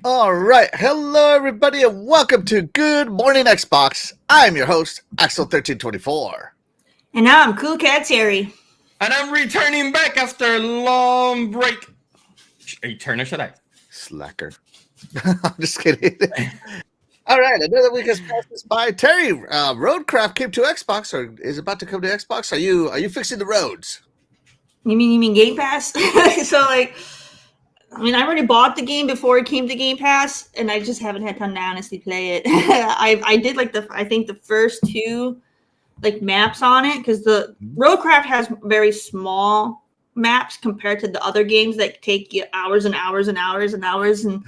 All right. Hello, everybody, and welcome to Good Morning Xbox. I'm your host, Axel1324. And now I'm Cool Cat Terry. And I'm returning back after a long break. Return or should I? Slacker. I'm just kidding. All right. Another week has passed us by. Terry, Roadcraft came to Xbox, or is about to come to Xbox. Are you fixing the roads? You mean Game Pass? I already bought the game before it came to Game Pass, and I just haven't had time to honestly play it. I did the first two maps on it, because the Roadcraft has very small maps compared to the other games that take you hours and hours and hours and hours and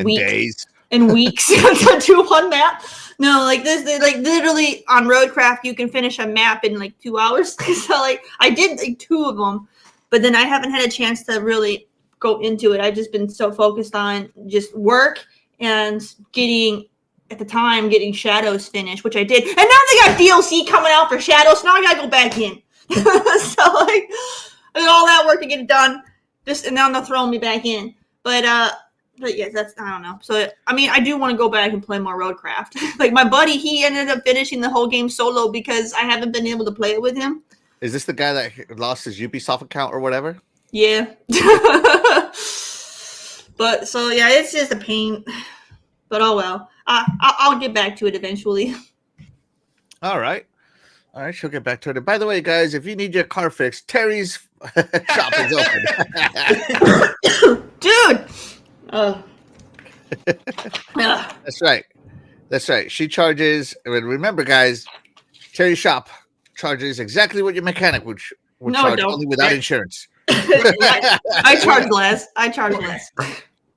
weeks days and weeks to do one map. No, this, literally on Roadcraft, you can finish a map in 2 hours. So I did two of them, but then I haven't had a chance to really go into it. I've just been so focused on just work and getting Shadows finished, which I did. And now they got DLC coming out for Shadows. Now I gotta go back in. So I did all that work to get it done. And now they're throwing me back in. But yeah, I don't know. So I do want to go back and play more Roadcraft. My buddy, he ended up finishing the whole game solo because I haven't been able to play it with him. Is this the guy that lost his Ubisoft account or whatever? Yeah. But so yeah, it's just a pain. But oh well. I'll get back to it eventually. All right, she'll get back to it. And by the way, guys, if you need your car fixed, Terry's shop is open. Dude. That's right. She charges. Remember, guys, Terry's shop charges exactly what your mechanic would charge, only without insurance. I charge less.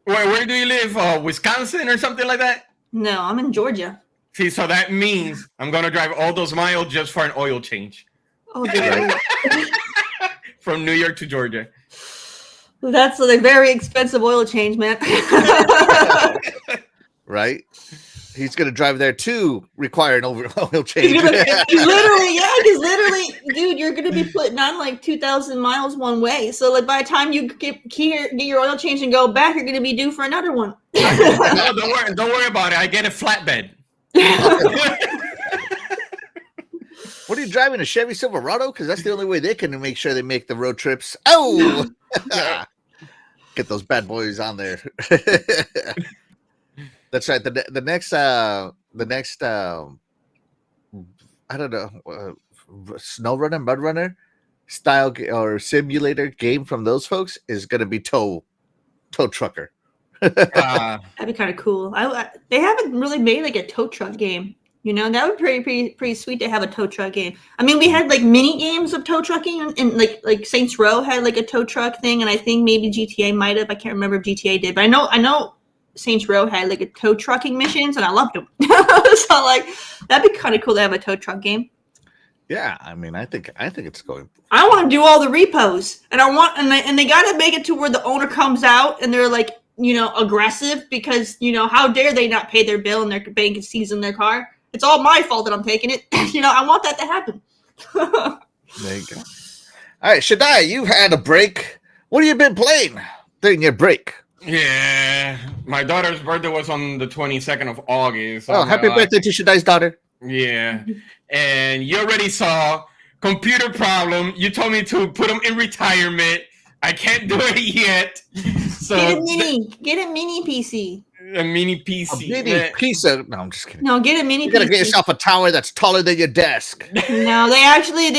Where do you live? Wisconsin or something like that? No, I'm in Georgia. See, so that means I'm gonna drive all those miles just for an oil change. Oh, dude. From New York to Georgia. That's a very expensive oil change, man. Right? He's gonna drive there to require an oil change. Literally, dude, you're gonna be putting on 2,000 miles one way. So by the time you get your oil change and go back, you're gonna be due for another one. No, don't worry about it. I get a flatbed. What are you driving, a Chevy Silverado? Because that's the only way they can make sure they make the road trips. Oh, get those bad boys on there. That's right. The next I don't know, snow runner, mud runner style or simulator game from those folks is going to be tow trucker. That'd be kind of cool. They haven't really made a tow truck game. That would be pretty sweet to have a tow truck game. We had mini games of tow trucking, and like Saints Row had a tow truck thing, and I think maybe GTA might have. I can't remember if GTA did, but I know Saints Row had a tow trucking missions, and I loved them. So that'd be kind of cool to have a tow truck game. Yeah, I think it's going. I want to do all the repos, and and they got to make it to where the owner comes out and they're aggressive, because how dare they not pay their bill and their bank is seizing their car? It's all my fault that I'm taking it. I want that to happen. There you go. All right, Shaddai, you've had a break. What have you been playing during your break? Yeah, my daughter's birthday was on the 22nd of August. Oh, happy birthday to Shaddai's daughter. Yeah, and you already saw computer problem. You told me to put him in retirement. I can't do it yet. So get a mini PC. A mini PC. A mini PC. No, I'm just kidding. No, get a mini PC. You gotta get yourself a tower that's taller than your desk. No, they actually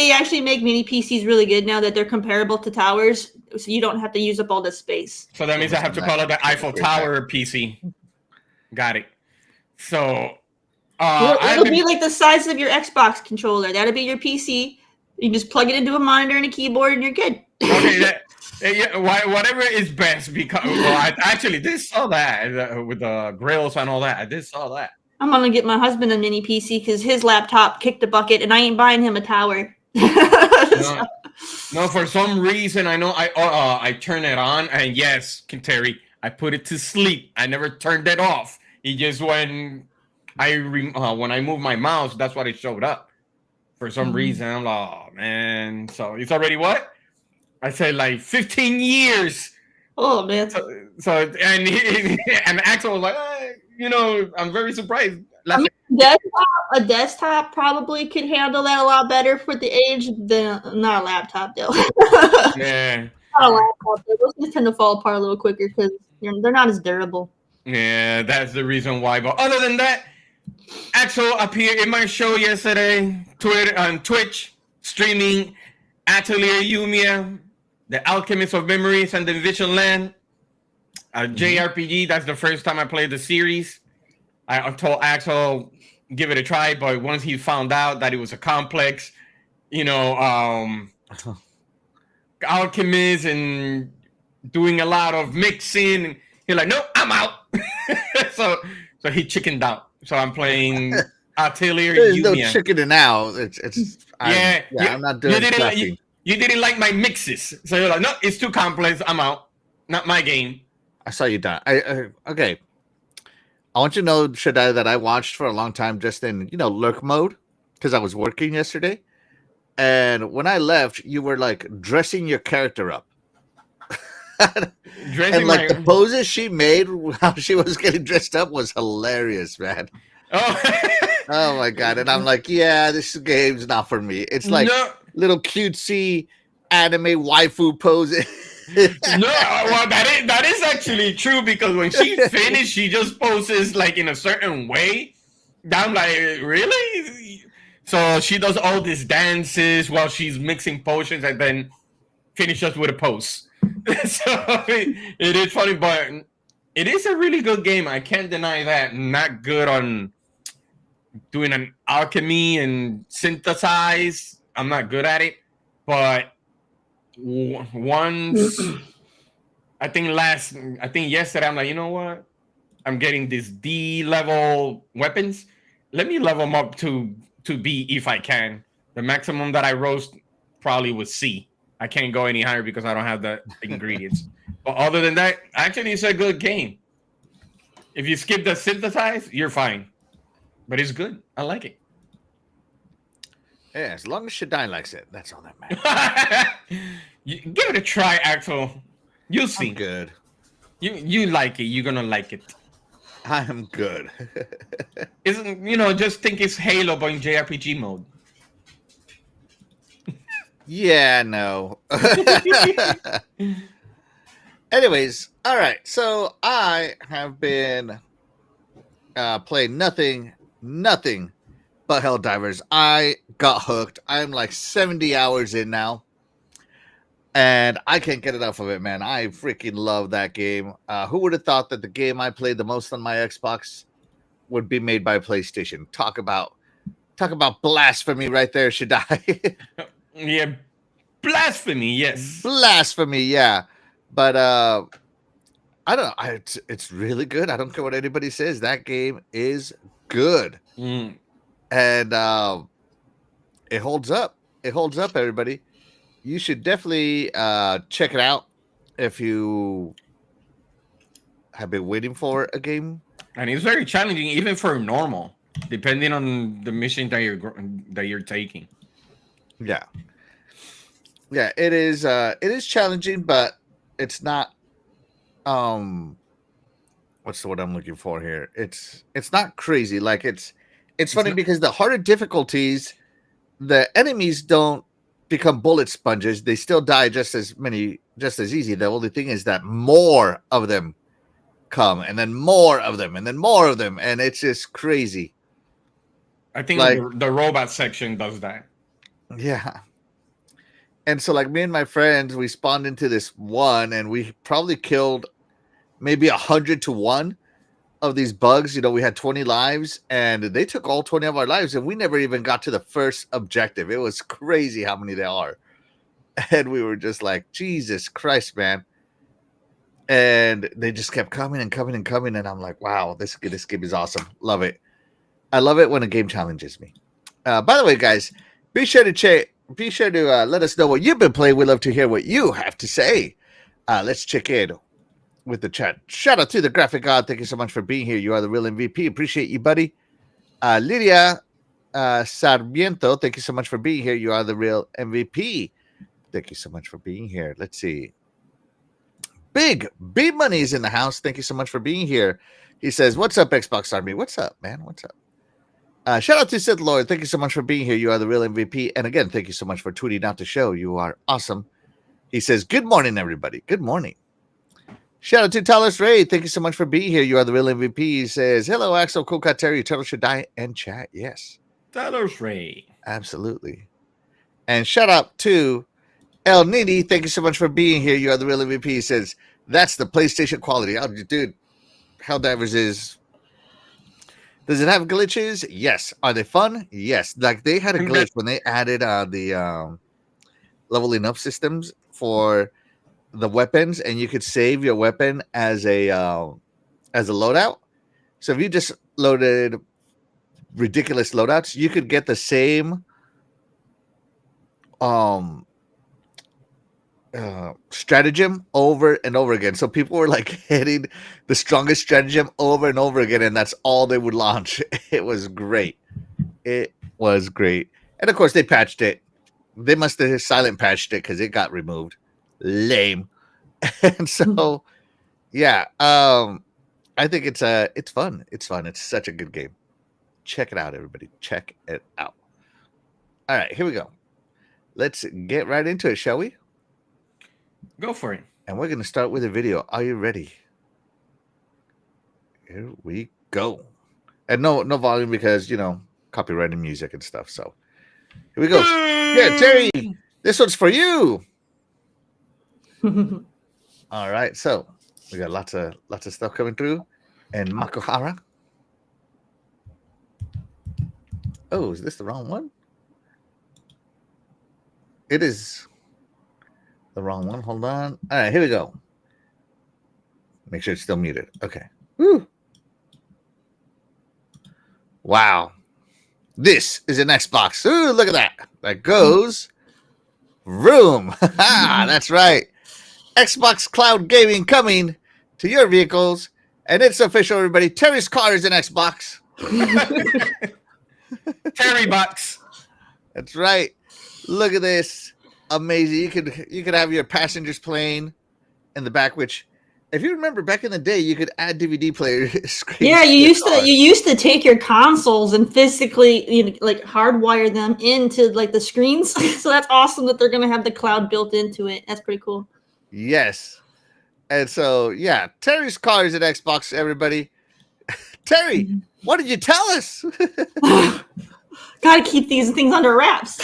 make mini PCs really good now that they're comparable to towers, so you don't have to use up all the space. So that means I have to call it the Eiffel Tower PC. Got it. So it'll be like the size of your Xbox controller. That'll be your PC. You can just plug it into a monitor and a keyboard, and you're good. Okay. Yeah, whatever is best, because I actually did saw that with the grills and all that. I did saw that. I'm gonna get my husband a mini PC because his laptop kicked the bucket, and I ain't buying him a tower. No, for some reason I know I turned it on, and yes, Terry, I put it to sleep. I never turned it off. It just when I moved my mouse, that's what it showed up. For some reason, I'm like, oh man. So it's already what? I said 15 years Oh man. So and Axel was like, I'm very surprised. I mean, a desktop probably could handle that a lot better for the age than not a laptop though. Yeah. Not a laptop. Those things tend to fall apart a little quicker because they're not as durable. Yeah, that's the reason why. But other than that, Axel appeared in my show yesterday, on Twitch, streaming Atelier Yumia, The Alchemist of Memories and the Vision Land, a JRPG. That's the first time I played the series. I told Axel give it a try, but once he found out that it was a complex, alchemist and doing a lot of mixing, he's like, "Nope, I'm out." so he chickened out. So I'm playing Atelier There's no Yumia. chickening out. I'm not doing you didn't like my mixes, so you're like, "No, it's too complex. I'm out. Not my game." I saw you done. Okay. I want you to know, Shaddai, that I watched for a long time just in, lurk mode because I was working yesterday. And when I left, you were like dressing your character up. And like the poses she made, how she was getting dressed up was hilarious, man. Oh my God. And I'm like, yeah, this game's not for me. It's like little cutesy anime waifu poses. No, well, that is actually true because when she finished, she just poses like in a certain way. I'm like, really? So she does all these dances while she's mixing potions and then finishes with a pose. So it is funny, but it is a really good game. I can't deny that. Not good on doing an alchemy and synthesize. I'm not good at it, but once I think yesterday I'm like, you know what? I'm getting these D level weapons. Let me level them up to B if I can. The maximum that I rose probably was C. I can't go any higher because I don't have the ingredients. But other than that, actually it's a good game. If you skip the synthesize, you're fine. But it's good. I like it. Yeah, as long as Shaddai likes it, that's all that matters. Give it a try, Axel. You'll see. I'm good. You like it. You're gonna like it. I am good. Isn't just think it's Halo but in JRPG mode. Yeah, no. Anyways, all right. So I have been playing nothing but Helldivers. I got hooked. I'm like 70 hours in now. And I can't get enough of it, man. I freaking love that game. Who would have thought that the game I played the most on my Xbox would be made by PlayStation? Talk about blasphemy right there, Shaddai. Yeah, blasphemy, yes. Blasphemy, yeah. But I don't know. It's really good. I don't care what anybody says. That game is good. And it holds up. It holds up, everybody. You should definitely check it out if you have been waiting for a game. And it's very challenging, even for normal, depending on the mission that you're taking. Yeah, it is. It is challenging, but it's not. What's the word I'm looking for here? It's not crazy. Like it's funny because the harder difficulties, the enemies don't become bullet sponges. They still die just as easy. The only thing is that more of them come, and then more of them, and then more of them, and it's just crazy. I think like, the robot section does that. Yeah. And so like me and my friends, we spawned into this one, and we probably killed maybe 100 to 1 of these bugs. We had 20 lives, and they took all 20 of our lives, and we never even got to the first objective. It was crazy how many there are. And we were just like, Jesus Christ, man. And they just kept coming and coming and coming, and I'm like, wow, this game is awesome. Love it. I love it when a game challenges me. By the way, guys, be sure to let us know what you've been playing. We'd love to hear what you have to say. Let's check in with the chat. Shout out to the Graphic God. Thank you so much for being here. You are the real MVP. Appreciate you, buddy. Lydia Sarmiento, thank you so much for being here. You are the real MVP. Thank you so much for being here. Let's see. Big B Money is in the house. Thank you so much for being here. He says, "What's up, Xbox Army? What's up, man? What's up?" Shout out to Sith Lord. Thank you so much for being here. You are the real MVP. And again, thank you so much for tweeting out the show. You are awesome. He says, "Good morning, everybody. Good morning." Shout out to Talos Ray. Thank you so much for being here. You are the real MVP. He says, "Hello, Axel, Coca, Terry, Turtle Should Die, and chat." Yes. Talos Ray. Absolutely. And shout out to El Nini. Thank you so much for being here. You are the real MVP. He says, "That's the PlayStation quality." Oh, dude, Helldivers is... Does it have glitches? Yes. Are they fun? Yes. Like they had a glitch when they added the leveling up systems for the weapons, and you could save your weapon as a loadout. So if you just loaded ridiculous loadouts, you could get the same stratagem over and over again. So people were like hitting the strongest stratagem over and over again, and that's all they would launch. It was great. It was great. And of course they patched it. They must have silent patched it because it got removed. Lame. And so yeah, I think it's fun. It's fun. It's such a good game. Check it out, everybody. Check it out. All right, here we go. Let's get right into it, shall we? Go for it. And we're going to start with a video. Are you ready? Here we go. And no volume because, copyrighted music and stuff. So here we go. Yeah, Terry, this one's for you. All right. So we got lots of stuff coming through. And Makuhara. Oh, is this the wrong one? It is the wrong one. Hold on. All right, here we go. Make sure it's still muted. Okay. Woo. Wow. This is an Xbox. Ooh, look at that. That goes. Vroom. That's right. Xbox Cloud Gaming coming to your vehicles. And it's official, everybody. Terry's car is an Xbox. Terry Box. That's right. Look at this. Amazing. You could have your passengers playing in the back, which if you remember back in the day, you could add DVD player screens. Yeah, you used to take your consoles and physically hardwire them into the screens. So that's awesome that they're gonna have the cloud built into it. That's pretty cool. Yes. And so yeah, Terry's car is an Xbox, everybody. Terry, what did you tell us? Gotta keep these things under wraps.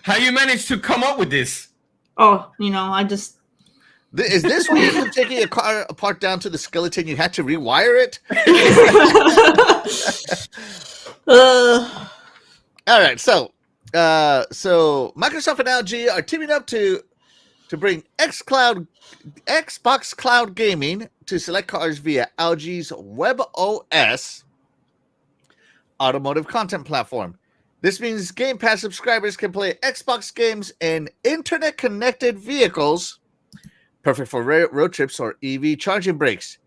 How you managed to come up with this? Oh, I just... Is this when you were taking a car apart down to the skeleton, you had to rewire it? All right, so Microsoft and LG are teaming up to bring Xbox Cloud Gaming to select cars via LG's WebOS automotive content platform. This means Game Pass subscribers can play Xbox games in internet-connected vehicles, perfect for road trips or EV charging breaks.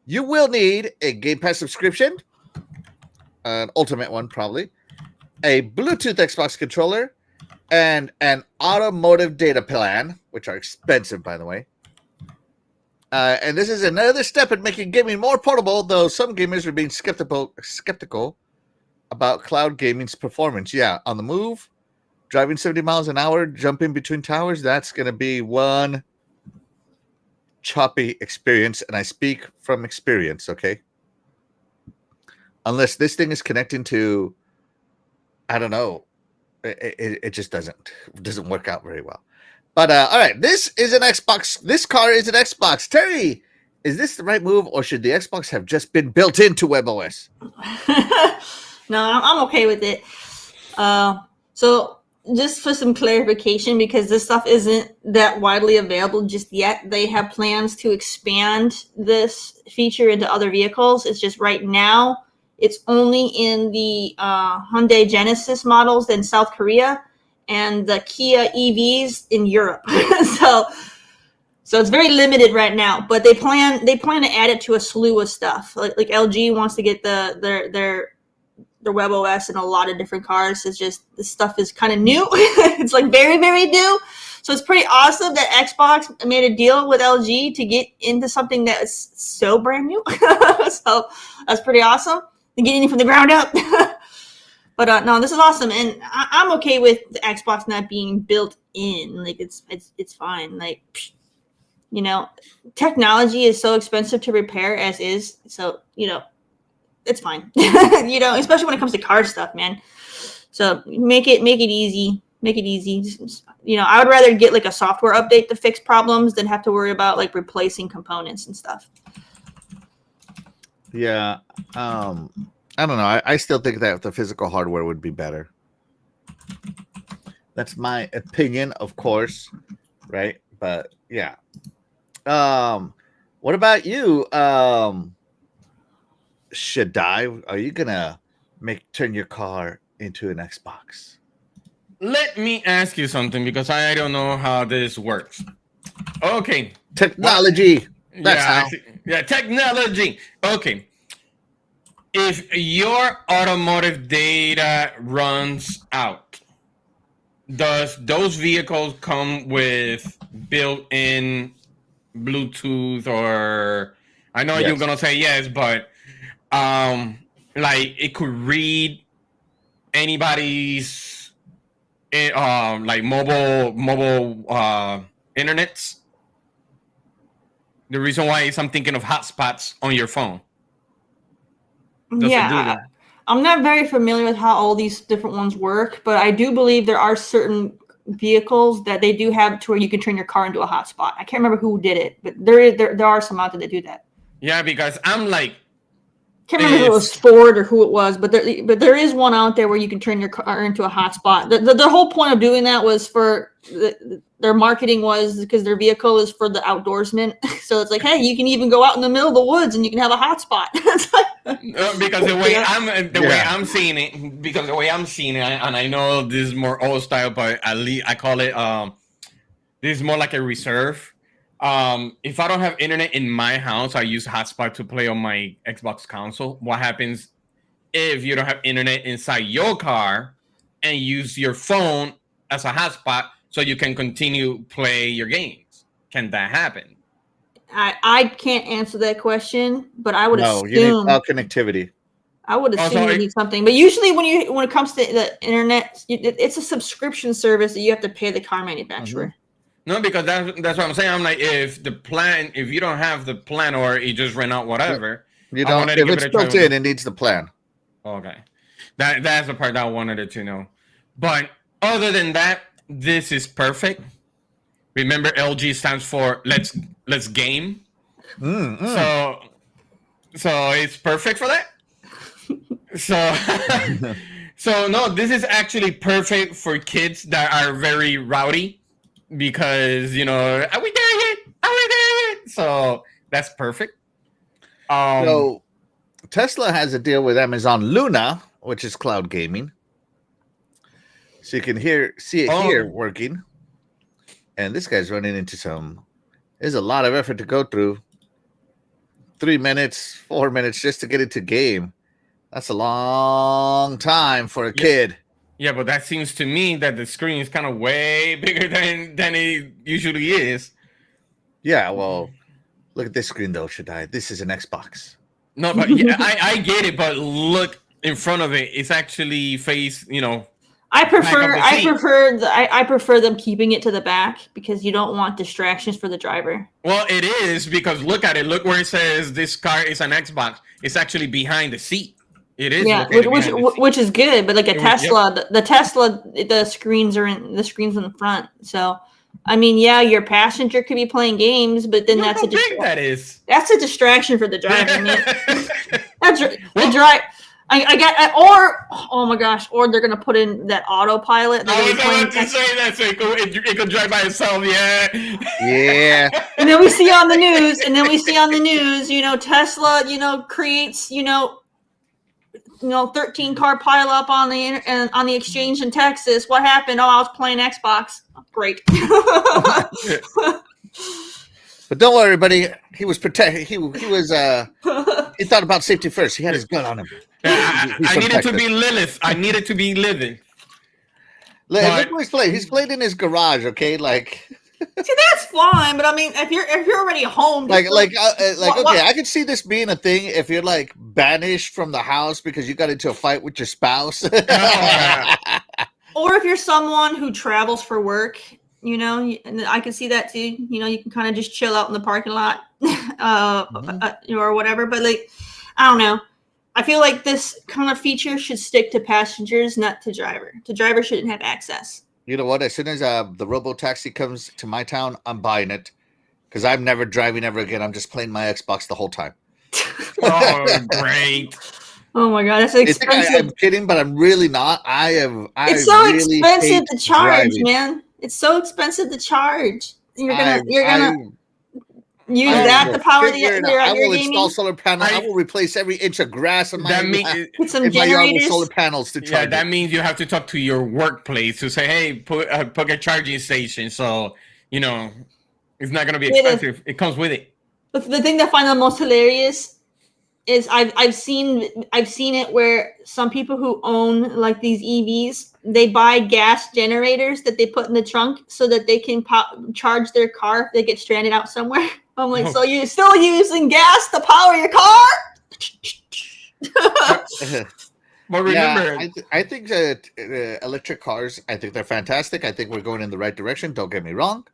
You will need a Game Pass subscription, an ultimate one probably, a Bluetooth Xbox controller, and an automotive data plan, which are expensive, by the way. And this is another step in making gaming more portable, though some gamers are being skeptical about cloud gaming's performance. Yeah, on the move, driving 70 miles an hour, jumping between towers, that's going to be one choppy experience, and I speak from experience, okay? Unless this thing is connecting to, I don't know, it just doesn't work out very well. But all right, this is an Xbox. This car is an Xbox. Terry, is this the right move, or should the Xbox have just been built into WebOS? No, I'm okay with it. So just for some clarification, because this stuff isn't that widely available just yet, they have plans to expand this feature into other vehicles. It's just right now, it's only in the Hyundai Genesis models in South Korea and the Kia EVs in Europe. So it's very limited right now, but they plan to add it to a slew of stuff. Like LG wants to get their WebOS in a lot of different cars. It's just this stuff is kind of new. It's very, very new. So it's pretty awesome that Xbox made a deal with LG to get into something that is so brand new. So that's pretty awesome. And getting it from the ground up. But no, this is awesome, and I'm okay with the Xbox not being built in. Like it's fine. Like, you know, technology is so expensive to repair as is. So you know, it's fine. You know, especially when it comes to car stuff, man. So make it easy. Make it easy. Just, you know, I would rather get like a software update to fix problems than have to worry about like replacing components and stuff. Yeah. I don't know. I still think that the physical hardware would be better. That's my opinion, of course, right? But yeah. What about you? Shaddai, are you gonna turn your car into an Xbox? Let me ask you something because I don't know how this works. Okay. Technology. That's how. Yeah, technology. Okay. If your automotive data runs out, does those vehicles come with built-in Bluetooth or I know you're gonna say yes, but like it could read anybody's like mobile internets? The reason why is I'm thinking of hotspots on your phone. Yeah, I'm not very familiar with how all these different ones work, but I do believe there are certain vehicles that they do have to where you can turn your car into a hotspot. I can't remember who did it, but there are some out there that do that. Yeah, because I'm like, can't remember if it was Ford or who it was, but there is one out there where you can turn your car into a hotspot. The whole point of doing that was for their marketing was because their vehicle is for the outdoorsman. So it's like, hey, you can even go out in the middle of the woods and you can have a hotspot. Because the way I'm seeing it, because the way I'm seeing it, and I know this is more old style, but at least I call it this is more like a reserve. If I don't have internet in my house, I use hotspot to play on my Xbox console. What happens if you don't have internet inside your car and use your phone as a hotspot so you can continue play your games? Can that happen? I can't answer that question, but I would assume you need connectivity. I would assume you need something, but usually when it comes to the internet, it's a subscription service that you have to pay the car manufacturer. Mm-hmm. No, because that's what I'm saying. I'm like, if you don't have the plan or it just ran out, whatever. You don't. If it's built in, it needs the plan. Okay, that's the part that I wanted to know. But other than that, this is perfect. Remember, LG stands for let's game. So it's perfect for that. So no, this is actually perfect for kids that are very rowdy because are we there yet? Are we there yet? So that's perfect. So Tesla has a deal with Amazon Luna, which is cloud gaming. So you can see it here working. And this guy's running into there's a lot of effort to go through. 3 minutes, 4 minutes just to get into game. That's a long time for a kid. Yeah, but that seems to me that the screen is kind of way bigger than it usually is. Yeah, well, look at this screen though, Shaddai. This is an Xbox. No, but yeah, I get it, but look in front of it. It's actually I prefer them keeping it to the back because you don't want distractions for the driver. Well, it is because look at it. Look where it says this car is an Xbox. It's actually behind the seat. It is. Yeah, which is good. But like a Tesla, the screens are in the front. So, I mean, yeah, your passenger could be playing games, but then that's a distraction. That's a distraction for the driver. The drive. Oh my gosh, or they're gonna put in that autopilot. I was about to say that, so it could drive by itself. Yeah. And then we see on the news, Tesla, creates, 13 car pile up on the exchange in Texas. What happened? Oh, I was playing Xbox. Great. But don't worry, buddy. He was protected. He he thought about safety first. He had his gun on him. I needed to be Lilith. I needed to be living. Look where he's playing. He's playing in his garage. Okay, like. See, that's fine, but I mean, if you're already home, okay, I could see this being a thing if you're like banished from the house because you got into a fight with your spouse, or if you're someone who travels for work, you know, and I can see that too. You know, you can kind of just chill out in the parking lot, or whatever. But like, I don't know. I feel like this kind of feature should stick to passengers, not to driver. The driver shouldn't have access. You know what? As soon as the robo taxi comes to my town, I'm buying it because I'm never driving ever again. I'm just playing my Xbox the whole time. Oh, great! Oh my god, that's expensive. I'm kidding, but I'm really not. It's so really expensive to charge, man. It's so expensive to charge. You're gonna use that to power your I will install solar panels. I will replace every inch of grass in my put some generators with solar panels to charge. Yeah, that means you have to talk to your workplace to say, "Hey, put a charging station." So you know, it's not going to be expensive. It comes with it. The thing that I find the most hilarious is I've seen it where some people who own like these EVs, they buy gas generators that they put in the trunk so that they can charge their car if they get stranded out somewhere. I'm like, so you're still using gas to power your car? But remember, I think that electric cars, I think they're fantastic. I think we're going in the right direction. Don't get me wrong.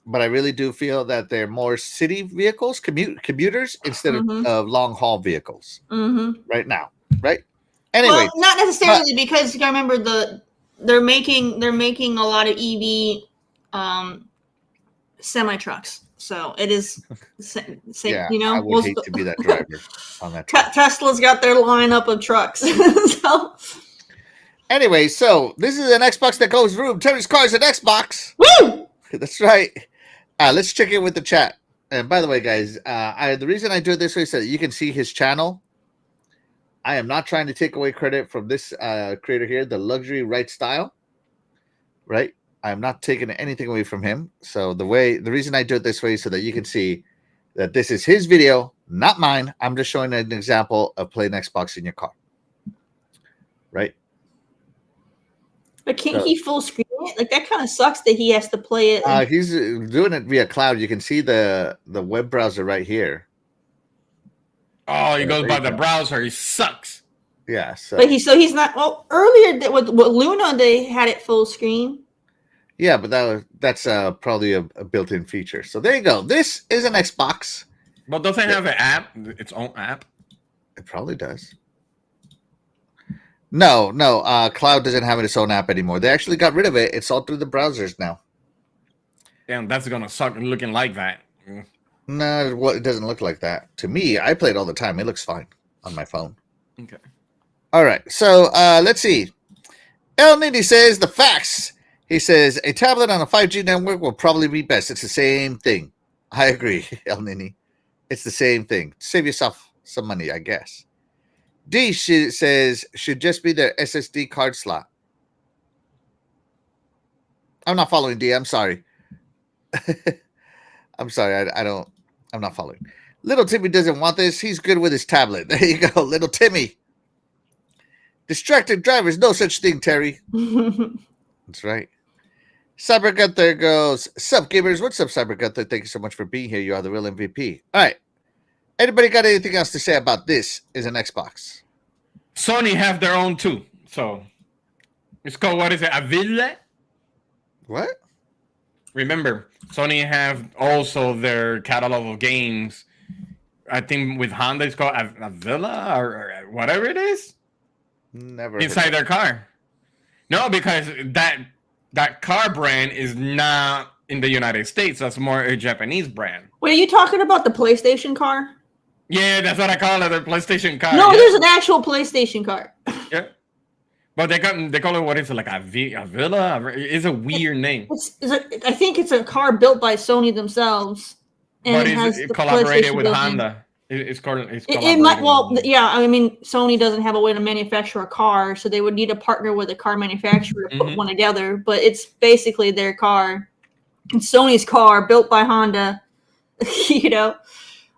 But I really do feel that they're more city vehicles, commuters, instead of long haul vehicles right now. Right. Anyway, well, not necessarily because you gotta remember they're making a lot of EV semi trucks. So it is same, you know. I would hate to be that driver on that truck. Tesla's got their lineup of trucks. So anyway, so this is an Xbox that goes room. Terry's car is an Xbox. Woo! That's right. Let's check in with the chat. And by the way, guys, the reason I do it this way is so that you can see his channel. I am not trying to take away credit from this creator here, the Luxury Right Style. Right? I'm not taking anything away from him. So the reason I do it this way is so that you can see that this is his video, not mine. I'm just showing an example of playing Xbox in your car. Right? But can't he full screen it? Like that kind of sucks that he has to play it. He's doing it via cloud. You can see the web browser right here. Oh, he goes by the browser. He sucks. Yeah. So. But he's not. Well, earlier with Luna, they had it full screen. Yeah, but that's probably a built-in feature. So there you go. This is an Xbox. Well, doesn't it have an app, its own app? It probably does. No. Cloud doesn't have its own app anymore. They actually got rid of it. It's all through the browsers now. Damn, that's gonna suck looking like that. No, well, it doesn't look like that. To me, I play it all the time. It looks fine on my phone. Okay. All right. So let's see. El Nini says the facts. He says a tablet on a 5G network will probably be best. It's the same thing. I agree, El Nini. It's the same thing. Save yourself some money, I guess. D says should just be their SSD card slot. I'm not following D. I'm sorry. I'm sorry. I'm not following. Little Timmy doesn't want this. He's good with his tablet. There you go, little Timmy. Distracted drivers, no such thing, Terry. That's right. Cyber Gunther goes, sup gamers, what's up, Cyber Gunther? Thank you so much for being here. You are the real MVP. All right. Anybody got anything else to say about this is an Xbox? Sony have their own too. So it's called, what is it? Avila? What? Remember, Sony have also their catalog of games. I think with Honda it's called Avila or whatever it is. Never. Inside their car. No, because that car brand is not in the United States. That's more a Japanese brand. Wait, are you talking about the PlayStation car? Yeah, that's what I call it, the PlayStation car. No, yeah. There's an actual PlayStation car. Yeah. But they call it, what is it, like a Villa? It's a weird name. I think it's a car built by Sony themselves. And but it has it collaborated with Honda. It's it might, well, yeah, I mean, Sony doesn't have a way to manufacture a car, so they would need to partner with a car manufacturer to put one together. But it's basically their car. It's Sony's car built by Honda, you know.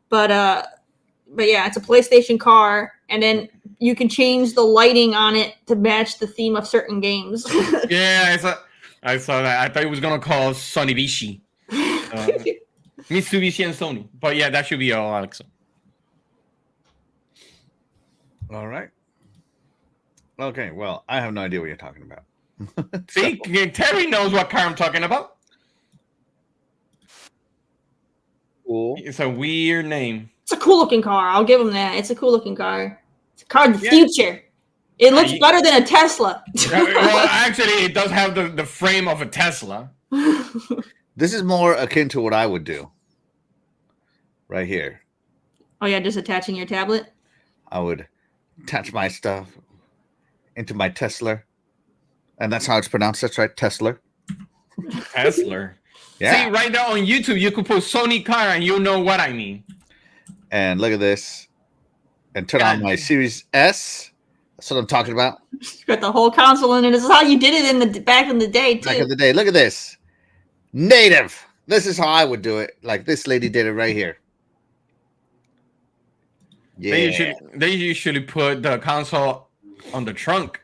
But yeah, it's a PlayStation car, and then you can change the lighting on it to match the theme of certain games. Yeah, I saw that. I thought it was gonna call Sony Bishi. Mitsubishi and Sony. But yeah, that should be all, Alexa. All right. Okay, well, I have no idea what you're talking about. See, Terry knows what car I'm talking about. Cool. It's a weird name. It's a cool looking car. I'll give him that. It's a cool looking car. It's a car of the future. It looks better than a Tesla. Well, actually, it does have the frame of a Tesla. This is more akin to what I would do. Right here. Oh, yeah, just attaching your tablet? I would attach my stuff into my Tesla. And that's how it's pronounced. That's right, Tesla. Tesla. Yeah. See, right now on YouTube, you could put Sony car and you know what I mean. And look at this. And turn on my Series S. That's what I'm talking about. Got the whole console in it. This is how you did it in the back in the day, too. Back in the day. Look at this. Native. This is how I would do it. Like this lady did it right here. Yeah. They usually put the console on the trunk.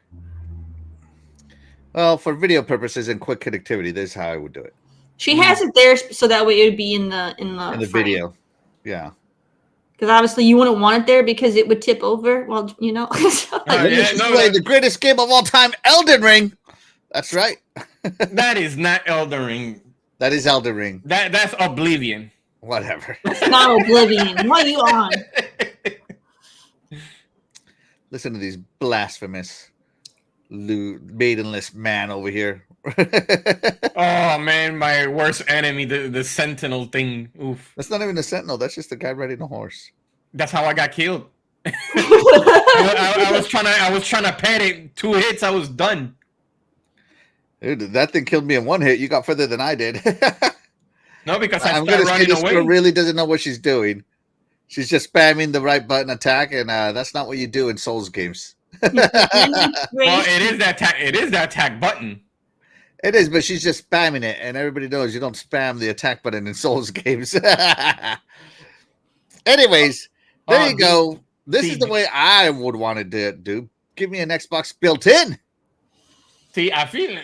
Well, for video purposes and quick connectivity, this is how I would do it. She has it there so that way it would be in the video. Yeah. Because obviously you wouldn't want it there because it would tip over. Well, you know. Play the greatest game of all time, Elden Ring. That's right. That is not Elden Ring. That is Elden Ring. That's Oblivion. Whatever. It's not Oblivion. What are you on? Listen to these blasphemous, maidenless man over here. Oh man, my worst enemy, the Sentinel thing. Oof. That's not even a Sentinel. That's just the guy riding a horse. That's how I got killed. I was trying to pet it. 2 hits, I was done. Dude, that thing killed me in 1 hit. You got further than I did. No, because I I'm started gonna say running this away. girl really doesn't know what she's doing. She's just spamming the right button attack, and that's not what you do in Souls games. Well, it is that attack. It is that attack button. It is, but she's just spamming it, and everybody knows you don't spam the attack button in Souls games. Anyways, there you go. This is the way I would want to do. Give me an Xbox built in. See, I feel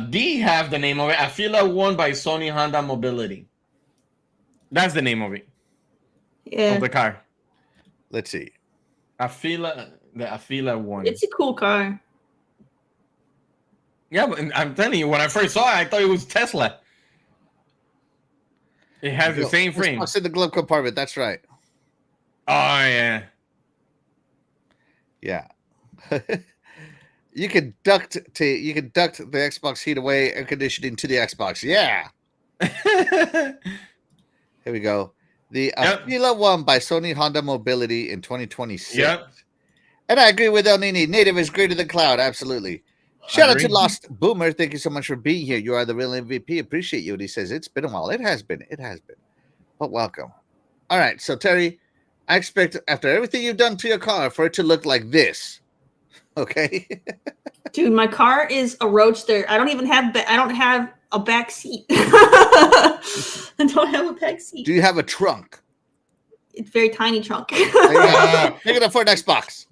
D have the name of it. I feel like one by Sony Honda Mobility. That's the name of it. Yeah. Of the car. Let's see. I feel like one. It's a cool car. Yeah, but I'm telling you, when I first saw it, I thought it was Tesla. It has the same frame. It's in the glove compartment. That's right. Oh yeah. Yeah. You can duct the Xbox heat away air conditioning to the Xbox. Yeah. Here we go. The Afila One by Sony Honda Mobility in 2026. Yep. And I agree with El Nini. Native is greater than cloud. Absolutely. Shout out to Lost Boomer. Thank you so much for being here. You are the real MVP. Appreciate you. And he says, it's been a while. It has been. It has been. But welcome. All right. So, Terry, I expect after everything you've done to your car for it to look like this. Okay? Dude, my car is a Roadster. I don't have a back seat. I don't have a back seat. Do you have a trunk? It's a very tiny trunk. Big enough for an Xbox.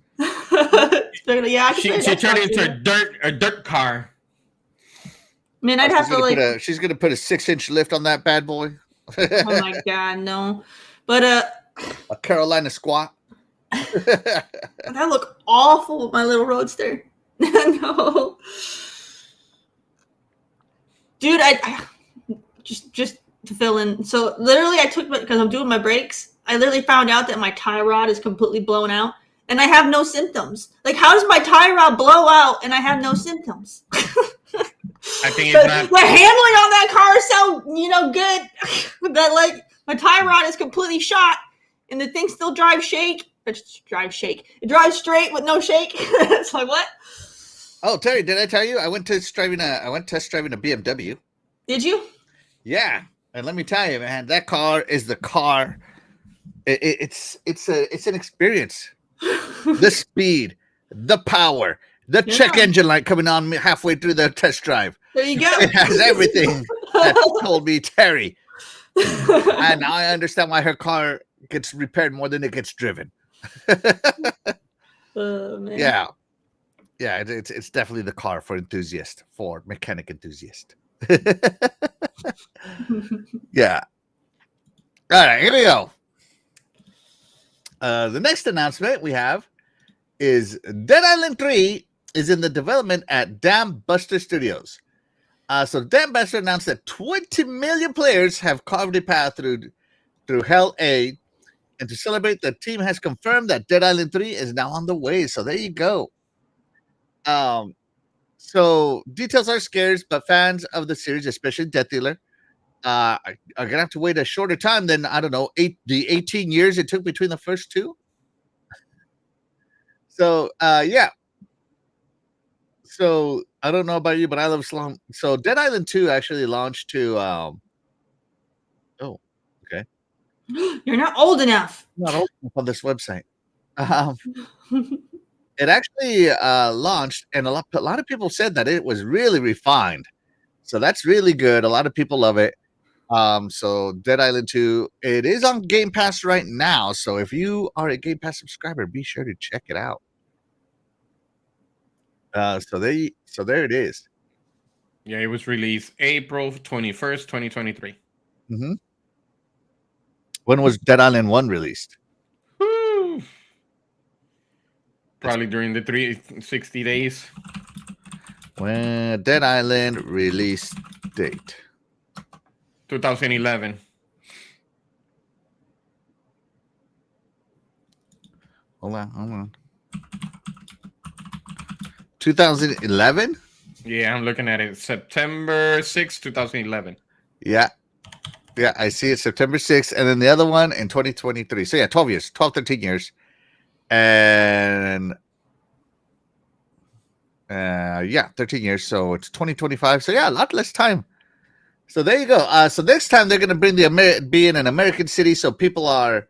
Yeah, she turned it into a dirt car. Man, I'd have to she's gonna put a 6-inch lift on that bad boy. Oh my god, no! But a Carolina squat. I look awful with my little Roadster. No, dude, I just to fill in. So literally, I took because I'm doing my brakes. I literally found out that my tie rod is completely blown out. And I have no symptoms. Like, how does my tie rod blow out and I have no symptoms? I think the handling on that car is so, good that, like, my tie rod is completely shot and the thing still drives shake. It drives straight with no shake. It's like, what? Oh, Terry, did I tell you? I went test driving a BMW. Did you? Yeah. And let me tell you, man, that car is the car. It's an experience. The speed, the power, the check engine light coming on halfway through the test drive. There you go. It has everything that told me Terry. And I understand why her car gets repaired more than it gets driven. Man. Yeah. Yeah, it's definitely the car for enthusiast, for mechanic enthusiast. Yeah. All right, here we go. The next announcement we have is Dead Island 3 is in the development at Dam Buster Studios. So Dam Buster announced that 20 million players have carved a path through Hell A, and to celebrate, the team has confirmed that Dead Island 3 is now on the way. So there you go. So details are scarce, but fans of the series, especially Death Dealer, are gonna have to wait a shorter time than, I don't know, the 18 years it took between the first two. So yeah. So I don't know about you, but I love Slum. So Dead Island 2 actually launched to oh, okay. You're not old enough. Not old enough on this website. It actually launched, and a lot of people said that it was really refined. So that's really good. A lot of people love it. So Dead Island 2, it is on Game Pass right now. So if you are a Game Pass subscriber, be sure to check it out. So there it is. Yeah, it was released April 21st, 2023. Mm-hmm. When was Dead Island 1 released? Woo. Probably during the 360 days. When Dead Island release date? 2011. Hold on. 2011? Yeah, I'm looking at it. September 6, 2011. Yeah. Yeah, I see it September 6th. And then the other one in 2023. So yeah, 12 years, 13 years. And yeah, 13 years. So it's 2025. So yeah, a lot less time. So there you go. So next time they're going to bring be in an American city. So people are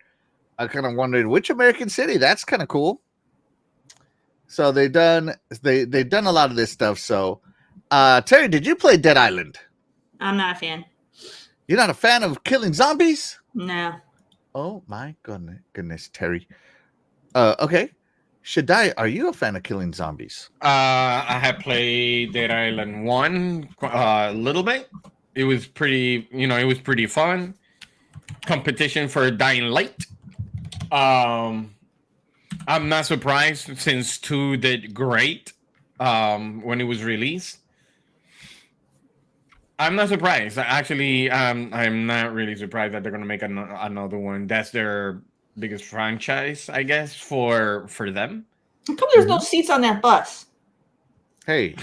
kind of wondering which American city. That's kind of cool. So they've done a lot of this stuff. So Terry, did you play Dead Island? I'm not a fan. You're not a fan of killing zombies? No. Oh my goodness, Terry. Okay. Shaddai, are you a fan of killing zombies? I have played Dead Island 1 a little bit. It was pretty, it was pretty fun. Competition for Dying Light. I'm not surprised since 2 did great when it was released. I'm not surprised. Actually, I'm not really surprised that they're going to make another one. That's their biggest franchise, I guess, for them. How come there's no seats on that bus? Hey,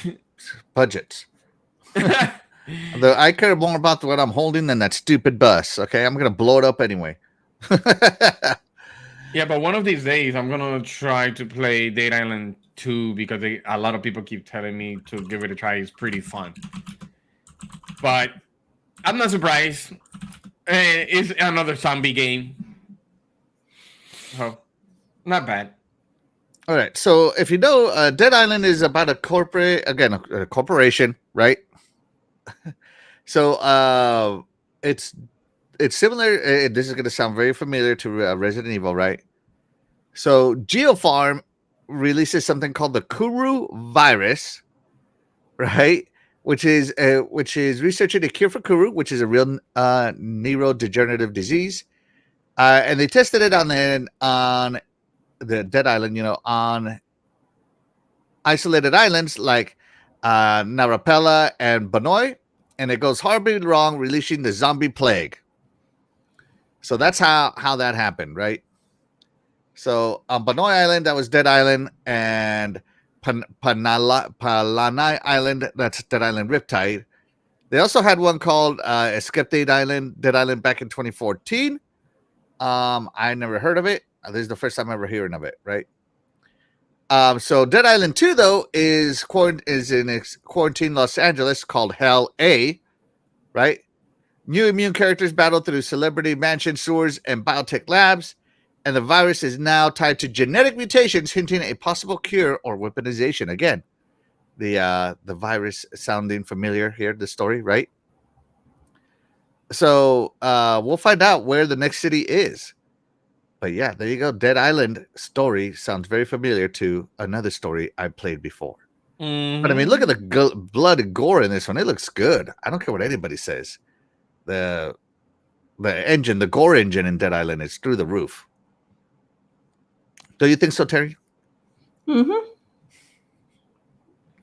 budgets. I care more about what I'm holding than that stupid bus. Okay, I'm gonna blow it up anyway. Yeah, but one of these days I'm gonna try to play Dead Island 2 because a lot of people keep telling me to give it a try. It's pretty fun, but I'm not surprised. It's another zombie game, so not bad. All right, so if you know, Dead Island is about a corporation, right? So it's similar. This is going to sound very familiar to Resident Evil, right? So GeoFarm releases something called the Kuru virus, right? Which is researching a cure for Kuru, which is a real neurodegenerative disease, and they tested it on the Dead Island, on isolated islands like Narapella and Banoi, and it goes horribly wrong, releasing the zombie plague. So that's how that happened, right? So on Banoi Island, that was Dead Island, and Palanai Island, that's Dead Island Riptide. They also had one called Escape Dead Island back in 2014. I never heard of it. This is the first time ever hearing of it, right? So Dead Island 2, though, is in quarantine Los Angeles called Hell A, right? New immune characters battle through celebrity mansion sewers and biotech labs, and the virus is now tied to genetic mutations, hinting at a possible cure or weaponization. Again, the virus sounding familiar here, the story, right? So we'll find out where the next city is. But yeah, there you go. Dead Island story sounds very familiar to another story I played before. But I mean, look at the blood and gore in this one. It looks good. I don't care what anybody says. The engine, the gore engine in Dead Island is through the roof. Do you think so, Terry? Mm-hmm.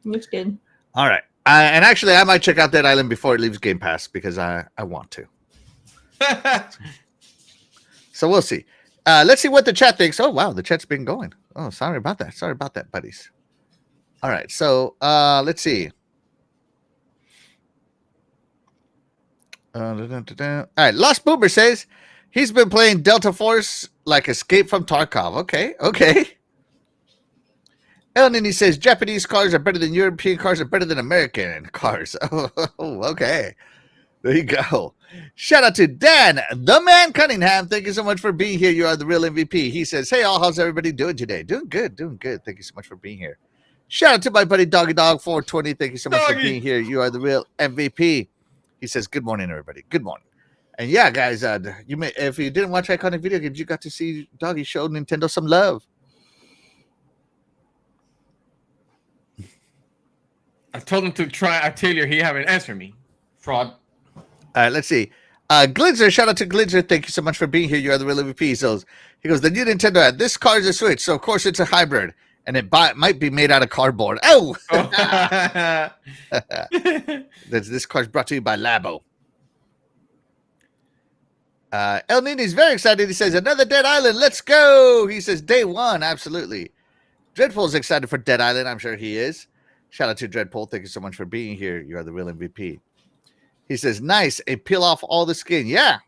Looks good. All right. And actually, I might check out Dead Island before it leaves Game Pass because I want to. So we'll see. Let's see what the chat thinks. Oh, wow. The chat's been going. Oh, sorry about that. Sorry about that, buddies. All right. So let's see. All right. Lost Boomer says he's been playing Delta Force like Escape from Tarkov. Okay. And then he says Japanese cars are better than European cars, are better than American cars. Oh, okay. There you go. Shout out to Dan, the man Cunningham. Thank you so much for being here. You are the real MVP. He says, hey, all, how's everybody doing today? Doing good. Thank you so much for being here. Shout out to my buddy Doggy Dog 420. Thank you so much for being here. You are the real MVP. He says, good morning, everybody. Good morning. And yeah, guys, if you didn't watch Iconic Video Games, you got to see Doggy show Nintendo some love. I told him to try. I tell you, he haven't answered me. Fraud. All right, let's see. Glitzer, shout out to Glitzer. Thank you so much for being here. You are the real MVP. So he goes, the new Nintendo ad. This car is a Switch, so of course it's a hybrid, and it might be made out of cardboard. Oh! This car is brought to you by Labo. El Nini's very excited. He says, another Dead Island. Let's go. He says, day one. Absolutely. Dreadpool's excited for Dead Island. I'm sure he is. Shout out to Dreadpool. Thank you so much for being here. You are the real MVP. He says, nice. And peel off all the skin. Yeah.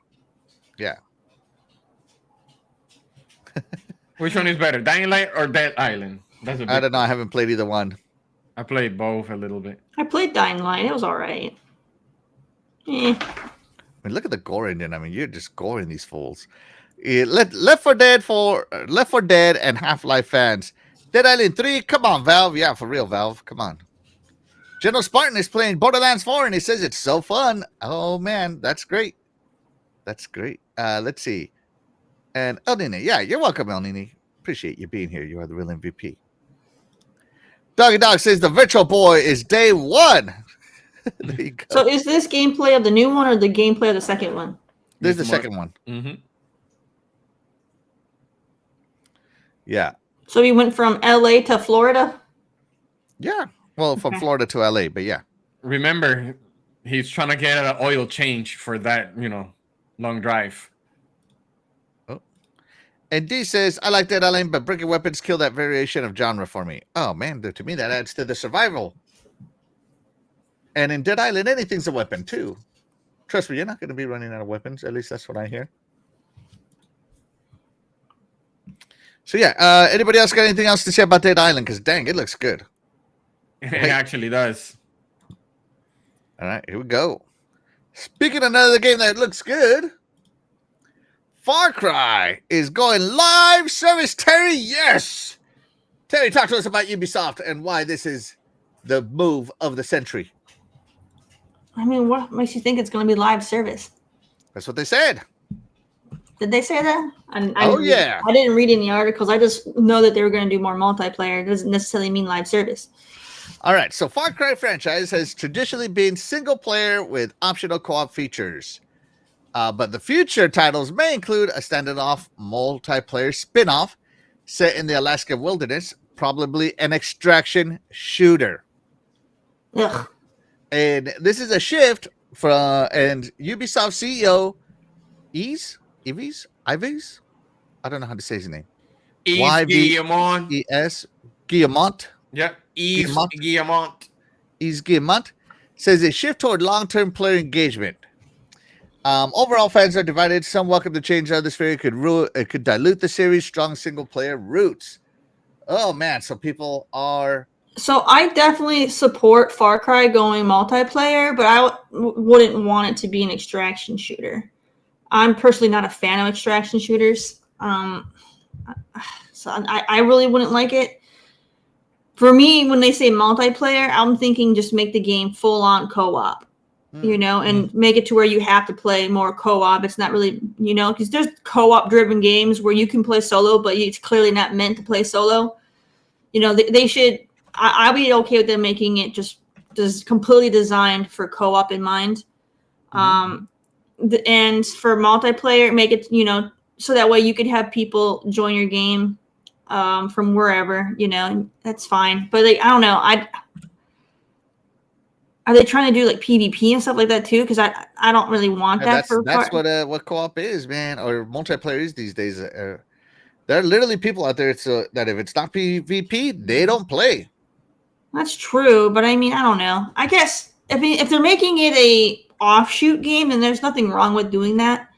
Which one is better, Dying Light or Dead Island? I don't know. I haven't played either one. I played both a little bit. I played Dying Light. It was all right. I mean, look at the gore engine. I mean, you're just goring these fools. Left 4 Dead and Half-Life fans. Dead Island 3, come on, Valve. Yeah, for real, Valve. Come on. General Spartan is playing Borderlands 4, and he says it's so fun. Oh, man, that's great. Let's see. And El Nini. Yeah, you're welcome, El Nini. Appreciate you being here. You are the real MVP. Doggy Dog says the Virtual Boy is day one. There you go. So is this gameplay of the new one or the gameplay of the second one? This is the second one. Mm-hmm. Yeah. So we went from LA to Florida? Yeah. Well, from Florida to LA, but yeah. Remember, he's trying to get an oil change for that, long drive. Oh. And D says, I like Dead Island, but breaking weapons kill that variation of genre for me. Oh, man, to me, that adds to the survival. And in Dead Island, anything's a weapon, too. Trust me, you're not going to be running out of weapons. At least that's what I hear. So, yeah, anybody else got anything else to say about Dead Island? Because, dang, it looks good. It actually does. All right, here we go. Speaking of another game that looks good, Far Cry is going live service. Terry, yes. Terry, talk to us about Ubisoft and why this is the move of the century. I mean, what makes you think it's going to be live service? That's what they said. Did they say that? Yeah. I didn't read any articles. I just know that they were going to do more multiplayer. It doesn't necessarily mean live service. All right. So Far Cry franchise has traditionally been single player with optional co-op features. But the future titles may include a standalone multiplayer spin-off set in the Alaska wilderness, probably an extraction shooter. Ugh. And this is a shift from and Ubisoft CEO Ives? I don't know how to say his name. Guillemot. Y-V-E-S Guillemot. Yeah, Guillemot. Yves Guillemot says a shift toward long-term player engagement. Overall, fans are divided. Some welcome the change. Others fear it could dilute the series' strong single-player roots. Oh man, so people are. So I definitely support Far Cry going multiplayer, but I wouldn't want it to be an extraction shooter. I'm personally not a fan of extraction shooters. So I really wouldn't like it. For me, when they say multiplayer, I'm thinking just make the game full-on co-op. you know, and make it to where you have to play more co-op. It's not really, you know, because there's co-op driven games where you can play solo, but it's clearly not meant to play solo. You know, they should. I'll be okay with them making it just completely designed for co-op in mind. And for multiplayer, make it, you know, so that way you could have people join your game from wherever, you know, that's fine. But like, I don't know, are they trying to do like PvP and stuff like that too? Because I don't really want that. That's what co-op is, man, or multiplayer is these days. There are literally people out there that if it's not PvP, they don't play. That's true, but I mean, I don't know. I guess if they're making it a offshoot game, then there's nothing wrong with doing that.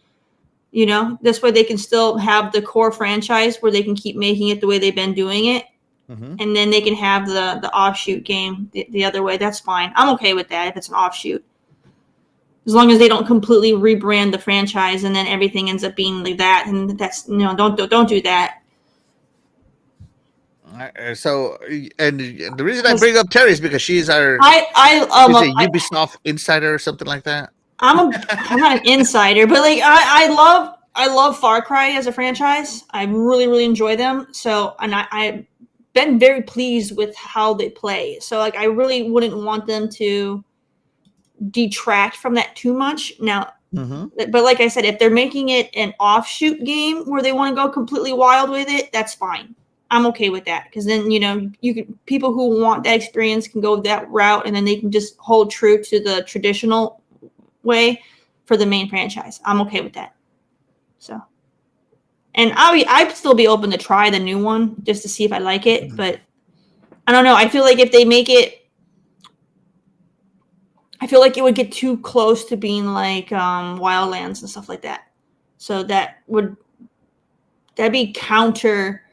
You know, this way they can still have the core franchise where they can keep making it the way they've been doing it. And then they can have the offshoot game the other way. That's fine. I'm okay with that if it's an offshoot. As long as they don't completely rebrand the franchise and then everything ends up being like that. And that's, you know, don't do that. So, and the reason I bring up Terry is because she's our Ubisoft insider or something like that. I'm not an insider, but like I love Far Cry as a franchise. I really, really enjoy them. So, and I've been very pleased with how they play. So like, I really wouldn't want them to detract from that too much. Now, but like I said, if they're making it an offshoot game where they want to go completely wild with it, that's fine. I'm okay with that, because then, you know, people who want that experience can go that route, and then they can just hold true to the traditional way for the main franchise. I'm okay with that. So, and I'd still be open to try the new one just to see if I like it. But I don't know. I feel like if they make it, I feel like it would get too close to being like Wildlands and stuff like that. So that'd be counter.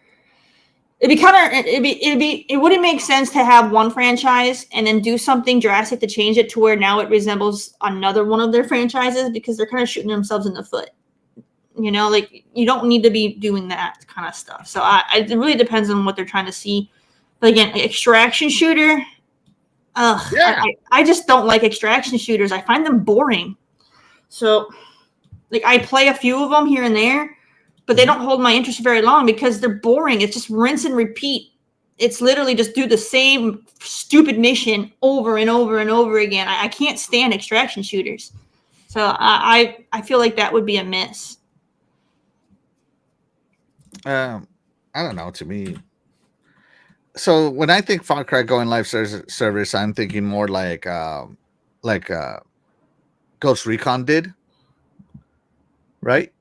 It wouldn't make sense to have one franchise and then do something drastic to change it to where now it resembles another one of their franchises, because they're kind of shooting themselves in the foot. You know, like, you don't need to be doing that kind of stuff. So it really depends on what they're trying to see. But again, extraction shooter, I just don't like extraction shooters. I find them boring. So, like, I play a few of them here and there, but they don't hold my interest very long because they're boring. It's just rinse and repeat. It's literally just do the same stupid mission over and over and over again. I can't stand extraction shooters. So I feel like that would be a miss. I don't know, to me. So when I think Far Cry going live service, I'm thinking more like Ghost Recon did. Right?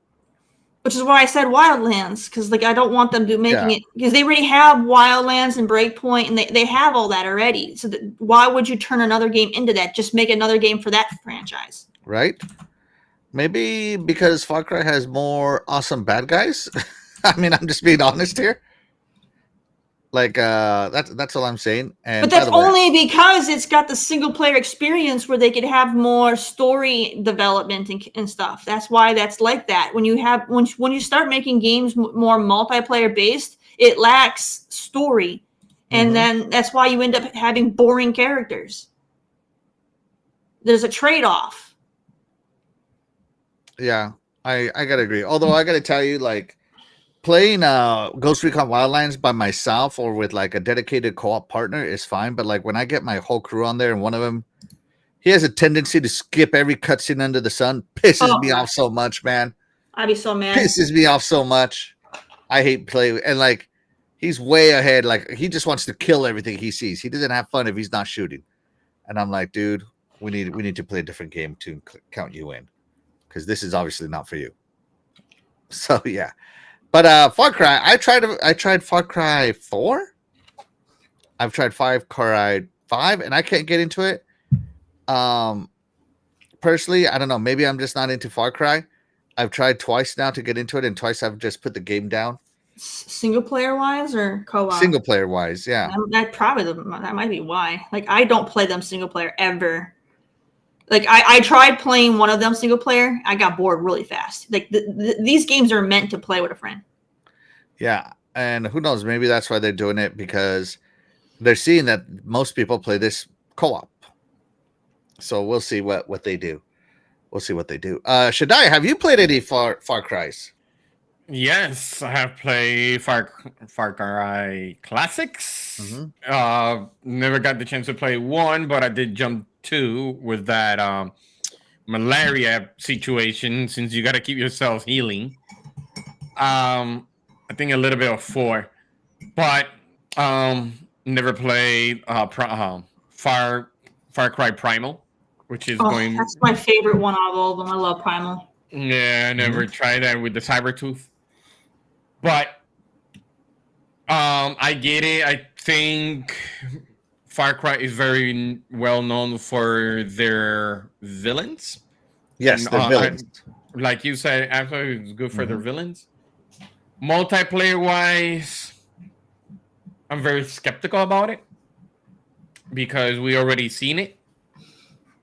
Which is why I said Wildlands, because like I don't want them to making it, because they already have Wildlands and Breakpoint, and they have all that already. So why would you turn another game into that? Just make another game for that franchise. Right? Maybe because Far Cry has more awesome bad guys. I mean, I'm just being honest here. Like that's all I'm saying. And but that's only because it's got the single player experience where they could have more story development and stuff. That's why that's like that. When you start making games more multiplayer based, it lacks story, and then that's why you end up having boring characters. There's a trade-off. Yeah, I gotta agree. Although I gotta tell you, like, playing Ghost Recon Wildlands by myself or with like a dedicated co-op partner is fine, but like when I get my whole crew on there and one of them, he has a tendency to skip every cutscene under the sun, pisses me off so much, man. I'd be so mad. Pisses me off so much. I hate play, and like he's way ahead. Like he just wants to kill everything he sees. He doesn't have fun if he's not shooting. And I'm like, dude, we need to play a different game to count you in, because this is obviously not for you. So yeah. But Far Cry, I tried Far Cry 4. I've tried Far Cry 5, and I can't get into it. Personally, I don't know. Maybe I'm just not into Far Cry. I've tried twice now to get into it, and twice I've just put the game down. Single player wise or co-op? Single player wise, yeah. That might be why. Like, I don't play them single player ever. Like, I tried playing one of them single player. I got bored really fast. Like, these games are meant to play with a friend. Yeah, and who knows? Maybe that's why they're doing it, because they're seeing that most people play this co-op. So we'll see what they do. We'll see what they do. Shaddai, have you played any Far Cry's? Yes, I have played Far Cry Classics. Never got the chance to play 1, but I did jump 2 with that malaria situation. Since you got to keep yourself healing. I think a little bit of 4, but never played Far Cry Primal, which is going. That's my favorite one out of all of them. I love Primal. Yeah, I never tried that with the Cybertooth. But I get it. I think Far Cry is very well known for their villains. Yes, the villains. Like you said, absolutely, it's good for their villains. Multiplayer wise, I'm very skeptical about it because we already seen it.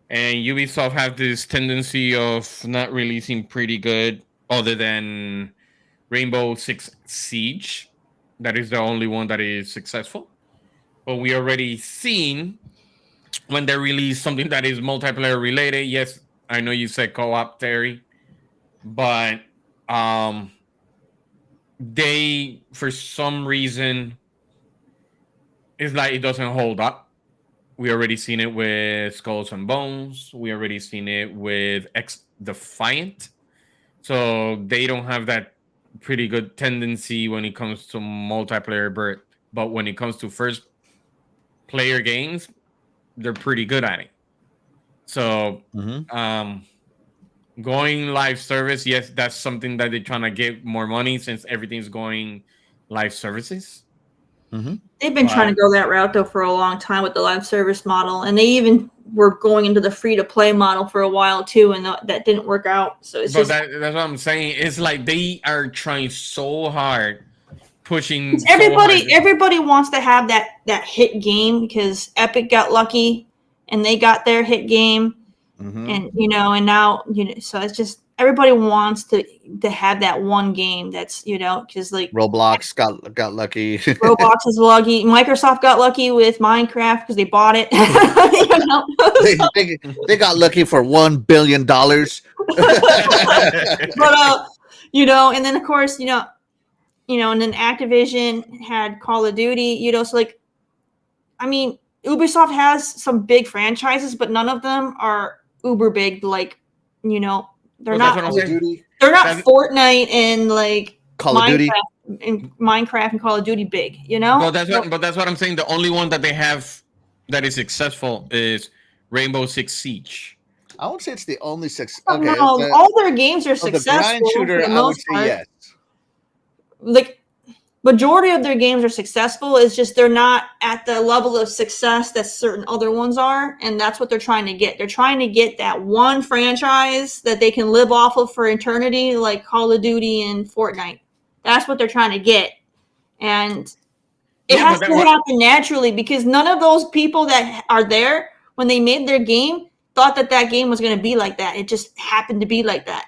And Ubisoft have this tendency of not releasing pretty good other than Rainbow Six Siege. That is the only one that is successful. But we already seen when they release something that is multiplayer related. Yes, I know you said co-op, Terry. But they, for some reason, it's like it doesn't hold up. We already seen it with Skulls and Bones. We already seen it with X Defiant. So they don't have that pretty good tendency when it comes to multiplayer, but when it comes to first player games, they're pretty good at it. So going live service, yes, that's something that they're trying to get more money since everything's going live services. They've been trying to go that route though for a long time with the live service model, and they even were going into the free to play model for a while too, and that didn't work out. So it's that's what I'm saying. It's like they are trying so hard, pushing. Everybody wants to have that hit game because Epic got lucky, and they got their hit game, and and now so it's just. Everybody wants to have that one game that's because like Roblox got lucky. Roblox is lucky. Microsoft got lucky with Minecraft because they bought it. They got lucky for $1 billion. But and then of course and then Activision had Call of Duty. So like, I mean, Ubisoft has some big franchises, but none of them are uber big. Like They're not Fortnite and like Call of Duty and Minecraft and Call of Duty big, But that's what I'm saying. The only one that they have that is successful is Rainbow Six Siege. I won't say it's the only success. Okay, no, all their games are successful. The grind shooter, I would say yes. Like majority of their games are successful. It's just they're not at the level of success that certain other ones are, and that's what they're trying to get. They're trying to get that one franchise that they can live off of for eternity, like Call of Duty and Fortnite. That's what they're trying to get, and it has to happen naturally because none of those people that are there when they made their game thought that game was going to be like that. It just happened to be like that,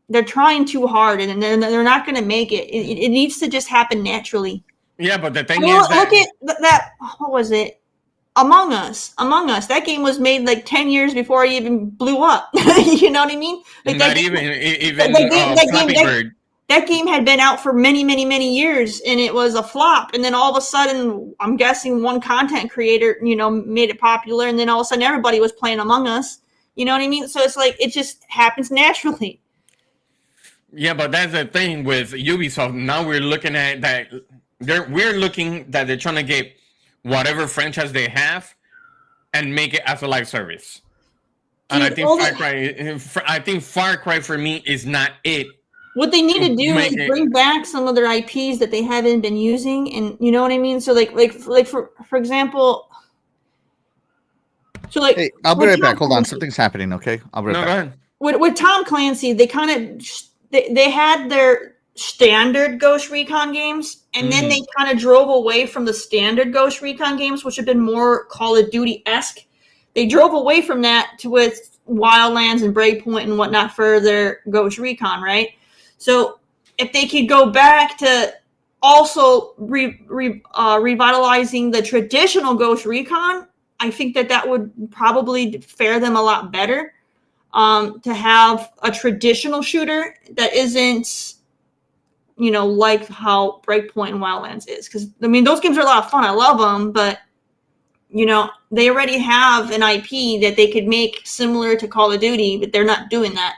They're trying too hard, and they're not going to make it. It needs to just happen naturally. Yeah, but the thing is that... Look at that. What was it? Among Us. That game was made like 10 years before it even blew up. You know what I mean? Like not even Flappy Bird. That game had been out for many, many, many years, and it was a flop. And then all of a sudden, I'm guessing one content creator, made it popular, and then all of a sudden everybody was playing Among Us. You know what I mean? So it's like it just happens naturally. Yeah, but that's the thing with Ubisoft. Now we're looking at that. We're looking that they're trying to get whatever franchise they have and make it as a live service. And I think Far Cry for me is not it. What they need to do is bring back some of their IPs that they haven't been using, and you know what I mean. So like for example, so like. Hey, I'll be right back. Hold on, something's happening. Okay, I'll be right back. Go ahead. With Tom Clancy, they kind of. They had their standard Ghost Recon games, and then they kind of drove away from the standard Ghost Recon games, which have been more Call of Duty-esque. They drove away from that with Wildlands and Breakpoint and whatnot for their Ghost Recon, right? So if they could go back to also revitalizing the traditional Ghost Recon, I think that would probably fare them a lot better. To have a traditional shooter that isn't, like how Breakpoint and Wildlands is. Because, I mean, those games are a lot of fun. I love them, but, they already have an IP that they could make similar to Call of Duty, but they're not doing that.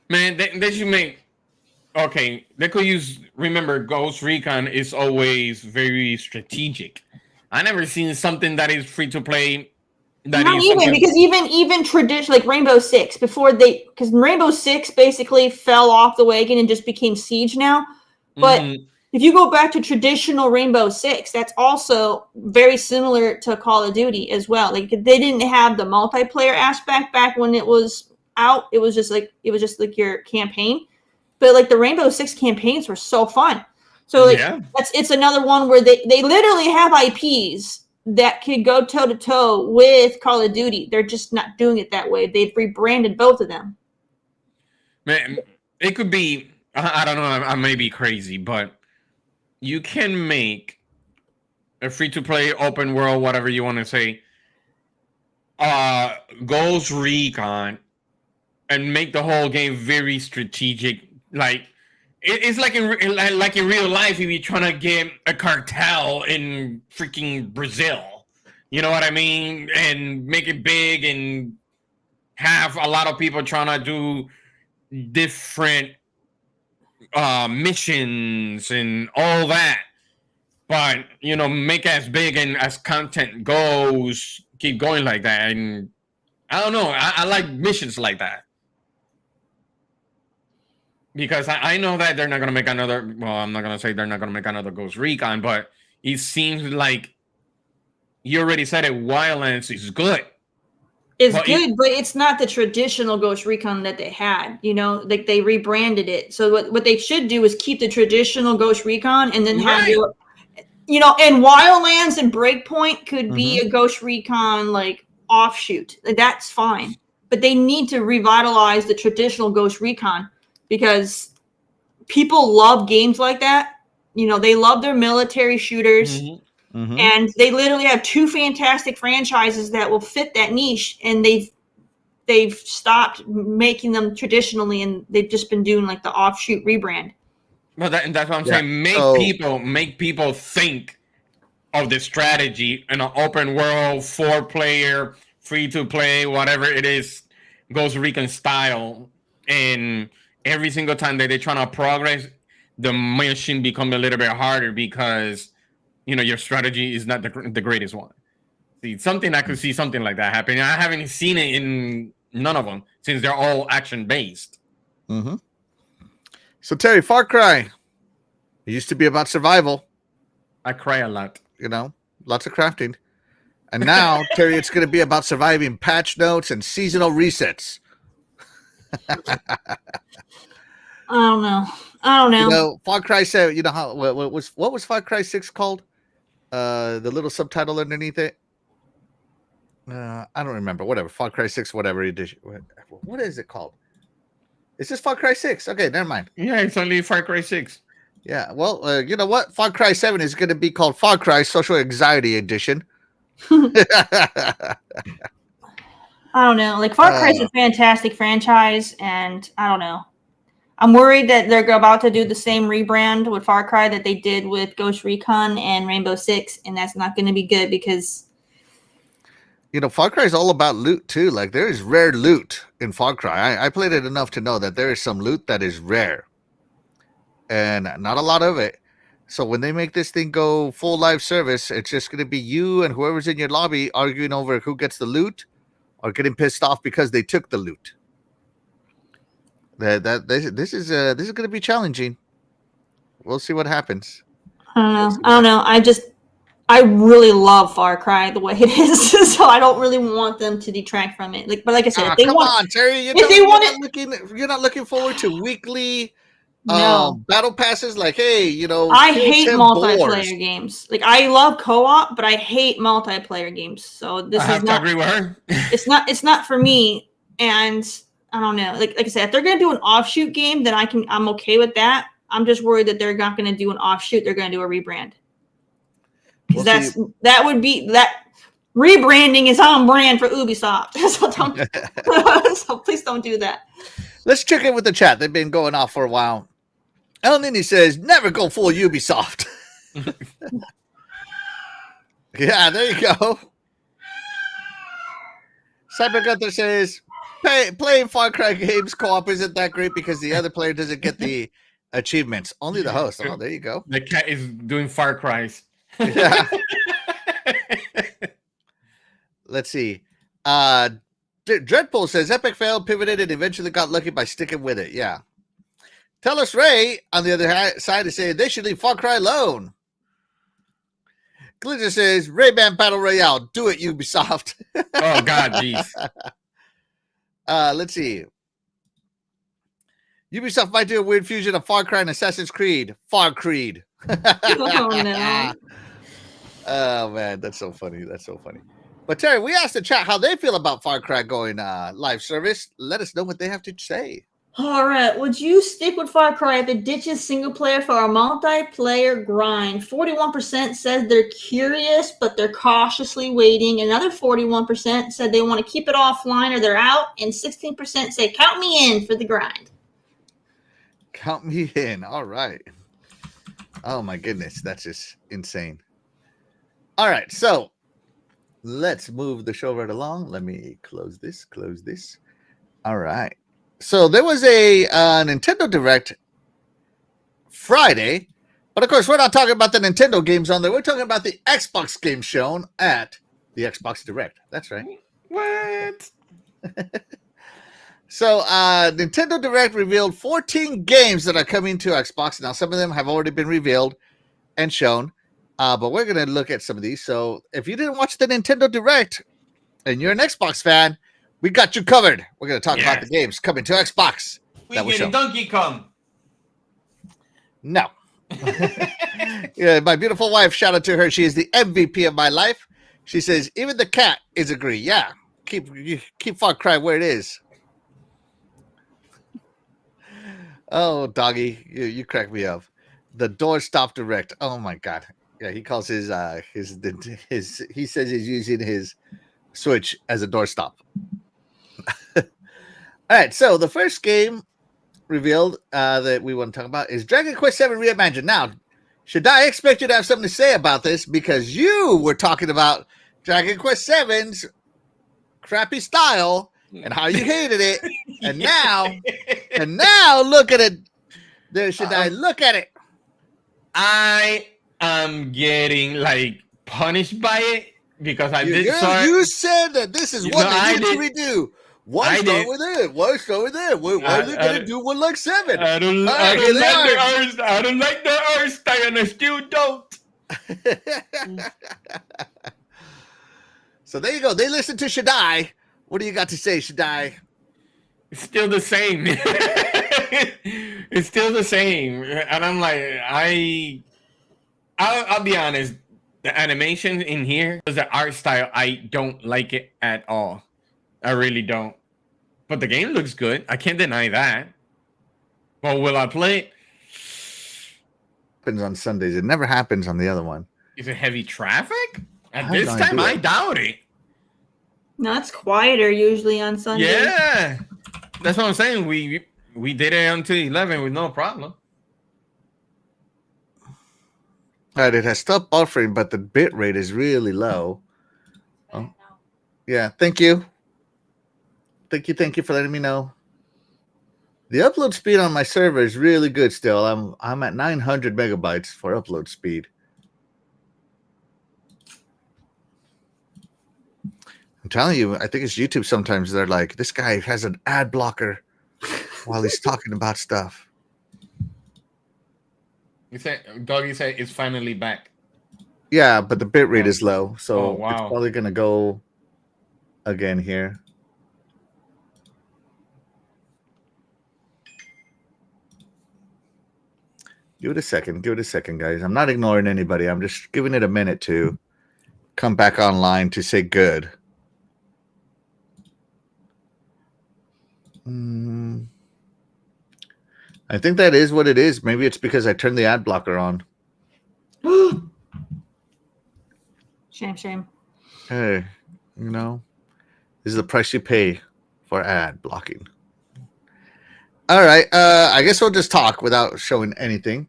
Man, they should make... Okay, they could use... Remember, Ghost Recon is always very strategic. I never seen something that is free to play. Not even, because even traditional, like Rainbow Six, because Rainbow Six basically fell off the wagon and just became Siege now. But if you go back to traditional Rainbow Six, that's also very similar to Call of Duty as well. Like, they didn't have the multiplayer aspect back when it was out. It was just like your campaign. But like the Rainbow Six campaigns were so fun. So like it's another one where they literally have IPs that could go toe to toe with Call of Duty. They're just not doing it that way. They've rebranded both of them. Man, it could be, I don't know, I may be crazy, but you can make a free-to-play open world, whatever you want to say, Ghost Recon, and make the whole game very strategic. Like, it's like in real life, if you're trying to get a cartel in freaking Brazil, you know what I mean, and make it big and have a lot of people trying to do different missions and all that. But make as big and as content goes, keep going like that. And I don't know, I like missions like that. Because I know that they're not going to make another... Well, I'm not going to say they're not going to make another Ghost Recon, but it seems like... You already said it, Wildlands is good. It's good, but it's not the traditional Ghost Recon that they had. Like they rebranded it. So what they should do is keep the traditional Ghost Recon and then have your... and Wildlands and Breakpoint could be a Ghost Recon, like, offshoot. That's fine. But they need to revitalize the traditional Ghost Recon. Because people love games like that. They love their military shooters. And they literally have two fantastic franchises that will fit that niche. And they've stopped making them traditionally, and they've just been doing like the offshoot rebrand. Well, that's what I'm saying. Make people think of the strategy in an open world, 4-player, free-to-play, whatever it is, Ghost Recon style. And every single time that they're trying to progress, the mission becomes a little bit harder because, your strategy is not the greatest one. See, I could see something like that happening. I haven't seen it in none of them since they're all action-based. So, Terry, Far Cry, it used to be about survival. I cry a lot. Lots of crafting. And now, Terry, it's going to be about surviving patch notes and seasonal resets. I don't know. Far Cry 7, what was Far Cry 6 called? The little subtitle underneath it. I don't remember. Whatever. Far Cry 6, whatever edition. What is it called? Is this Far Cry 6? Okay, never mind. Yeah, it's only Far Cry 6. Yeah, well, you know what? Far Cry 7 is going to be called Far Cry Social Anxiety Edition. I don't know. Like, Far Cry is a fantastic franchise, and I don't know. I'm worried that they're about to do the same rebrand with Far Cry that they did with Ghost Recon and Rainbow Six, and that's not going to be good because... Far Cry is all about loot, too. Like, there is rare loot in Far Cry. I played it enough to know that there is some loot that is rare. And not a lot of it. So when they make this thing go full live service, it's just going to be you and whoever's in your lobby arguing over who gets the loot or getting pissed off because they took the loot. This is going to be challenging. We'll see what happens. I don't know. I really love Far Cry the way it is, so I don't really want them to detract from it. But like I said, if they want, Terry, you're not looking forward to weekly battle passes. Like, hey, I hate multiplayer games. Like, I love co-op, but I hate multiplayer games. So this is not. Agree with her. It's not for me, and I don't know. Like I said, if they're gonna do an offshoot game, then I'm okay with that. I'm just worried that they're not gonna do an offshoot. They're gonna do a rebrand. Because that would be that. rebranding is on brand for Ubisoft. So please don't do that. Let's check in with the chat. They've been going off for a while. El Nini says, never go full Ubisoft. Yeah, there you go. Cyber Gunther says, playing Far Cry games co-op isn't that great because the other player doesn't get the achievements. Only the host. Oh, there you go. The cat is doing Far Cries. Yeah. Let's see. Dreadpool says, Epic failed, pivoted, and eventually got lucky by sticking with it. Yeah. Tell us Ray, on the other side, is saying they should leave Far Cry alone. Glitter says, Rayman Battle Royale. Do it, Ubisoft. Oh, God, jeez. Let's see. Ubisoft might do a weird fusion of Far Cry and Assassin's Creed. Far Creed. Oh, no. Oh, man. That's so funny. That's so funny. But, Terry, we asked the chat how they feel about Far Cry going live service. Let us know what they have to say. All right. Would you stick with Far Cry if it ditches single player for a multiplayer grind? 41% says they're curious, but they're cautiously waiting. Another 41% said they want to keep it offline or they're out. And 16% say, count me in for the grind. Count me in. All right. Oh, my goodness. That's just insane. All right. So let's move the show right along. Let me close this. All right. So there was a Nintendo Direct Friday, but of course we're not talking about the Nintendo games on there. We're talking about the Xbox games shown at the Xbox Direct. That's right. What? So Nintendo Direct revealed 14 games that are coming to Xbox. Now some of them have already been revealed and shown, but we're going to look at some of these. So if you didn't watch the Nintendo Direct and you're an Xbox fan, we got you covered. We're going to talk about the games coming to Xbox. We get a Donkey Kong. No. Yeah, my beautiful wife, shout out to her. She is the MVP of my life. She says, even the cat is agree. Yeah, keep Far Cry where it is. Oh, doggy, you crack me up. The doorstop direct. Oh my God. Yeah, he calls his he says he's using his Switch as a doorstop. All right, so the first game revealed that we want to talk about is Dragon Quest VII Reimagined. Now, should I expect you to have something to say about this because you were talking about Dragon Quest VII's crappy style and how you hated it, and now look at it. Should I look at it? I am getting like punished by it because I did. You said that this is what they need to redo. Why start with it? Why start with it? Why are they going to do one like 7? I don't like the art style, and I still don't. So there you go. They listen to Shaddai. What do you got to say, Shaddai? It's still the same. It's still the same, and I'm like, I'll be honest. The animation in here, the art style, I don't like it at all. I really don't. But the game looks good. I can't deny that. Well, will I play it? Happens on Sundays. It never happens on the other one. Is it heavy traffic? At this time, I doubt it. No, it's quieter usually on Sunday. Yeah. That's what I'm saying. We did it until 11 with no problem. All right, it has stopped buffering, but the bit rate is really low. Oh. Yeah, thank you. Thank you for letting me know. The upload speed on my server is really good still. I'm at 900 megabytes for upload speed. I'm telling you, I think it's YouTube sometimes. They're like, this guy has an ad blocker while he's talking about stuff. Doggy said it's finally back. Yeah, but the bit rate is low. So wow. It's probably going to go again here. Give it a second, guys. I'm not ignoring anybody. I'm just giving it a minute to come back online to say good. I think that is what it is. Maybe it's because I turned the ad blocker on. Shame. Hey, this is the price you pay for ad blocking. All right. I guess we'll just talk without showing anything.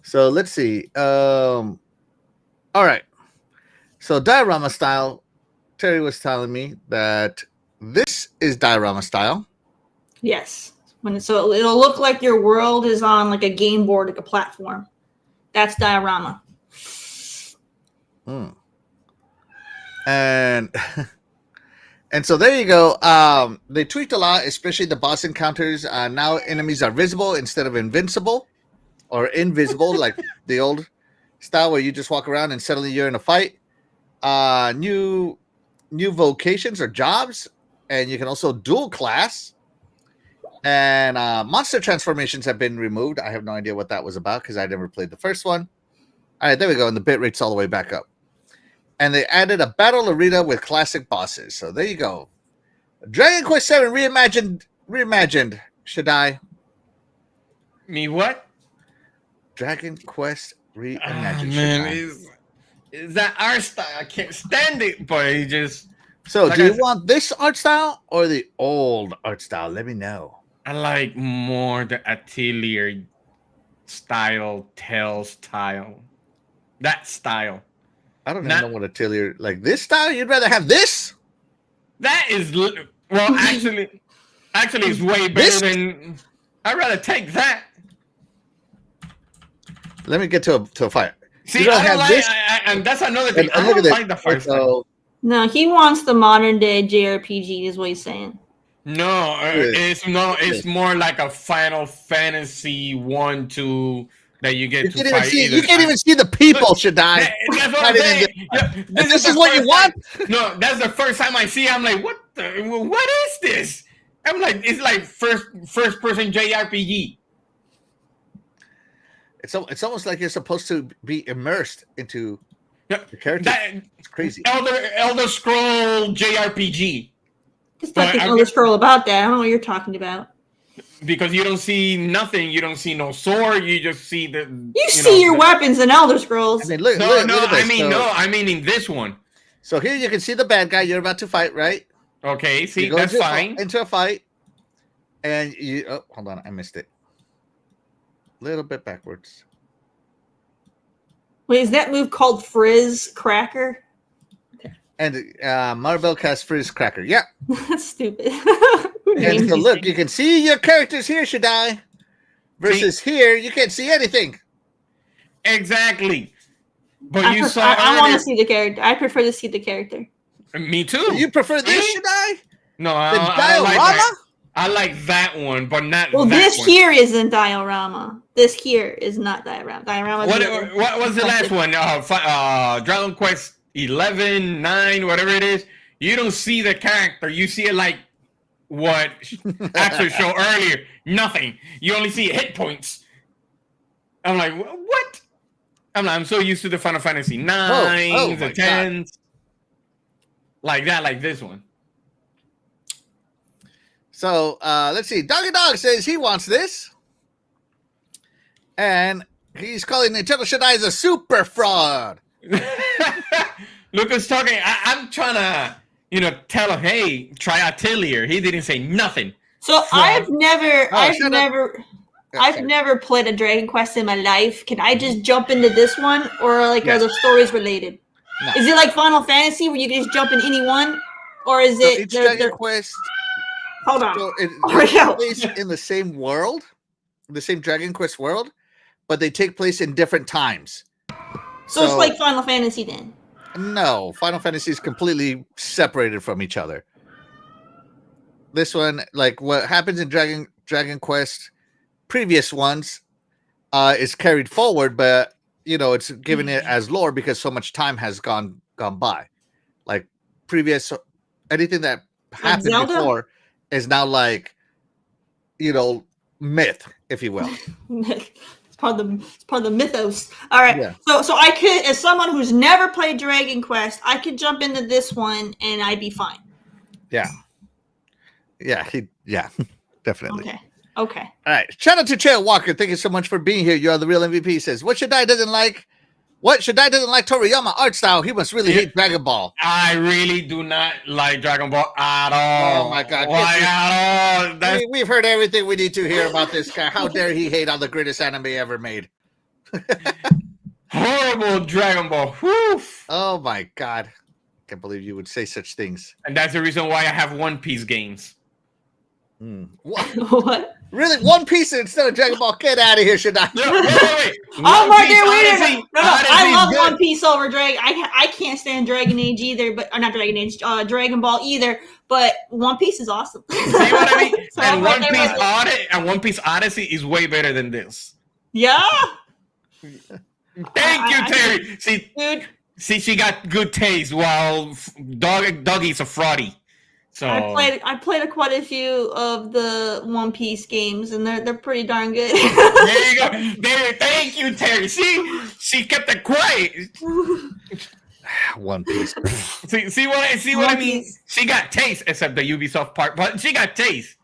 So let's see. All right. So diorama style. Terry was telling me that this is diorama style. Yes. So it'll look like your world is on like a game board, like a platform. That's diorama. And so there you go. They tweaked a lot, especially the boss encounters. Now enemies are visible instead of invincible or invisible, like the old style where you just walk around and suddenly you're in a fight. New vocations or jobs, and you can also dual class. And monster transformations have been removed. I have no idea what that was about because I never played the first one. All right, there we go. And the bit rate's all the way back up. And they added a battle arena with classic bosses. So there you go. Dragon Quest VII reimagined. Should I? Me what? Dragon Quest reimagined. Man, is that art style? I can't stand it, but it just. So, do you want this art style or the old art style? Let me know. I like more the Atelier style, Tell style. That style. I don't even know what Atelier, like this style. You'd rather have this? That is actually it's way better than. I'd rather take that. Let me get to a fight. See, I don't like, and that's another thing. I don't like the first one. No, he wants the modern day JRPG, is what he's saying. No, it's more like a Final Fantasy 1, 2 that you get to fight. You can't even see the people, Shaddai. That's what I'm saying. This is what you want? No, that's the first time I see it. I'm like, what is this? I'm like, it's like first person JRPG. It's almost like you're supposed to be immersed into the character. It's crazy. Elder Scroll JRPG. There's nothing Elder Scroll about that. I don't know what you're talking about. Because you don't see nothing. You don't see no sword. You just see the. You see your weapons in Elder Scrolls. I mean, look at this. I mean in this one. So here you can see the bad guy you're about to fight, right? Okay, see, that's fine. Into a fight, and you. Oh, hold on, I missed it. A little bit backwards. Wait, is that move called Frizz Cracker? And Marvel cast Frizz Cracker. Yeah. That's stupid. And so look, you can see your characters here, Shaddai. Versus here, you can't see anything. Exactly. But I want to see the character. I prefer to see the character. Me too. So you prefer this, Shaddai? No, I like that one, but not. Well, this here isn't diorama. This here is not diorama. Diorama. What was the last one? Dragon Quest 11, 9, whatever it is. You don't see the character. You see it like what actually showed earlier. Nothing. You only see hit points. I'm like, what? I'm so used to the Final Fantasy 9s, the 10s. Like that, like this one. So let's see. Doggy Dog says he wants this. And he's calling Nintendo Shaddai a super fraud. Lucas talking. I'm trying to, tell him, hey, try Atelier. He didn't say nothing. So I've never played a Dragon Quest in my life. Can I just jump into this one, or are the stories related? No. Is it like Final Fantasy where you can just jump in any one, or is it each Dragon Quest? Hold on. So it's in the same world, the same Dragon Quest world, but they take place in different times. So it's like Final Fantasy then? No, Final Fantasy is completely separated from each other. This one, like what happens in Dragon Quest, previous ones, is carried forward, but it's given it as lore because so much time has gone by. Like previous, anything that happened before is now like, myth, if you will. It's part of the mythos. All right. Yeah. So I could, as someone who's never played Dragon Quest, I could jump into this one and I'd be fine. Yeah. Yeah. Definitely. Okay. All right. Shout out to Chael Walker. Thank you so much for being here. You are the real MVP. He says, what Shaddai doesn't like What? Shadai doesn't like Toriyama art style. He must really hate Dragon Ball. I really do not like Dragon Ball at all. Oh my God. Why at all? That's We've heard everything we need to hear about this guy. How dare he hate on the greatest anime ever made? horrible Dragon Ball. Whew. Oh my God. Can't believe you would say such things. And that's the reason why I have One Piece games. What? What? Really? One Piece instead of Dragon Ball? Get out of here, Shadai. No, wait. Oh One my Piece, God! Wait a Odyssey- minute! No, Odyssey I is love good. One Piece over Dragon. I can't stand Dragon Age either, but or not Dragon Age, Dragon Ball either. But One Piece is awesome. See what I mean? So and I'm One right there Piece with it. One Piece Odyssey is way better than this. Yeah, Thank you, Terry. dude. See, she got good taste, while Doggy's a fraudy. So I played quite a few of the One Piece games, and they're pretty darn good. there you go. Thank you, Terry. See, she kept it quiet. One Piece. See what I One mean? Piece. She got taste, except the Ubisoft part, but she got taste.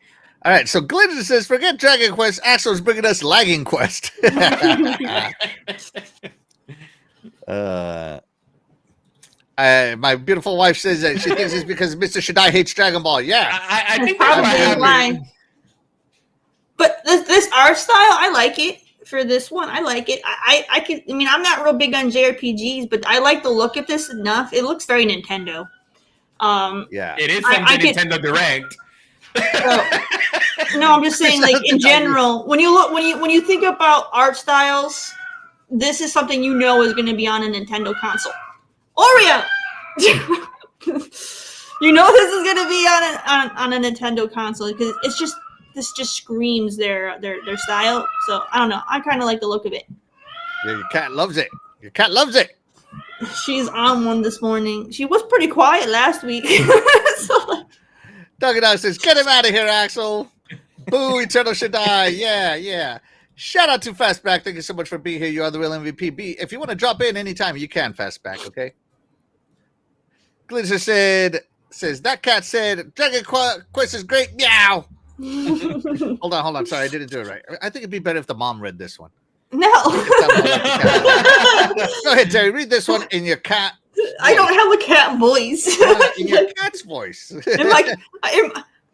All right, so Glitter says, forget Dragon Quest. Axel's bringing us Lagging Quest. My beautiful wife says that she thinks it's because Mr. Shadai hates Dragon Ball. Yeah. I think Probably that's what happened. lying. But this art style, I like it. For this one, I like it. I mean, I'm not real big on JRPGs, but I like the look of this enough. It looks very Nintendo. Yeah. It is from I the can- Nintendo Direct. No, I'm just saying, like in general, when you think about art styles, this is something you know is going to be on a Nintendo console. Oreo, you know this is going to be on a Nintendo console because this just screams their style. So I don't know. I kind of like the look of it. Yeah, your cat loves it. Your cat loves it. She's on one this morning. She was pretty quiet last week. So, Duggan says, get him out of here, Axel. Boo, Eternal Shadai. Yeah. Shout out to Fastback. Thank you so much for being here. You are the real MVP. B, if you want to drop in anytime, you can, Fastback, okay? Glitzer says, that cat said, Dragon Quest is great. Meow. Hold on. Sorry, I didn't do it right. I think it'd be better if the mom read this one. no. Go ahead, Terry. Read this one in your cat. I don't have a cat voice. In your cat's voice.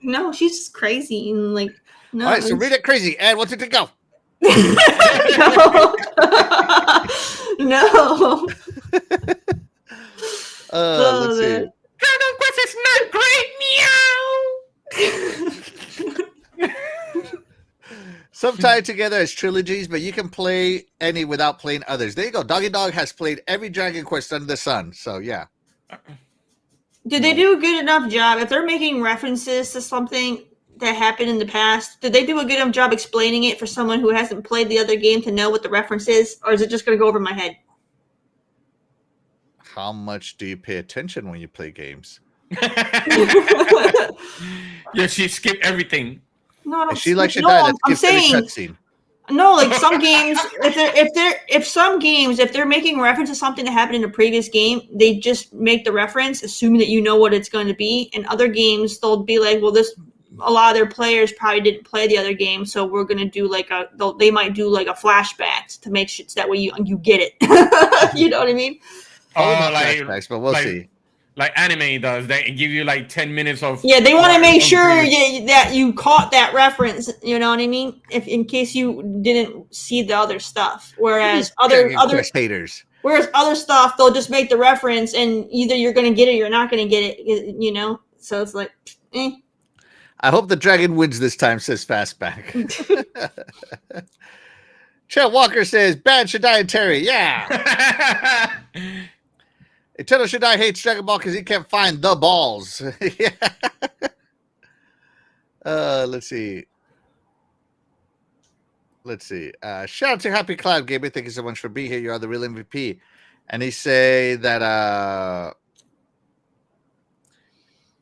No, she's just crazy and like no. All right, so read it crazy. And what's it to go? No. Let's see. Dragon Quest is not great. Meow. Some tied together as trilogies, but you can play any without playing others. There you go. Doggy Dog has played every Dragon Quest under the sun. So yeah. Did they do a good enough job? If they're making references to something that happened in the past, did they do a good enough job explaining it for someone who hasn't played the other game to know what the reference is? Or is it just going to go over my head? How much do you pay attention when you play games? Yeah, she skipped everything. No, I don't. If she likes to no, die, I'm let's skip every saying cutscene. no. Like some games, if they're making reference to something that happened in a previous game, they just make the reference, assuming that you know what it's going to be. And other games, they'll be like, well, a lot of their players probably didn't play the other game, so we're going to do they might do like a flashback to make sure so that way you get it. You know what I mean? Probably Oh, not like flashbacks, but we'll see. Like anime does. They give you like 10 minutes of. Yeah, they want to make sure previous- that you caught that reference. You know what I mean? If in case you didn't see the other stuff, whereas Dragon Quest haters. whereas other stuff they'll just make the reference, and either you're going to get it or you're not going to get it. You know, so it's like, eh. I hope the dragon wins this time, says Fastback. Chet Walker says, bad Shadai and Terry. Yeah. Eternal Shadai hates Dragon Ball because he can't find the balls. Yeah. Let's see. Shout out to Happy Cloud Gamer. Thank you so much for being here. You are the real MVP. And he say that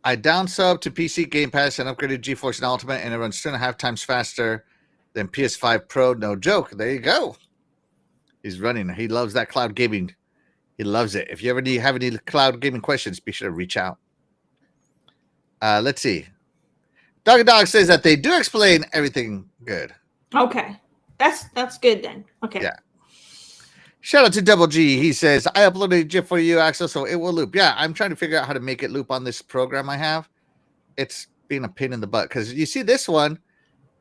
I down sub to PC Game Pass and upgraded GeForce and Ultimate, and it runs 2.5 times faster than PS5 Pro. No joke. There you go. He's running. He loves that cloud gaming. He loves it. If you ever have any cloud gaming questions, be sure to reach out. Let's see. Dog says that they do explain everything good. Okay, that's good then. Okay. Yeah. Shout out to Double G. He says, I uploaded a GIF for you, Axel, so it will loop. Yeah, I'm trying to figure out how to make it loop on this program I have. It's being a pain in the butt because you see this one,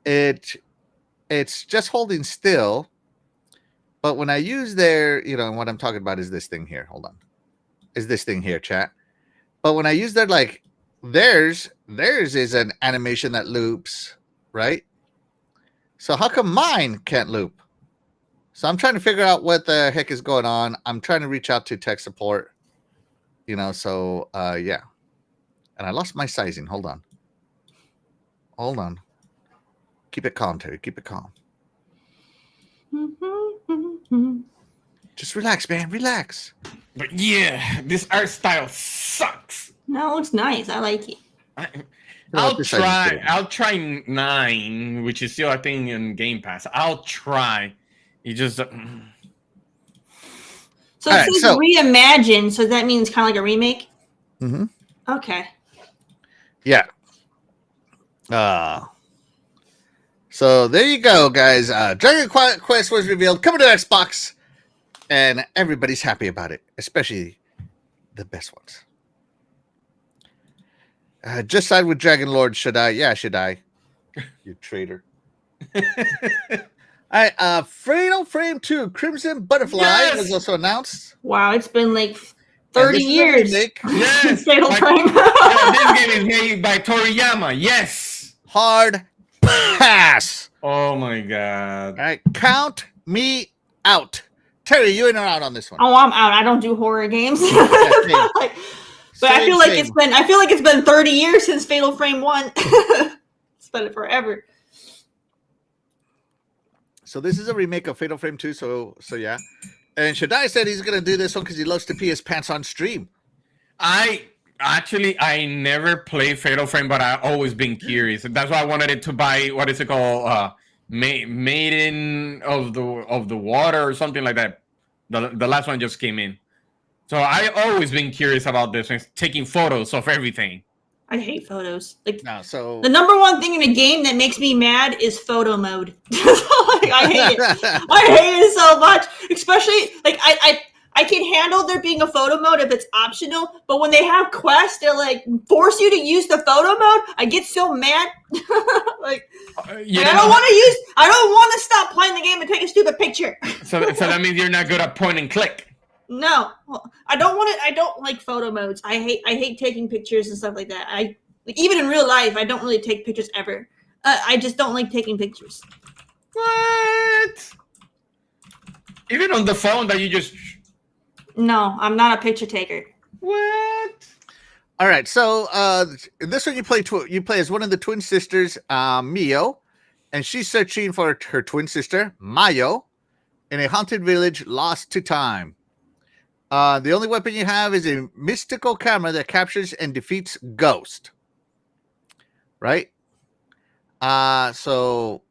it's just holding still. But when I use their, what I'm talking about is this thing here. Hold on. Is this thing here, chat. But when I use their, like, theirs is an animation that loops, right? So how come mine can't loop? So I'm trying to figure out what the heck is going on. I'm trying to reach out to tech support, so yeah. And I lost my sizing. Hold on. Keep it calm, Terry. Keep it calm. Just relax, man. Relax. But yeah, this art style sucks. No, it looks nice. I like it. I'll try 9, which is still a thing in Game Pass. I'll try. You just. So it says reimagine, so that means kind of like a remake? Mm-hmm. Okay. Yeah. So there you go, guys. Dragon Quest was revealed, coming to Xbox, and everybody's happy about it, especially the best ones. Just side with Dragon Lord, should I? Yeah, should I? You traitor. All right, Fatal Frame 2 Crimson Butterfly was also announced. Wow, it's been like 30 years. Yes. Fatal Frame. This game is made by Toriyama. Yes. Hard pass. Oh my god. All right, count me out. Terry, you in or out on this one? Oh, I'm out. I don't do horror games. Yeah, but I feel like it's been 30 years since Fatal Frame 1. It's been forever. So this is a remake of Fatal Frame 2, so yeah. And Shaddai said he's going to do this one because he loves to pee his pants on stream. I never played Fatal Frame, but I've always been curious. That's why I wanted it to buy, what is it called? Maiden of the Water or something like that. The last one just came in. So I always been curious about this and taking photos of everything. I hate photos. Like so the number one thing in a game that makes me mad is photo mode. I hate it. I hate it so much. Especially like I can handle there being a photo mode if it's optional, but when they have quests, they're like force you to use the photo mode. I get so mad. I don't want to stop playing the game and take a stupid picture. So that means you're not good at point and click. No, I don't want it. I don't like photo modes. I hate taking pictures and stuff like that. Even in real life, I don't really take pictures ever. I just don't like taking pictures. What? Even on the phone that you just... No, I'm not a picture taker. What? All right, so in this one you play as one of the twin sisters, Mio, and she's searching for her twin sister, Mayo, in a haunted village lost to time. The only weapon you have is a mystical camera that captures and defeats Ghost. Right? So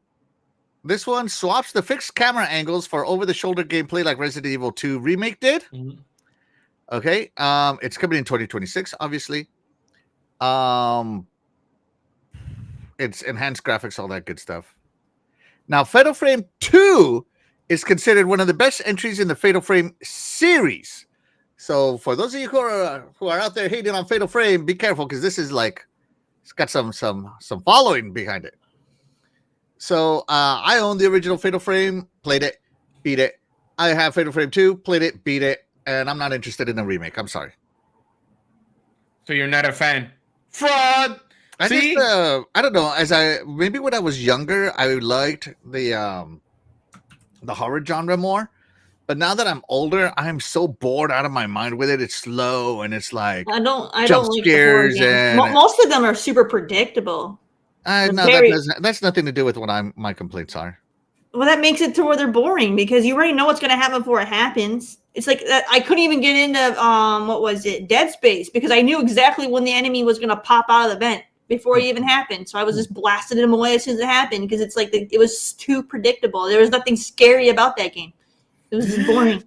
this one swaps the fixed camera angles for over-the-shoulder gameplay like Resident Evil 2 Remake did. Mm-hmm. Okay. It's coming in 2026, obviously. It's enhanced graphics, all that good stuff. Now, Fatal Frame 2 is considered one of the best entries in the Fatal Frame series. So for those of you who are out there hating on Fatal Frame, be careful because this is like it's got some following behind it. So I own the original Fatal Frame, played it, beat it. I have Fatal Frame 2, played it, beat it, and I'm not interested in a remake. I'm sorry. So you're not a fan? Fraud. I don't know. Maybe when I was younger, I liked the horror genre more. But now that I'm older, I'm so bored out of my mind with it. It's slow and it's like I don't jump like scares the and most of them are super predictable. That's nothing to do with what my complaints are. Well, that makes it to where they're boring because you already know what's going to happen before it happens. It's like I couldn't even get into what was it, Dead Space, because I knew exactly when the enemy was going to pop out of the vent before it even happened. So I was just blasting them away as soon as it happened because it's like it was too predictable. There was nothing scary about that game. It was just boring.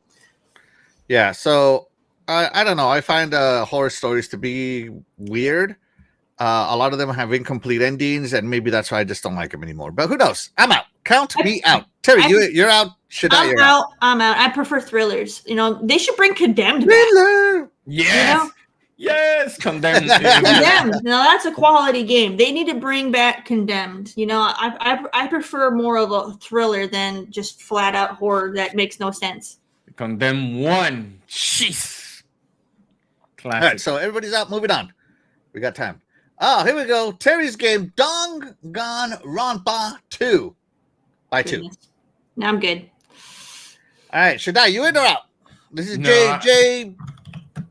Yeah, so I don't know. I find horror stories to be weird. A lot of them have incomplete endings, and maybe that's why I just don't like them anymore. But who knows? I'm out. Count me out. Terry, you're out. You're out. I'm out. I prefer thrillers. They should bring Condemned back. Thriller. Yes. Yes. Condemned. Condemned. Now that's a quality game. They need to bring back Condemned. I prefer more of a thriller than just flat out horror that makes no sense. Condemned 1. Jeez. Classic. All right, so everybody's out. Moving on. We got time. Oh, here we go. Terry's game, Danganronpa 2 by 2. Now I'm good. All right, Shaddai, you in or out? This is Jay.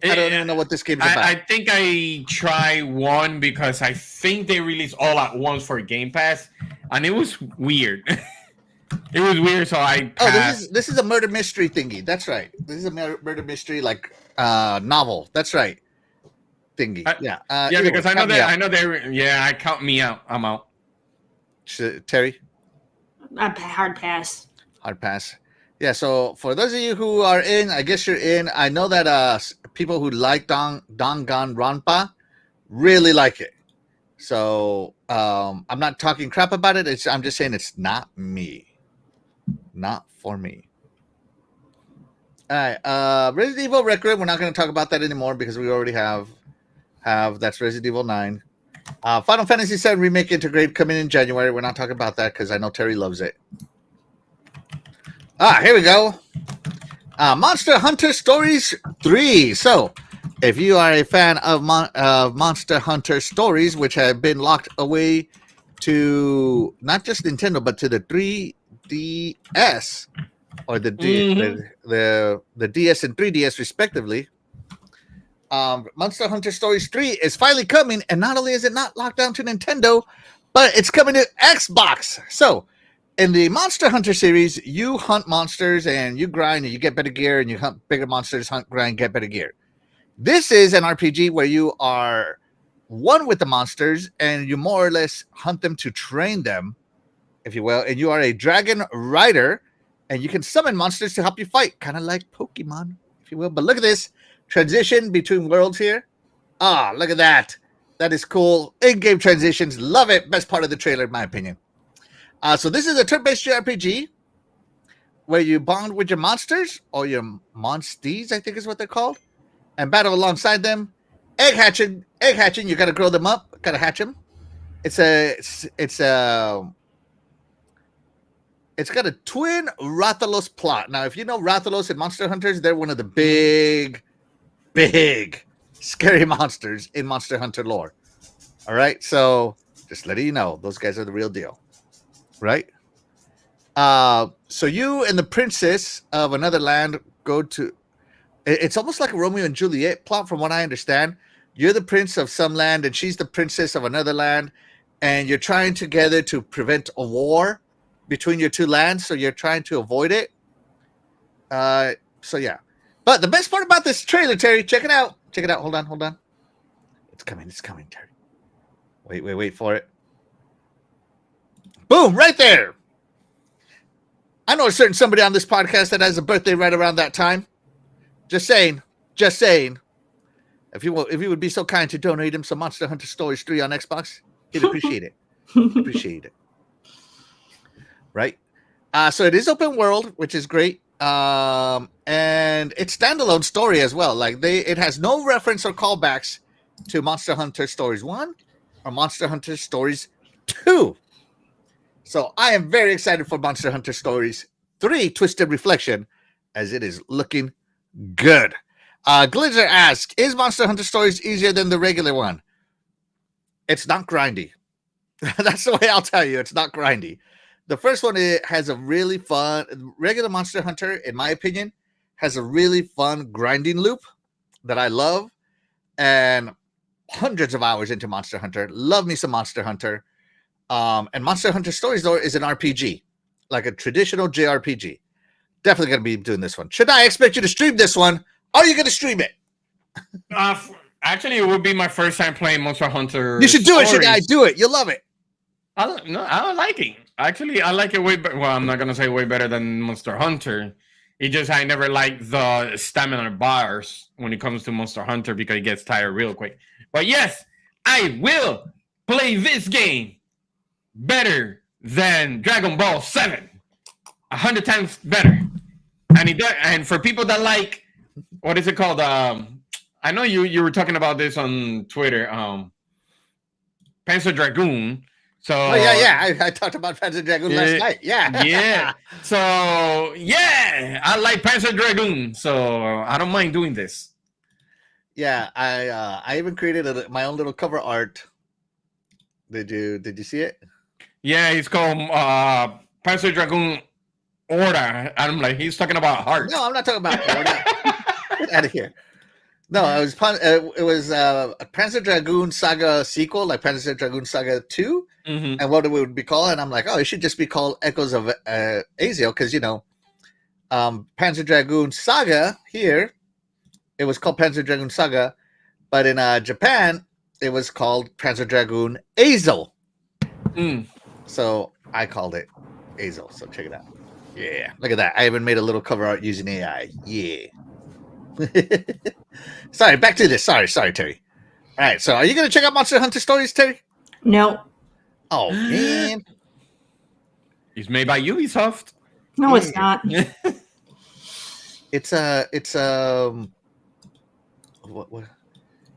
I don't even know what this game's about. I think I try 1 because I think they released all at once for Game Pass, and it was weird. It was weird, so I passed. This is a murder mystery thingy. That's right. This is a murder mystery novel. That's right. Thingy. Because I know they. Yeah, I count me out. I'm out. Terry. Hard pass. Hard pass. Yeah. So for those of you who are in, I guess you're in. I know that people who like Danganronpa really like it. So I'm not talking crap about it. I'm just saying it's not me. Not for me. All right. Resident Evil Record. We're not going to talk about that anymore because we already have that's Resident Evil 9. Final Fantasy VII Remake Integrate coming in January. We're not talking about that because I know Terry loves it. Here we go. Monster Hunter Stories 3. So, if you are a fan of Monster Hunter Stories, which have been locked away to not just Nintendo, but to the 3DS or the DS and 3DS respectively, Monster Hunter Stories 3 is finally coming, and not only is it not locked down to Nintendo, but it's coming to Xbox. So, in the Monster Hunter series, you hunt monsters and you grind and you get better gear, and you hunt bigger monsters, hunt, grind, get better gear. This is an RPG where you are one with the monsters and you more or less hunt them to train them, if you will, and you are a dragon rider and you can summon monsters to help you fight, kind of like Pokemon, if you will. But look at this transition between worlds here. Look at that. That is cool. In-game transitions. Love it. Best part of the trailer, in my opinion. So this is a turn-based JRPG where you bond with your monsters, or your monsties, I think is what they're called, and battle alongside them. Egg hatching. You got to grow them up. Got to hatch them. It's got a twin Rathalos plot. Now, if you know Rathalos and Monster Hunters, they're one of the big, scary monsters in Monster Hunter lore. All right, so just letting you know, those guys are the real deal, right? So you and the princess of another land go to. It's almost like a Romeo and Juliet plot, from what I understand. You're the prince of some land, and she's the princess of another land, and you're trying together to prevent a war between your two lands, so you're trying to avoid it. So yeah. But the best part about this trailer, Terry, check it out. Hold on. It's coming, Terry. Wait for it. Boom, right there. I know a certain somebody on this podcast that has a birthday right around that time. Just saying. If you would be so kind to donate him some Monster Hunter Stories 3 on Xbox, he'd appreciate it. Right? So it is open world, which is great. And it's standalone story as well. It has no reference or callbacks to Monster Hunter Stories 1 or Monster Hunter Stories 2. So I am very excited for Monster Hunter Stories 3 Twisted Reflection, as it is looking good. Glitzer asks, is Monster Hunter Stories easier than the regular one? It's not grindy. That's the way I'll tell you. It's not grindy. The first one, it has a really fun, regular Monster Hunter, in my opinion, has a really fun grinding loop that I love. And hundreds of hours into Monster Hunter. Love me some Monster Hunter. And Monster Hunter Stories, though, is an RPG, like a traditional JRPG. Definitely going to be doing this one. Should I expect you to stream this one? Are you going to stream it? Actually, it would be my first time playing Monster Hunter. You should do it, Should I do it? You'll love it. I like it. Actually, I like it way better. Well, I'm not going to say way better than Monster Hunter. It just, I never liked the stamina bars when it comes to Monster Hunter because it gets tired real quick. But yes, I will play this game better than Dragon Ball 7. 100 times better. And and for people that like, what is it called? I know you were talking about this on Twitter. Panzer Dragoon. So I talked about Panzer Dragoon last night. Yeah. So yeah, I like Panzer Dragoon. So I don't mind doing this. Yeah, I even created my own little cover art. Did you see it? Yeah, it's called Panzer Dragoon Order. I'm like, he's talking about heart. No, I'm not talking about Order. Get out of here. No, it was a Panzer Dragoon Saga sequel, like Panzer Dragoon Saga 2, and what it would be called. And I'm like, oh, it should just be called Echoes of Azio, because Panzer Dragoon Saga here, it was called Panzer Dragoon Saga, but in Japan, it was called Panzer Dragoon Azel. So I called it Azel. So check it out. Yeah, look at that. I even made a little cover art using AI. Yeah. Sorry, back to this. Sorry, Terry. All right, so are you going to check out Monster Hunter Stories, Terry? No. Oh, man. It's made by Ubisoft. No, it's not. It's what?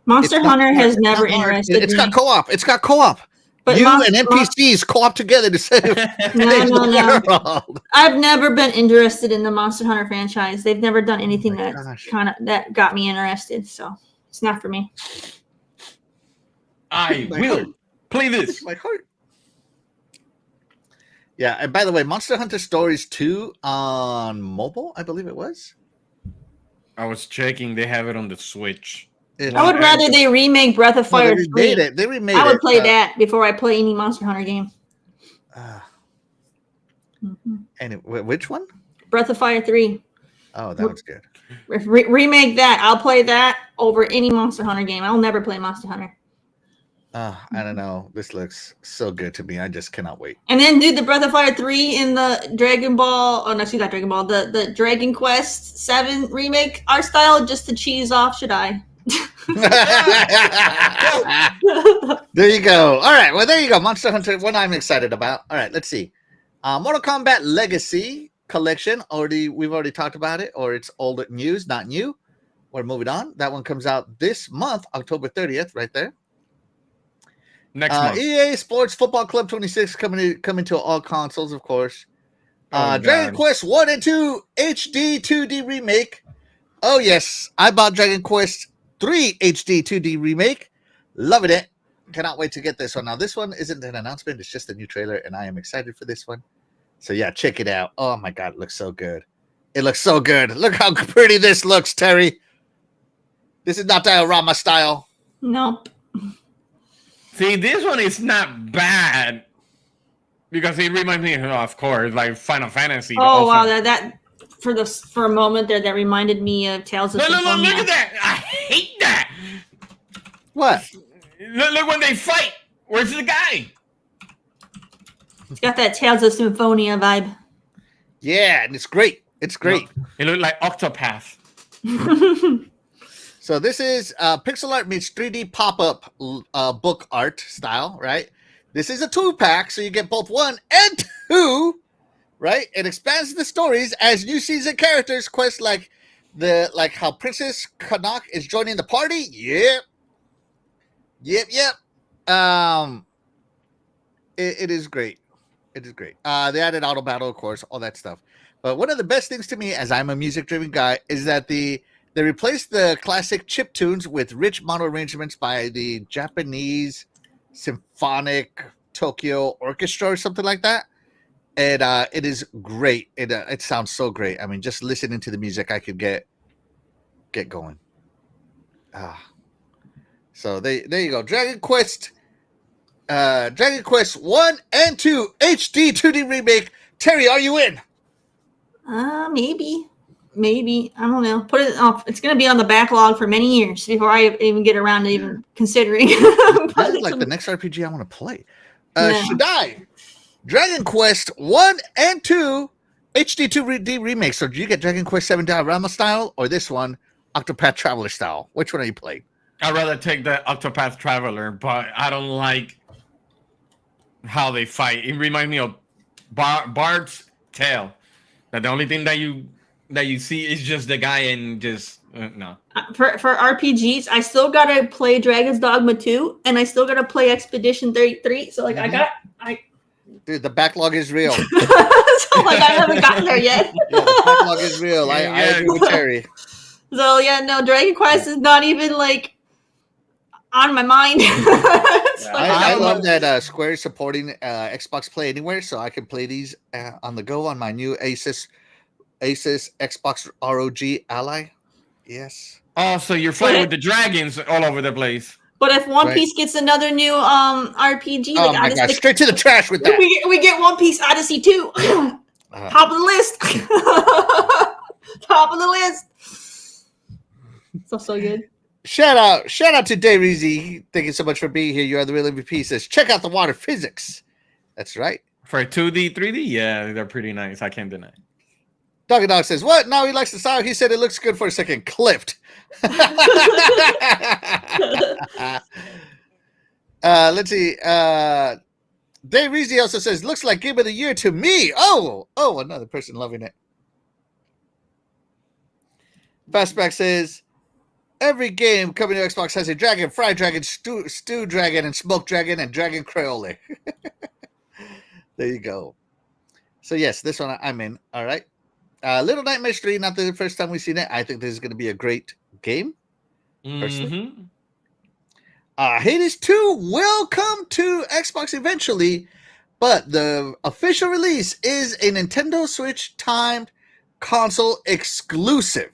Monster Hunter has never interested me. It's got co-op. It's got co-op. But you and NPCs co-op together to save the world. I've never been interested in the Monster Hunter franchise. They've never done anything that got me interested, so it's not for me. I will play this. My heart. Yeah, and by the way, Monster Hunter Stories 2 on mobile, I believe it was. I was checking. They have it on the Switch. I would rather they remake Breath of Fire 3. They remade it. I would play that before I play any Monster Hunter game. And which one? Breath of Fire 3. Oh, that was good. Remake that. I'll play that over any Monster Hunter game. I'll never play Monster Hunter. I don't know. This looks so good to me. I just cannot wait. And then do the Breath of Fire 3 in the Dragon Ball. Oh, no, excuse not Dragon Ball. The Dragon Quest 7 remake art style just to cheese off Should I? There you go. All right. Well, there you go. Monster Hunter, one I'm excited about. All right. Let's see. Mortal Kombat Legacy Collection. We've already talked about it, or it's old news, not new. We're moving on. That one comes out this month, October 30th, right there. Next month. EA Sports Football Club 26 coming to all consoles, of course. Dragon Quest 1 and 2 HD 2D remake. Oh yes, I bought Dragon Quest 3 HD 2D remake. Loving it. Cannot wait to get this one. Now this one isn't an announcement, it's just a new trailer, and I am excited for this one. So yeah, check it out. Oh my god, it looks so good. It looks so good. Look how pretty this looks, Terry. This is not diorama style. Nope. See, this one is not bad because it reminds me, of course, like Final Fantasy. Oh wow, that for a moment there, that reminded me of Tales of Symphonia. No, look at that! I hate that. What? Look when they fight. Where's the guy? It's got that Tales of Symphonia vibe. Yeah, and it's great. It's great. No, it looked like Octopath. So this is pixel art meets 3D pop-up book art style, right? This is a 2-pack, so you get both 1 and 2, right? It expands the stories as new season characters quest like how Princess Canuck is joining the party. Yep. It is great. It is great. They added auto battle, of course, all that stuff. But one of the best things to me, as I'm a music-driven guy, is that they replaced the classic chip tunes with rich mono arrangements by the Japanese Symphonic Tokyo Orchestra or something like that. And it is great. It sounds so great. I mean, just listening to the music, I could get going. So there you go. Dragon Quest 1 and 2 HD 2D remake. Terry, are you in? Maybe. I don't know. Put it off. It's going to be on the backlog for many years before I even get around to even considering. This is like the next RPG I want to play. Should I? Dragon Quest 1 and 2 HD 2D remake. So do you get Dragon Quest 7 diorama style or this one, Octopath Traveler style? Which one are you playing? I'd rather take the Octopath Traveler, but I don't like how they fight. It reminds me of Bard's Tale. That the only thing that you see is just the guy and just no. For RPGs, I still gotta play Dragon's Dogma 2, and I still gotta play Expedition 33. So like Dude, the backlog is real. so like I haven't gotten there yet. Yeah, the backlog is real. I agree with Terry. So yeah, no, Dragon Quest is not even like on my mind. I love that Square is supporting Xbox Play Anywhere, so I can play these on the go on my new Asus Xbox ROG Ally. Yes. Oh, so you're fighting with the dragons all over the place. But if One Piece gets another new RPG, oh my god, straight to the trash with that. We get One Piece Odyssey 2. Top of the list. Top of the list. So good. Shout out to Dayreezy. Thank you so much for being here. You are the real MVP. Says, check out the water physics. That's right. For 2D, 3D, yeah, they're pretty nice. I can't deny. Doggy Dog says, what? Now he likes the style. He said it looks good for a second. Clipped. Let's see. Dave Reezy also says, looks like Game of the Year to me. Oh, another person loving it. Fastback says, every game coming to Xbox has a dragon, fried dragon, stew dragon, and smoked dragon, and dragon creole. There you go. So yes, this one I'm in. All right. Little Nightmares 3, not the first time we've seen it. I think this is going to be a great game. Personally. Hades 2 will come to Xbox eventually, but the official release is a Nintendo Switch timed console exclusive.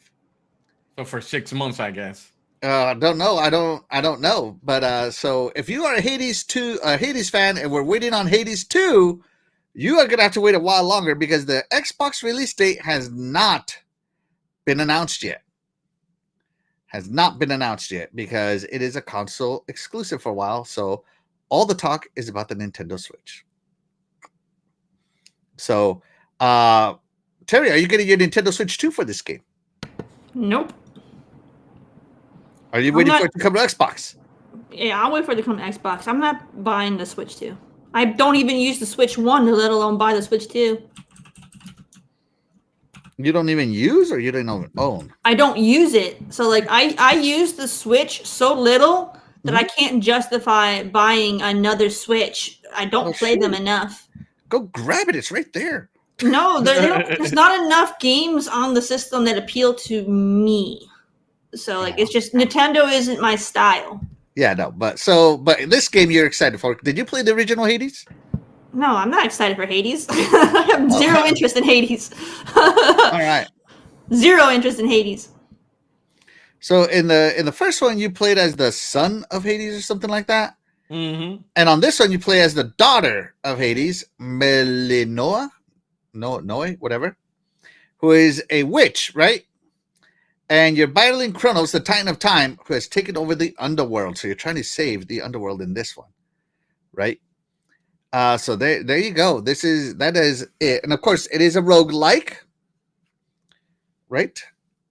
So for 6 months, I guess. Don't know. I don't know. But so if you are a Hades fan and we're waiting on Hades 2, you are gonna have to wait a while longer because the Xbox release date has not been announced yet. Has not been announced yet because it is a console exclusive for a while. So all the talk is about the Nintendo Switch. So Terry, are you getting your Nintendo Switch 2 for this game? Nope. Are you waiting for it to come to Xbox? Yeah, I'll wait for it to come to Xbox. I'm not buying the Switch 2. I don't even use the Switch 1, let alone buy the Switch 2. You don't even use or you don't even own? I don't use it. So like I use the Switch so little that I can't justify buying another Switch. I don't play them enough. Go grab it. It's right there. No, there's not enough games on the system that appeal to me. So like it's just Nintendo isn't my style. Yeah, no, but this game you're excited for. Did you play the original Hades? No, I'm not excited for Hades. I have zero interest in Hades. All right. Zero interest in Hades. So in the first one, you played as the son of Hades or something like that. Mm-hmm. And on this one, you play as the daughter of Hades, Melinoa, whatever, who is a witch, right? And you're battling Kronos, the Titan of Time, who has taken over the underworld. So you're trying to save the underworld in this one, right? So there you go. That is it. And of course, it is a roguelike, right?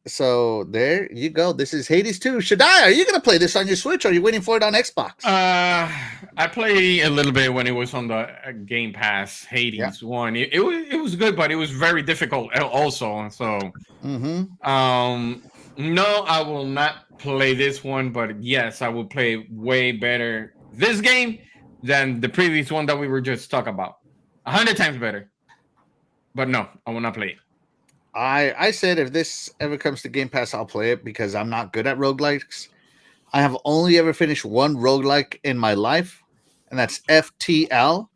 So there you go. This is Hades 2. Shaddai, are you going to play this on your Switch or are you waiting for it on Xbox? I played a little bit when it was on the Game Pass Hades one. It was good, but it was very difficult also. So, no, I will not play this one. But yes, I will play way better this game than the previous one that we were just talking about. 100 times better. But no, I will not play it. I said if this ever comes to Game Pass, I'll play it because I'm not good at roguelikes. I have only ever finished one roguelike in my life, and that's FTL.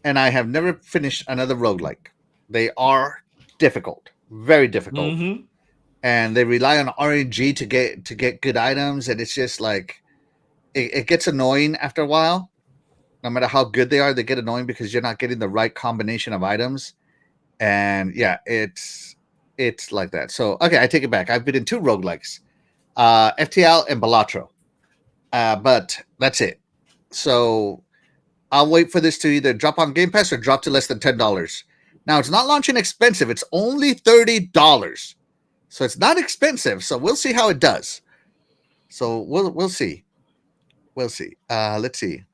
And I have never finished another roguelike. They are difficult, very difficult. And they rely on RNG to get good items, and it's just like it gets annoying after a while. No matter how good they are, they get annoying because you're not getting the right combination of items. And yeah, it's like that. So okay, I take it back. I've been in 2 roguelikes, FTL and Balatro. But that's it. So I'll wait for this to either drop on Game Pass or drop to less than $10. Now it's not launching expensive. It's only $30. So it's not expensive. So we'll see how it does. So we'll see. We'll see. Let's see.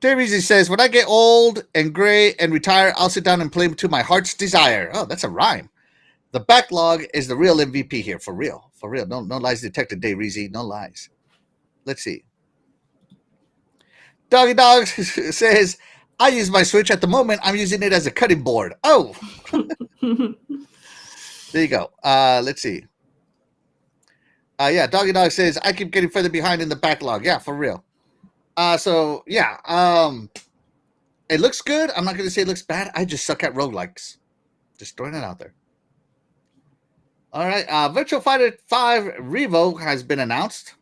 Davies says, when I get old and gray and retire, I'll sit down and play to my heart's desire. Oh, that's a rhyme. The backlog is the real MVP here, for real. For real. No lies detected, Davies. No lies. Let's see. Doggy Dog says, I use my Switch at the moment. I'm using it as a cutting board. Oh. There you go. Let's see. Yeah, Doggy Dog says, I keep getting further behind in the backlog. Yeah, for real. So, yeah. It looks good. I'm not going to say it looks bad. I just suck at roguelikes. Just throwing it out there. All right. Virtual Fighter 5 Revo has been announced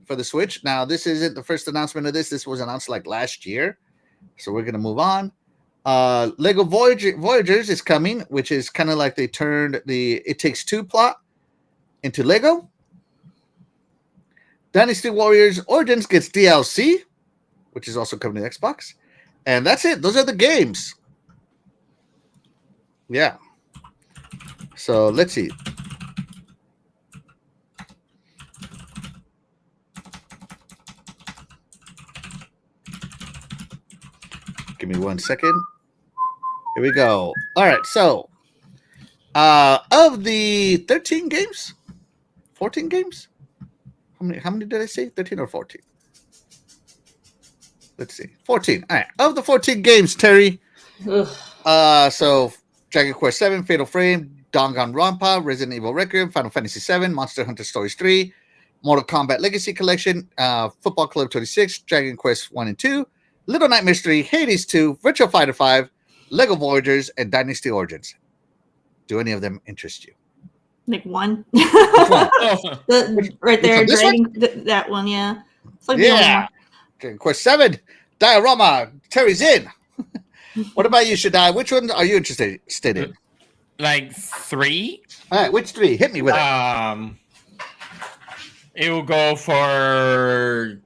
for the Switch. Now, this isn't the first announcement of this. This was announced like last year. So we're going to move on. Lego Voyagers is coming, which is kind of like they turned the It Takes Two plot into Lego. Dynasty Warriors Origins gets DLC, which is also coming to Xbox. And that's it. Those are the games. Yeah. So let's see. Give me 1 second. Here we go. All right. So of the 13 games, 14 games, how many did I say? 13 or 14? Let's see. 14. All right. Of the 14 games, Terry. So Dragon Quest 7, Fatal Frame, Danganronpa, Resident Evil Requiem, Final Fantasy 7, Monster Hunter Stories 3, Mortal Kombat Legacy Collection, Football Club 26, Dragon Quest 1 and 2, Little Nightmares 3, Hades 2, Virtual Fighter 5, Lego Voyagers, and Dynasty Origins. Do any of them interest you? Like one. Which one? Right there, this Dragon, that one, yeah. It's like Yeah. Dragon Quest 7, Diorama, Terry's in. What about you, Shaddai? Which one are you interested in? Like 3. All right, which 3? Hit me with it. It will go for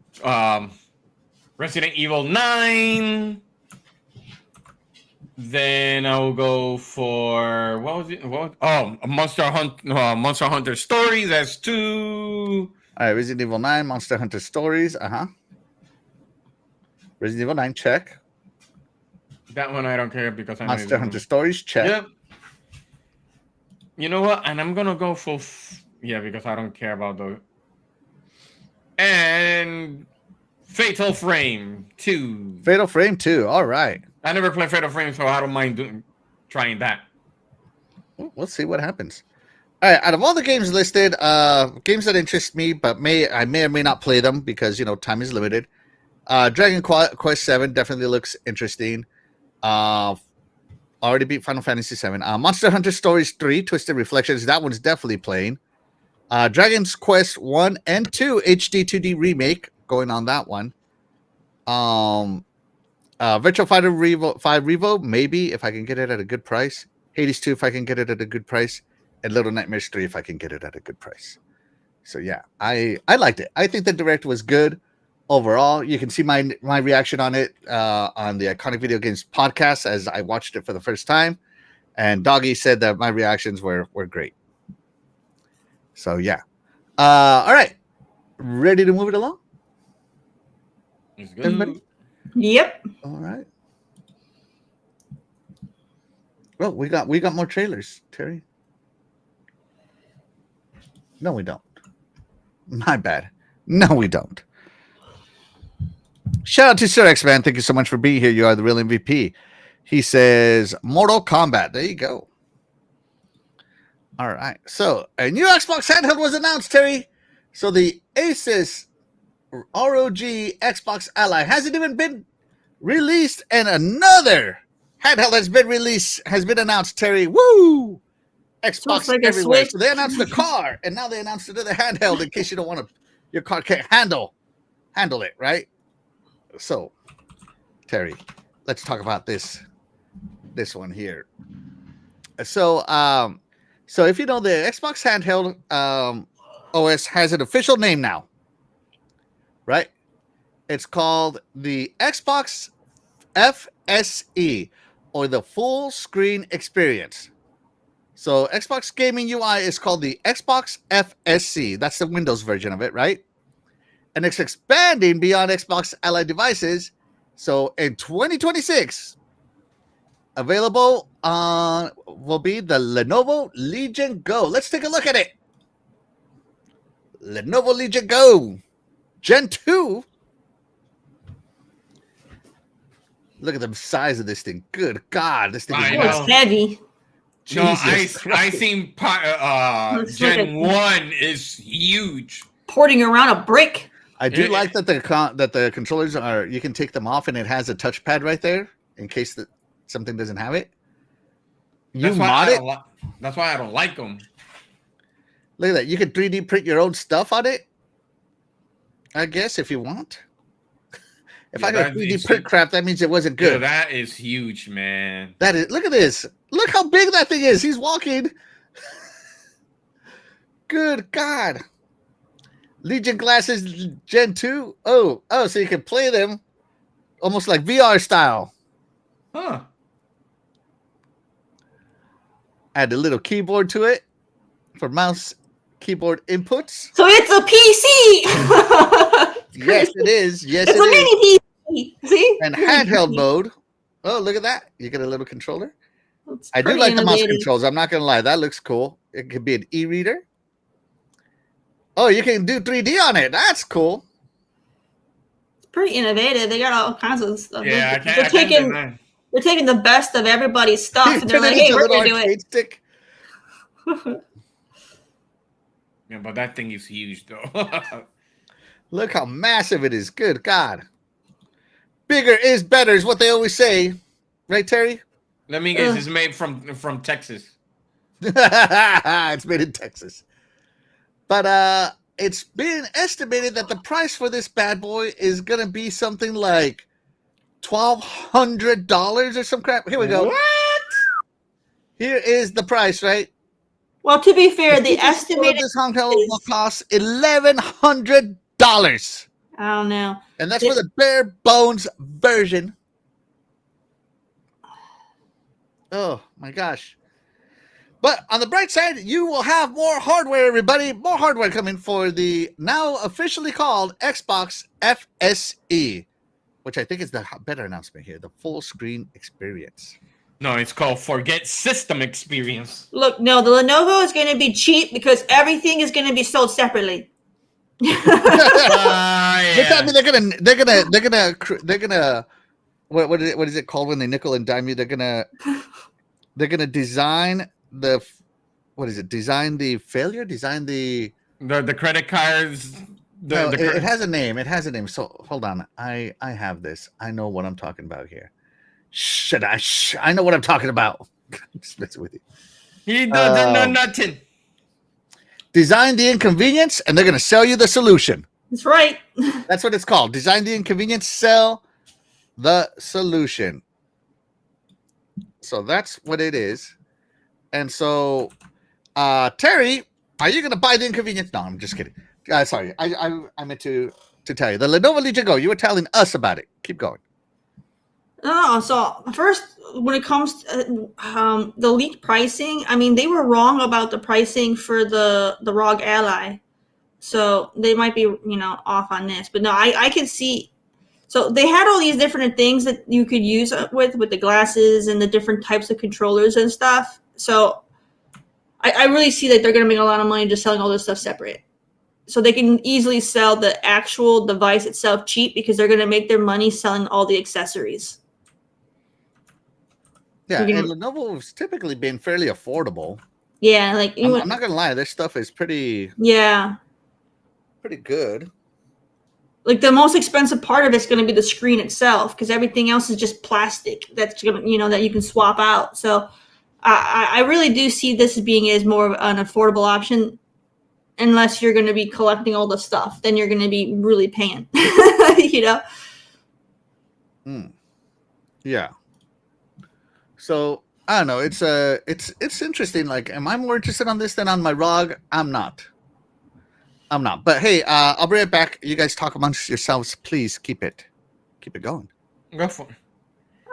Resident Evil 9. Then I will go for what was it? Monster Hunter Stories. That's 2. All right, Resident Evil 9, Monster Hunter Stories. Resident Evil 9, check. That one I don't care because I Monster Hunter Stories, check. Yep. You know what? And I'm gonna go for because I don't care about those. And Fatal Frame 2. Fatal Frame 2. All right. I never played Fatal Frame, so I don't mind trying that. We'll see what happens. All right. Out of all the games listed, games that interest me, but I may or may not play them because time is limited. Dragon Quest 7 definitely looks interesting. Already beat Final Fantasy 7. Monster Hunter Stories 3, Twisted Reflections. That one's definitely playing. Dragon's Quest 1 and 2 HD 2D remake going on that one. Virtual Fighter 5 Revo, maybe if I can get it at a good price. Hades 2 if I can get it at a good price. And Little Nightmares 3 if I can get it at a good price. So yeah, I liked it. I think the direct was good overall. You can see my reaction on it on the Iconic Video Games podcast as I watched it for the first time. And Doggy said that my reactions were great. So yeah. All right. Ready to move it along? It's good. Everybody? Yep. All right. Well, we got more trailers, Terry. No, we don't. My bad. No, we don't. Shout out to Sir X Man. Thank you so much for being here. You are the real MVP. He says Mortal Kombat. There you go. All right. So a new Xbox handheld was announced, Terry. So the Asus ROG Xbox Ally hasn't even been released, and another handheld has been announced, Terry. Woo! Xbox like everywhere. So they announced the car, and now they announced another handheld in case you don't want to, your car can't handle it, right? So, Terry, let's talk about this one here. So if you know, the Xbox handheld OS has an official name now, right? It's called the Xbox FSE, or the Full Screen Experience. So Xbox Gaming UI is called the Xbox FSC. That's the Windows version of it, right? And it's expanding beyond Xbox Ally devices, So in 2026, available on will be the Lenovo Legion Go. Let's take a look at it. Lenovo Legion Go Gen 2. Look at the size of this thing. Good God, this thing is I Oh, it's know. heavy. No, I Christ. think Looks like Gen a- 1 is huge. Porting around a brick. I do It- like that the controllers are, you can take them off and it has a touchpad right there in case that something doesn't have it. You mod it. That's why I don't like them. Look at that. You can 3D print your own stuff on it. I guess if you want. If I got 3D print crap, that means it wasn't good. Yeah, that is huge, man. That is. Look at this. Look how big that thing is. He's walking. Good God. Legion glasses Gen 2. Oh, so you can play them almost like VR style. Huh. Add a little keyboard to it for mouse keyboard inputs. So it's a PC. Yes, it is. Yes, It's it a is. mini PC. See? And Mini handheld PC. mode. Oh, look at that. You get a little controller. It's I do pretty like the mouse innovative. controls. I'm not going to lie. That looks cool. It could be an e-reader. Oh, you can do 3D on it. That's cool. It's pretty innovative. They got all kinds of stuff. Yeah, they're taking the best of everybody's stuff, and they're Turn like, it "Hey, into a we're little gonna do it." arcade stick. Yeah, but that thing is huge, though. Look how massive it is. Good God. Bigger is better is what they always say. Right, Terry? Let me guess, it's made from Texas. It's made in Texas. But it's been estimated that the price for this bad boy is going to be something like $1,200 or some crap. Here we go. What? Here is the price, right? Well, to be fair, the cheapest one of estimated this handheld will cost $1,100. I don't know. And that's for the bare bones version. Oh my gosh. But on the bright side, you will have more hardware, everybody. More hardware coming for the now officially called Xbox FSE, which I think is the better announcement here, the full screen experience. No, it's called Forget System Experience. Look, no, the Lenovo is going to be cheap because everything is going to be sold separately. I mean, they're gonna what is it called when they nickel and dime you? They're gonna design the design the failure, design the credit cards. It has a name. It has a name. So hold on, I have this. I know what I'm talking about here. I know what I'm talking about. Just messing with you. He doesn't know nothing. Design the inconvenience, and they're gonna sell you the solution. That's right. That's what it's called. Design the inconvenience, sell the solution. So that's what it is. And so, Terry, are you going to buy the inconvenience? No, I'm just kidding. Sorry, I meant to tell you. The Lenovo Legion Go, you were telling us about it. Keep going. No, so first, when it comes to the leaked pricing, I mean, they were wrong about the pricing for the ROG Ally. So they might be, off on this. But no, I can see. So they had all these different things that you could use with the glasses and the different types of controllers and stuff. So I really see that they're going to make a lot of money just selling all this stuff separate. So they can easily sell the actual device itself cheap because they're going to make their money selling all the accessories. Yeah, and Lenovo has typically been fairly affordable. Yeah, like I'm not going to lie. This stuff is pretty good. Like the most expensive part of it's going to be the screen itself because everything else is just plastic that's going to, that you can swap out. So I really do see this as being as more of an affordable option unless you're going to be collecting all the stuff. Then you're going to be really paying, Yeah. So I don't know. It's interesting. Like, am I more interested on this than on my ROG? I'm not. But hey, I'll bring it back. You guys talk amongst yourselves. Please keep it going. Go for it.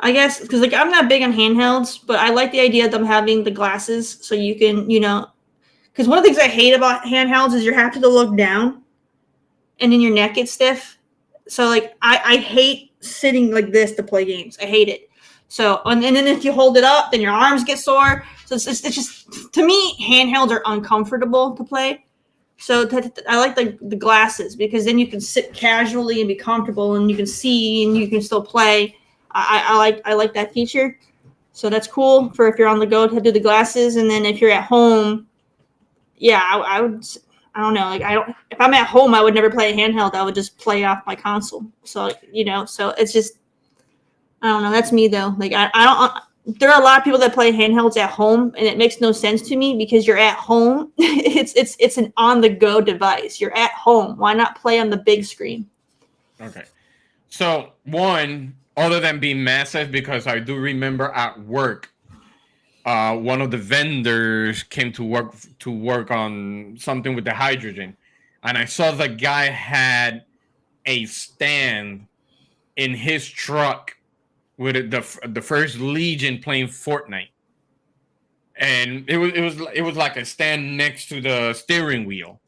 I guess because I'm not big on handhelds, but I like the idea of them having the glasses so you can, because one of the things I hate about handhelds is you have to look down, and then your neck gets stiff. So I hate sitting like this to play games. I hate it. So, and then if you hold it up, then your arms get sore. So it's just, to me, handhelds are uncomfortable to play. So I like the glasses because then you can sit casually and be comfortable, and you can see and you can still play. I like that feature. So that's cool for if you're on the go to do the glasses, and then if you're at home, yeah, I would. I don't know. Like if I'm at home, I would never play a handheld. I would just play off my console. So so it's just, I don't know. That's me though. Like I don't. There are a lot of people that play handhelds at home, and it makes no sense to me because you're at home. it's an on the go device. You're at home. Why not play on the big screen? Okay. So one, other than being massive, because I do remember at work, one of the vendors came to work on something with the hydrogen, and I saw the guy had a stand in his truck with the First Legion playing Fortnite, and it was like a stand next to the steering wheel,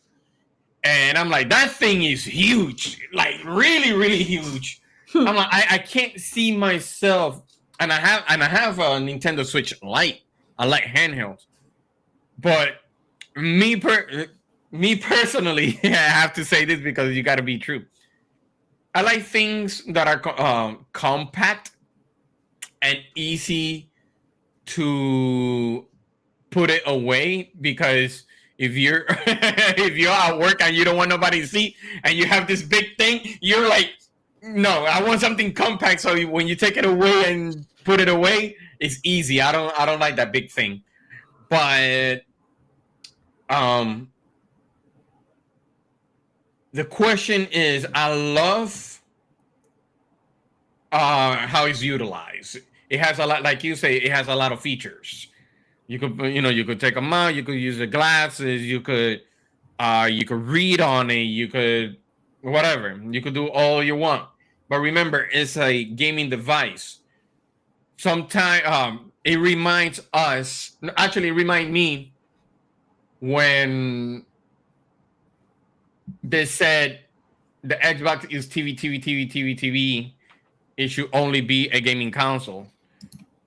and I'm like, that thing is huge, like really really huge. I'm like, I can't see myself, and I have a Nintendo Switch Lite. I like handhelds, but me personally, I have to say this because you got to be true. I like things that are compact and easy to put it away, because if you're if you're at work and you don't want nobody to see and you have this big thing, you're like, no, I want something compact, so when you take it away and put it away, it's easy. I don't like that big thing. But the question is, I love how it's utilized. It has a lot, like you say, it has a lot of features. You could take them out, you could use the glasses, you could read on it, you could whatever, you could do all you want. But remember, it's a gaming device. Sometimes it reminds us, actually remind me when they said the Xbox is TV, it should only be a gaming console.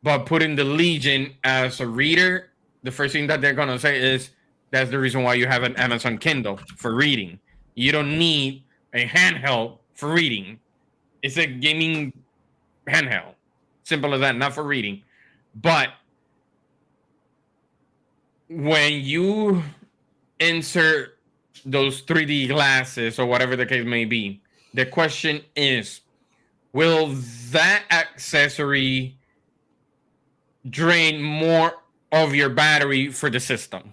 But putting the Legion as a reader, the first thing that they're gonna say is that's the reason why you have an Amazon Kindle for reading. You don't need a handheld for reading. It's a gaming handheld. Simple as that, not for reading. But when you insert those 3D glasses or whatever the case may be, the question is, will that accessory drain more of your battery for the system?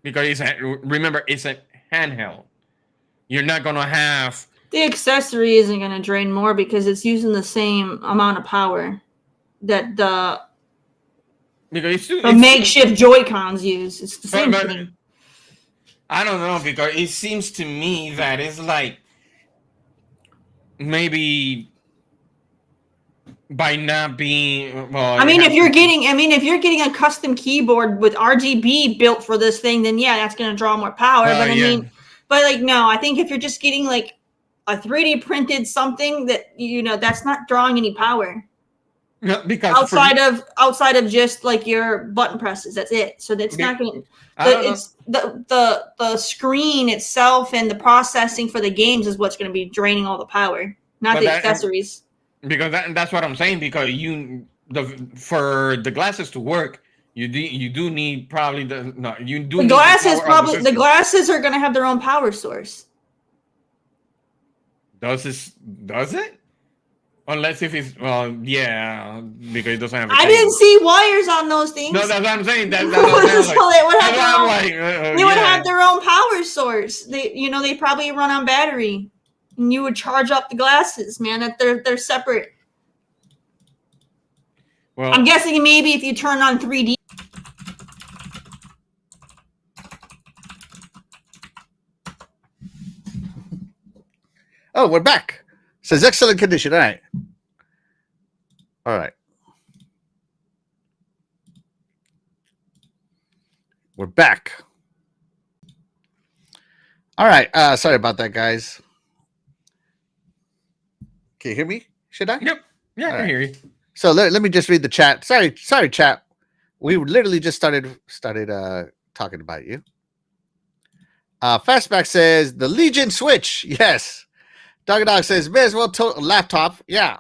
Because remember, it's a handheld. You're not going to have... The accessory isn't going to drain more because it's using the same amount of power that the makeshift Joy-Cons use. It's the same thing. I don't know, because it seems to me that it's like maybe by not being well. If you're getting a custom keyboard with RGB built for this thing, then yeah, that's going to draw more power. But no, I think if you're just getting like a 3D printed something that that's not drawing any power. No, because outside of just like your button presses, that's it. So that's not going to. It's the screen itself and the processing for the games is what's going to be draining all the power, not the accessories. Because that's what I'm saying. Because for the glasses to work, you do need probably the glasses. The glasses are going to have their own power source. Does it? Unless if it's yeah, because it doesn't have. I didn't see wires on those things. No, that's what I'm saying. That's so they would have their own power source. They probably run on battery, and you would charge up the glasses. Man, that they're separate. Well, I'm guessing maybe if you turn on 3D. Oh, we're back. Says excellent condition. All right. We're back. All right. Sorry about that, guys. Can you hear me? Should I? Yep. Yeah, I can hear you. So let me just read the chat. Sorry, chat. We literally just started talking about you. Fastback says the Legion Switch. Yes. Dog says may as well laptop. Yeah.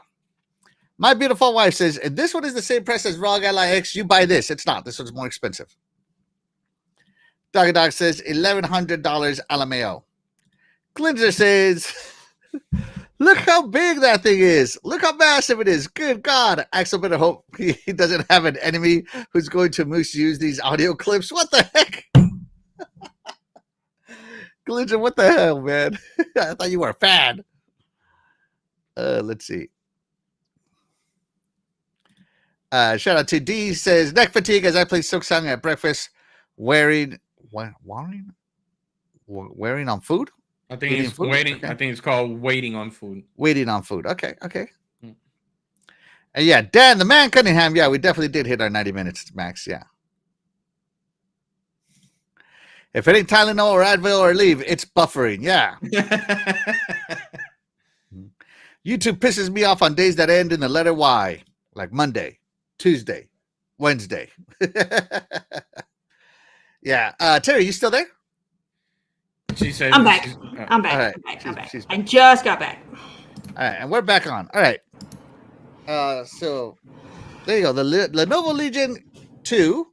My beautiful wife says this one is the same price as ROG Ally X. You buy this. It's not. This one's more expensive. Dog says $1,100 Alameo. Cleanser says, look how big that thing is. Look how massive it is. Good God. Axel better hope he doesn't have an enemy who's going to misuse these audio clips. What the heck? Cleanser, what the hell, man? I thought you were a fan. Let's see. Shout out to D says neck fatigue as I play Silksong at breakfast, wearing on food. I think it's waiting. Okay. I think it's called waiting on food. Waiting on food. Okay. And yeah, Dan the Man Cunningham. Yeah, we definitely did hit our 90 minutes max. Yeah. If it ain't Tylenol or Advil or leave, it's buffering. Yeah. YouTube pisses me off on days that end in the letter Y, like Monday, Tuesday, Wednesday. Yeah. Terry, you still there? She said, I'm back. I'm back. Right. I'm back. I just got back. All right. And we're back on. All right. So there you go. The Lenovo Legion 2.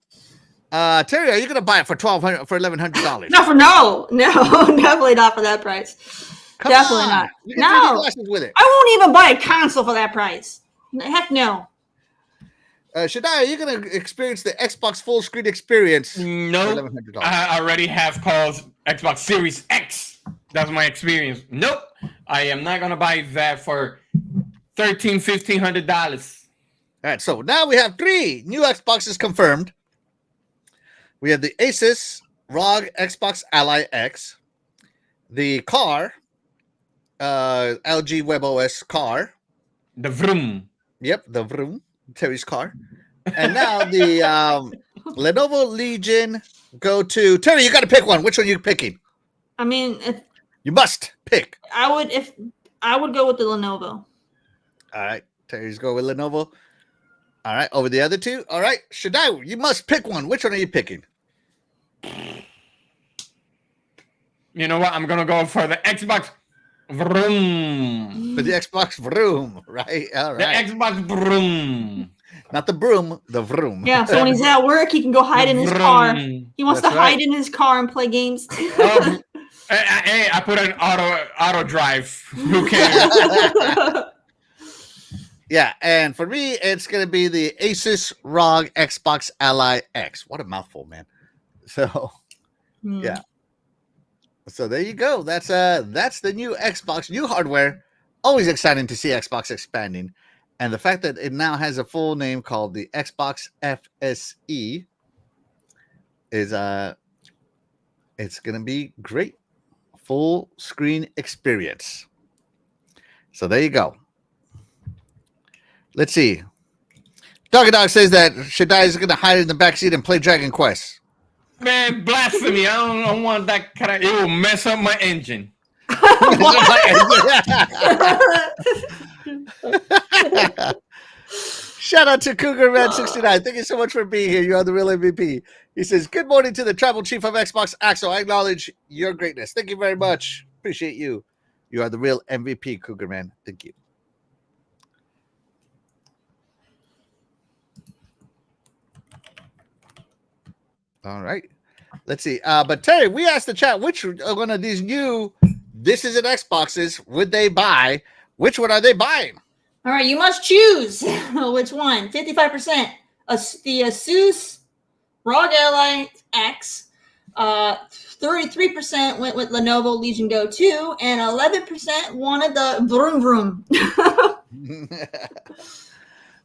Terry, are you gonna buy it for $1,100? No, definitely not for that price. Come definitely on. not. You can 3D glasses with it. I won't even buy a console for that price. Heck no. Shaddai, are you gonna experience the Xbox full screen experience? No, I already have called Xbox Series X. That's my experience. Nope, I am not gonna buy that for $1,500. All right, so now we have 3 new Xboxes confirmed. We have the Asus ROG Xbox Ally X, the car, LG WebOS car, the Vroom. Yep, the Vroom, Terry's car, and now the Lenovo Legion Go 2. Terry, you got to pick one. Which one are you picking? I mean, you must pick. I would go with the Lenovo. All right, Terry's go with Lenovo. All right, over the other 2. All right, Shaddai, you must pick one. Which one are you picking? You know what? I'm gonna go for the Xbox Vroom. For the Xbox Vroom, right? All right. The Xbox Vroom. Not the broom, the Vroom. Yeah, so when he's at work, he can go hide in his car. He wants to hide in his car and play games. Hey, I put an auto drive. Who cares? Yeah, and for me, it's going to be the Asus ROG Xbox Ally X. What a mouthful, man. So, yeah. So there you go. That's the new Xbox, new hardware. Always exciting to see Xbox expanding. And the fact that it now has a full name called the Xbox FSE is it's going to be great. Full screen experience. So there you go. Let's see. Doggy Dog says that Shaddai is going to hide in the backseat and play Dragon Quest. Man, blasphemy. I don't want that kind of... It will mess up my engine. Shout out to Cougar Man 69. Thank you so much for being here. You are the real MVP. He says, good morning to the tribal chief of Xbox, Axel. I acknowledge your greatness. Thank you very much. Appreciate you. You are the real MVP, Cougar Man. Thank you. All right. Let's see. But Terry, we asked the chat which one of these new This Is an Xboxes would they buy? Which one are they buying? All right, you must choose which one. 55%. The Asus ROG Ally X. 33% went with Lenovo Legion Go 2, and 11% wanted the Vroom Vroom.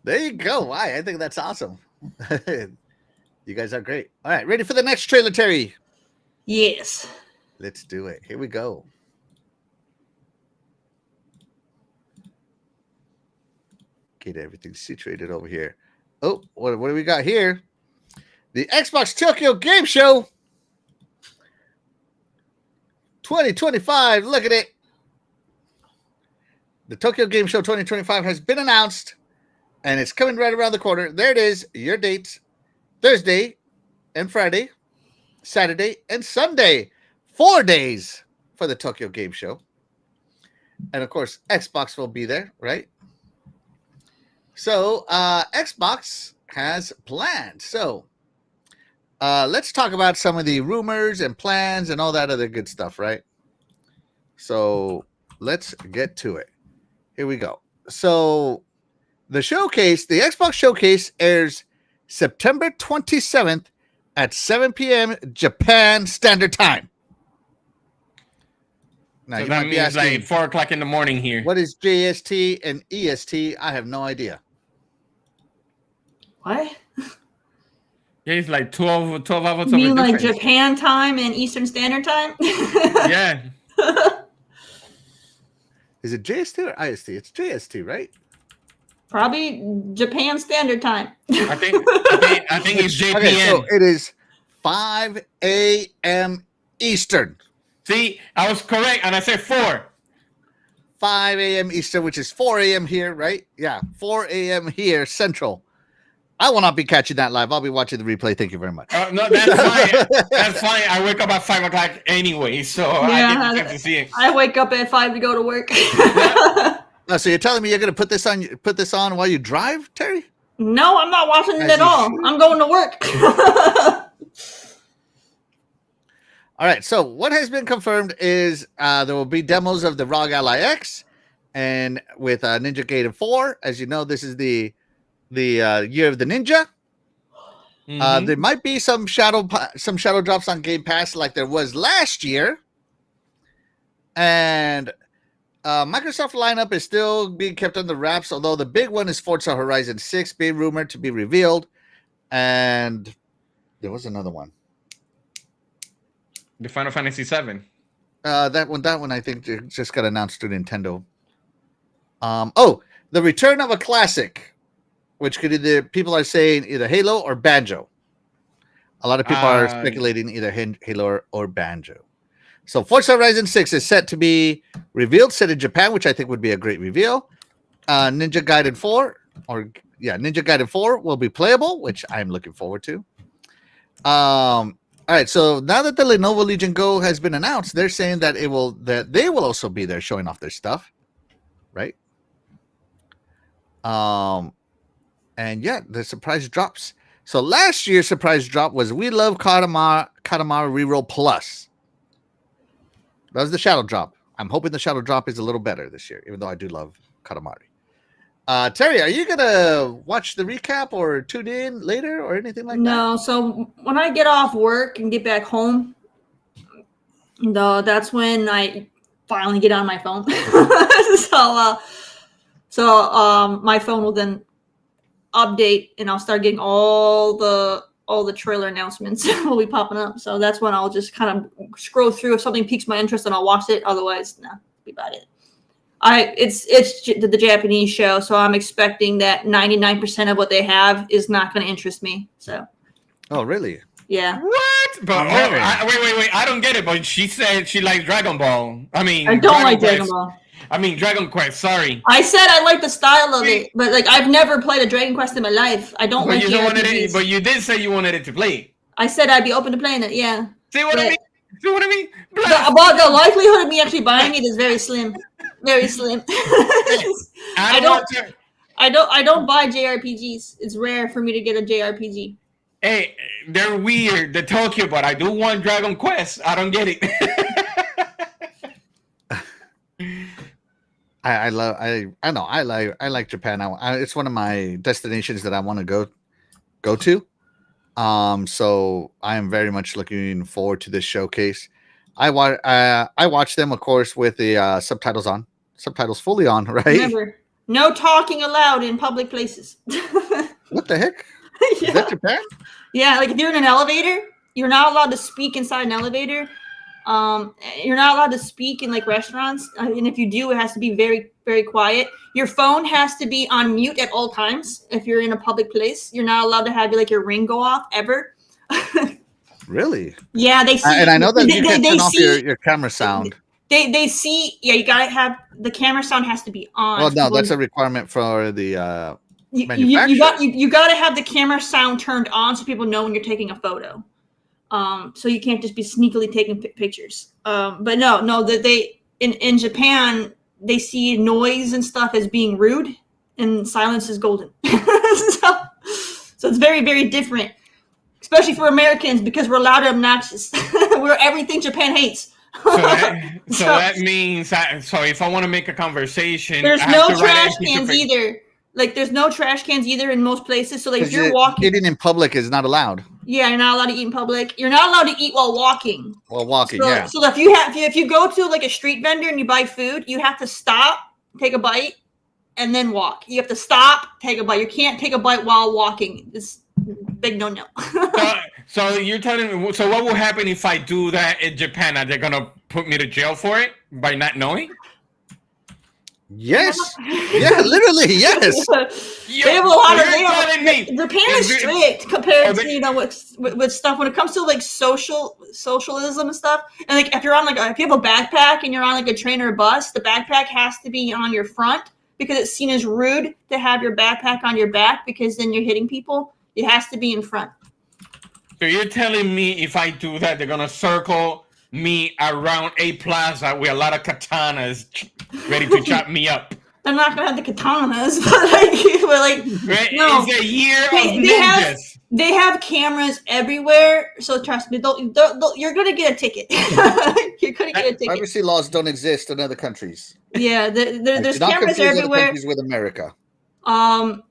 There you go. I think that's awesome. You guys are great. All right, ready for the next trailer, Terry? Yes. Let's do it. Here we go. Get everything situated over here. Oh, what do we got here? The Xbox Tokyo Game Show 2025. Look at it. The Tokyo Game Show 2025 has been announced, and it's coming right around the corner. There it is. Your dates: Thursday and Friday, Saturday and Sunday. 4 days for the Tokyo Game Show. And of course, Xbox will be there, right? So Xbox has plans. So let's talk about some of the rumors and plans and all that other good stuff, right? So let's get to it. Here we go. So the showcase, the Xbox showcase, airs September 27th at 7 p.m. Japan Standard Time. Now, so that means asking, like 4 o'clock in the morning here. What is JST and EST? I have no idea. What? Yeah, it's like 12 hours. You mean like Japan time and Eastern Standard Time? Yeah. Is it JST or IST? It's JST, right? Probably Japan Standard Time. I think it's JPN. Okay, so it is 5 a.m. Eastern. See, I was correct, and I said 4. 5 a.m. Eastern, which is 4 a.m. here, right? Yeah, 4 a.m. here, Central. I will not be catching that live. I'll be watching the replay. Thank you very much. No, that's fine. That's fine. I wake up at 5 o'clock anyway, so yeah, I get to see it. I wake up at 5 to go to work. Oh, so you're telling me you're going to put this on while you drive, Terry? No, I'm not watching it at all. I'm going to work. All right, so what has been confirmed is there will be demos of the ROG Ally X and with Ninja Gaiden 4. As you know, this is the year of the ninja. Mm-hmm. There might be some shadow drops on Game Pass like there was last year. And Microsoft lineup is still being kept under wraps, although the big one is Forza Horizon 6 being rumored to be revealed. And there was another one. The Final Fantasy VII. That one I think just got announced to Nintendo. The return of a classic, which could either people are saying either Halo or Banjo. A lot of people are speculating either Halo or Banjo. So Forza Horizon 6 is set to be revealed, set in Japan, which I think would be a great reveal. Ninja Gaiden 4 will be playable, which I'm looking forward to. All right, so now that the Lenovo Legion Go has been announced, they're saying that they will also be there showing off their stuff, right? And yeah, the surprise drops. So last year's surprise drop was We Love Katamari Reroll Plus. That was the shadow drop. I'm hoping the shadow drop is a little better this year, even though I do love Katamari. Terry, are you gonna watch the recap or tune in later or anything like that? No. So when I get off work and get back home, that's when I finally get on my phone. So my phone will then update, and I'll start getting all the trailer announcements will be popping up. So that's when I'll just kind of scroll through. If something piques my interest, then I'll watch it. Otherwise, no, be about it. It's the Japanese show, so I'm expecting that 99% of what they have is not going to interest me. So. Oh, really? Yeah. What? But wait! I don't get it. But she said she likes Dragon Ball. I mean, I don't like Dragon Ball. I mean, Dragon Quest. Sorry. I said I like the style of it, but like I've never played a Dragon Quest in my life. I don't like JRPGs. But you did say you wanted it to play. I said I'd be open to playing it. Yeah. See what I mean? See what I mean? The likelihood of me actually buying it is very slim. Very slim. I don't buy JRPGs. It's rare for me to get a JRPG. Hey, they're weird. They're Tokyo, but I do want Dragon Quest. I don't get it. I like Japan. It's one of my destinations that I want to go to. So I am very much looking forward to this showcase. I watch them, of course, with the subtitles fully on, right? Remember, no talking allowed in public places. What the heck? Yeah. Is that Japan? Yeah, like if you're in an elevator, you're not allowed to speak inside an elevator. You're not allowed to speak in like restaurants, and if you do, it has to be very, very quiet. Your phone has to be on mute at all times. If you're in a public place, you're not allowed to have like your ring go off ever. Really? Yeah, they see. And I know that you can turn off your camera sound. They see. Yeah, you gotta have the camera sound has to be on. Well, no, that's a requirement for the you manufacturer. you got to have the camera sound turned on so people know when you're taking a photo. So you can't just be sneakily taking pictures. But no, that they in Japan they see noise and stuff as being rude, and silence is golden. So it's very, very different, especially for Americans because we're loud and obnoxious. We're everything Japan hates. So that means so if I want to make a conversation, there's I have no to write trash a piece of cans paper. either. Like there's no trash cans either in most places. So like if you're walking, eating in public is not allowed. yeah, you're not allowed to eat in public. You're not allowed to eat while walking. While walking, So, yeah. So if you go to like a street vendor and you buy food, you have to stop, take a bite, and then walk. You have to stop, take a bite. You can't take a bite while walking. It's big no. So you're telling me. So what will happen if I do that in Japan? Are they gonna put me to jail for it by not knowing? Yes. Yeah, literally, yes. They have a lot of. Japan is Is strict compared to with stuff when it comes to like socialism and stuff. And like if you're on if you have a backpack and you're on like a train or a bus, the backpack has to be on your front because it's seen as rude to have your backpack on your back because then you're hitting people. It has to be in front. So you're telling me if I do that, they're gonna circle me around a plaza with a lot of katanas ready to chop me up? They're not gonna have the katanas, but right? No. It's a year of ninjas. They have cameras everywhere, so trust me, you're gonna get a ticket. You're gonna get a ticket. Privacy laws don't exist in other countries. Yeah, there's cameras everywhere. With America.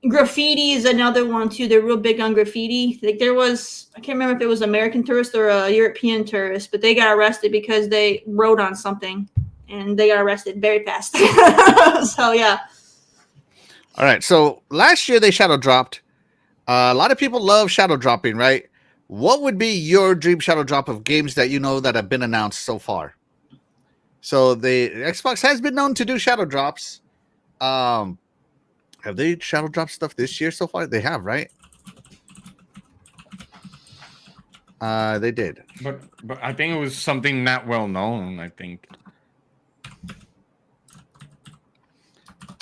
Graffiti is another one too. They're real big on graffiti. Like there was, I can't remember if it was American tourist or a European tourist, but they got arrested because they wrote on something, and they got arrested very fast. So yeah. All right. So last year they shadow dropped. A lot of people love shadow dropping, right? What would be your dream shadow drop of games that you know that have been announced so far? So the Xbox has been known to do shadow drops. Have they shadow dropped stuff this year so far? They have, right? They did. But I think it was something not well known, I think.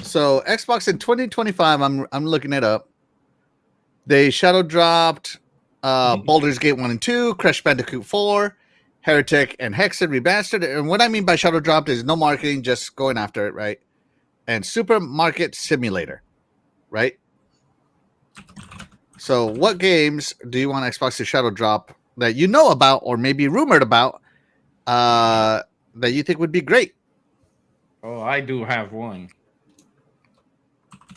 So Xbox in 2025, I'm looking it up. They shadow dropped Baldur's Gate 1 and 2, Crash Bandicoot 4, Heretic, and Hexen Remastered. And what I mean by shadow dropped is no marketing, just going after it, right? And Supermarket Simulator, right? So what games do you want Xbox to shadow drop that you know about or maybe rumored about that you think would be great? Oh, I do have one.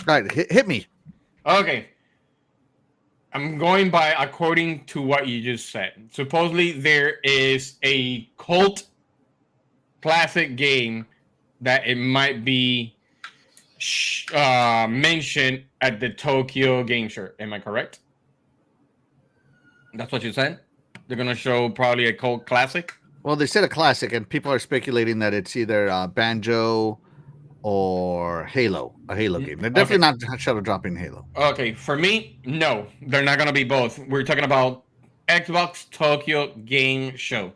All right, hit me. Okay. I'm going by according to what you just said. Supposedly there is a cult classic game that it might be mentioned at the Tokyo Game Show. Am I correct? That's what you said? They're going to show probably a cult classic? Well, they said a classic, and people are speculating that it's either Banjo or Halo, a Halo game. They're definitely not shadow dropping Halo. Okay, for me, no. They're not going to be both. We're talking about Xbox Tokyo Game Show.